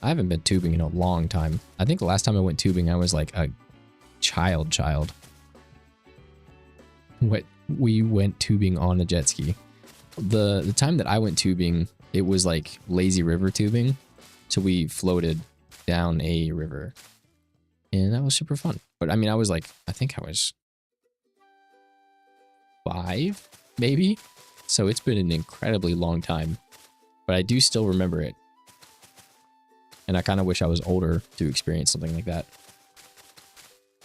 I haven't been tubing in a long time. I think the last time I went tubing, I was like a child. We went tubing on a jet ski. The time that I went tubing, it was like lazy river tubing. So we floated down a river. And that was super fun. But I mean, I think I was 5, maybe? So it's been an incredibly long time. But I do still remember it. And I kind of wish I was older to experience something like that.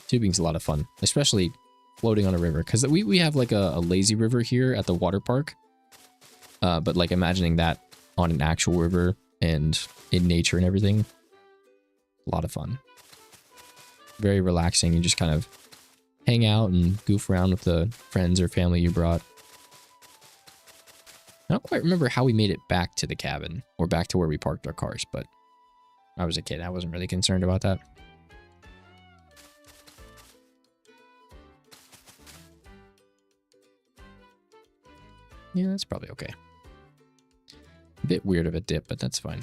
Tubing's a lot of fun, especially floating on a river. Because we have like a lazy river here at the water park. But like imagining that on an actual river and in nature and everything. A lot of fun. Very relaxing. You just kind of hang out and goof around with the friends or family you brought. I don't quite remember how we made it back to the cabin or back to where we parked our cars, but I was a kid. I wasn't really concerned about that. Yeah, that's probably okay. A bit weird of a dip, but that's fine.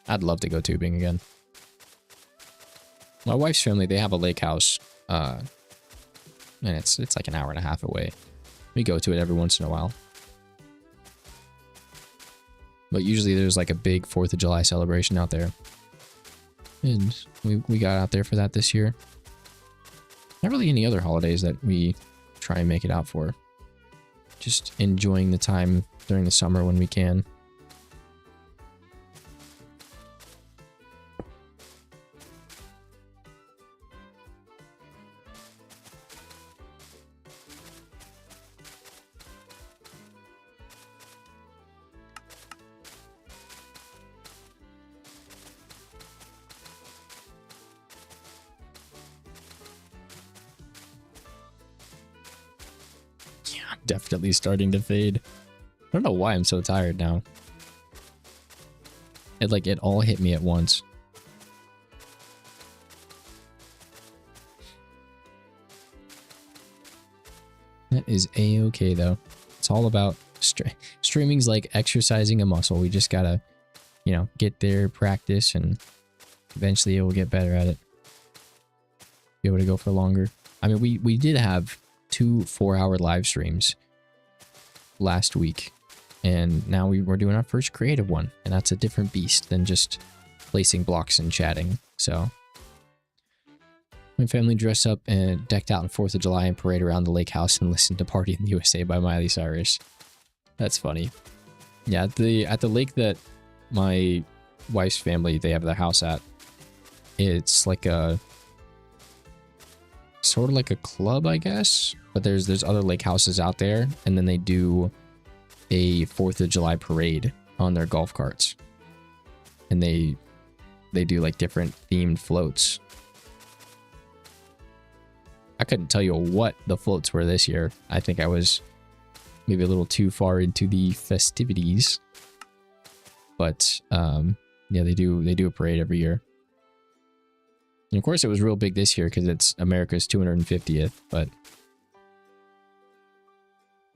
I'd love to go tubing again. My wife's family, they have a lake house. And it's like an hour and a half away. We go to it every once in a while. But usually there's like a big 4th of July celebration out there. And we got out there for that this year. Not really any other holidays that we try and make it out for. Just enjoying the time during the summer when we can. Definitely starting to fade. I don't know why I'm so tired now. It all hit me at once. That is a-okay though. It's all about streaming's like exercising a muscle. We just gotta, get there, practice, and eventually it will get better at it. Be able to go for longer. I mean, we did have 2 4-hour live streams last week, and now we're doing our first creative one, and that's a different beast than just placing blocks and chatting. So my family dressed up and decked out on 4th of July and parade around the lake house and listened to Party in the USA by Miley Cyrus. That's funny. Yeah, at the lake that my wife's family, they have their house at, it's like a sort of like a club, I guess, but there's other lake houses out there, and then they do a 4th of July parade on their golf carts, and they do like different themed floats. I couldn't tell you what the floats were this year. I think I was maybe a little too far into the festivities, but yeah, they do a parade every year. And of course, it was real big this year because it's America's 250th, but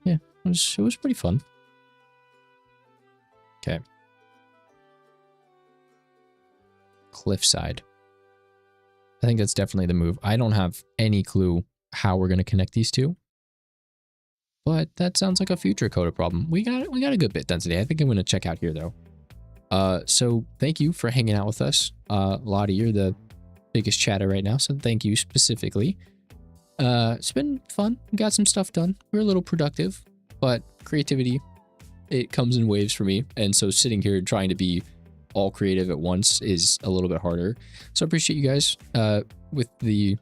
yeah, it was pretty fun. Okay. Cliffside. I think that's definitely the move. I don't have any clue how we're going to connect these two, but that sounds like a future Coda problem. We got a good bit done today. I think I'm going to check out here though. So thank you for hanging out with us. Lottie, you're the biggest chatter right now, so thank you specifically. It's been fun. We got some stuff done. We're a little productive, but creativity, it comes in waves for me. And so sitting here trying to be all creative at once is a little bit harder. So I appreciate you guys with the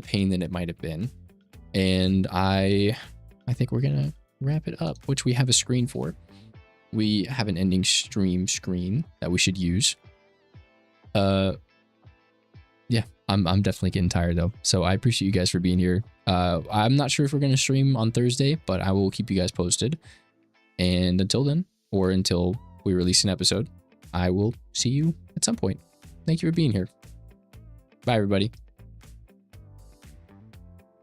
pain that it might have been. And I think we're gonna wrap it up, which we have a screen for. We have an ending stream screen that we should use. Yeah, I'm definitely getting tired though. So I appreciate you guys for being here. I'm not sure if we're gonna stream on Thursday, but I will keep you guys posted. And until then, or until we release an episode, I will see you at some point. Thank you for being here. Bye, everybody.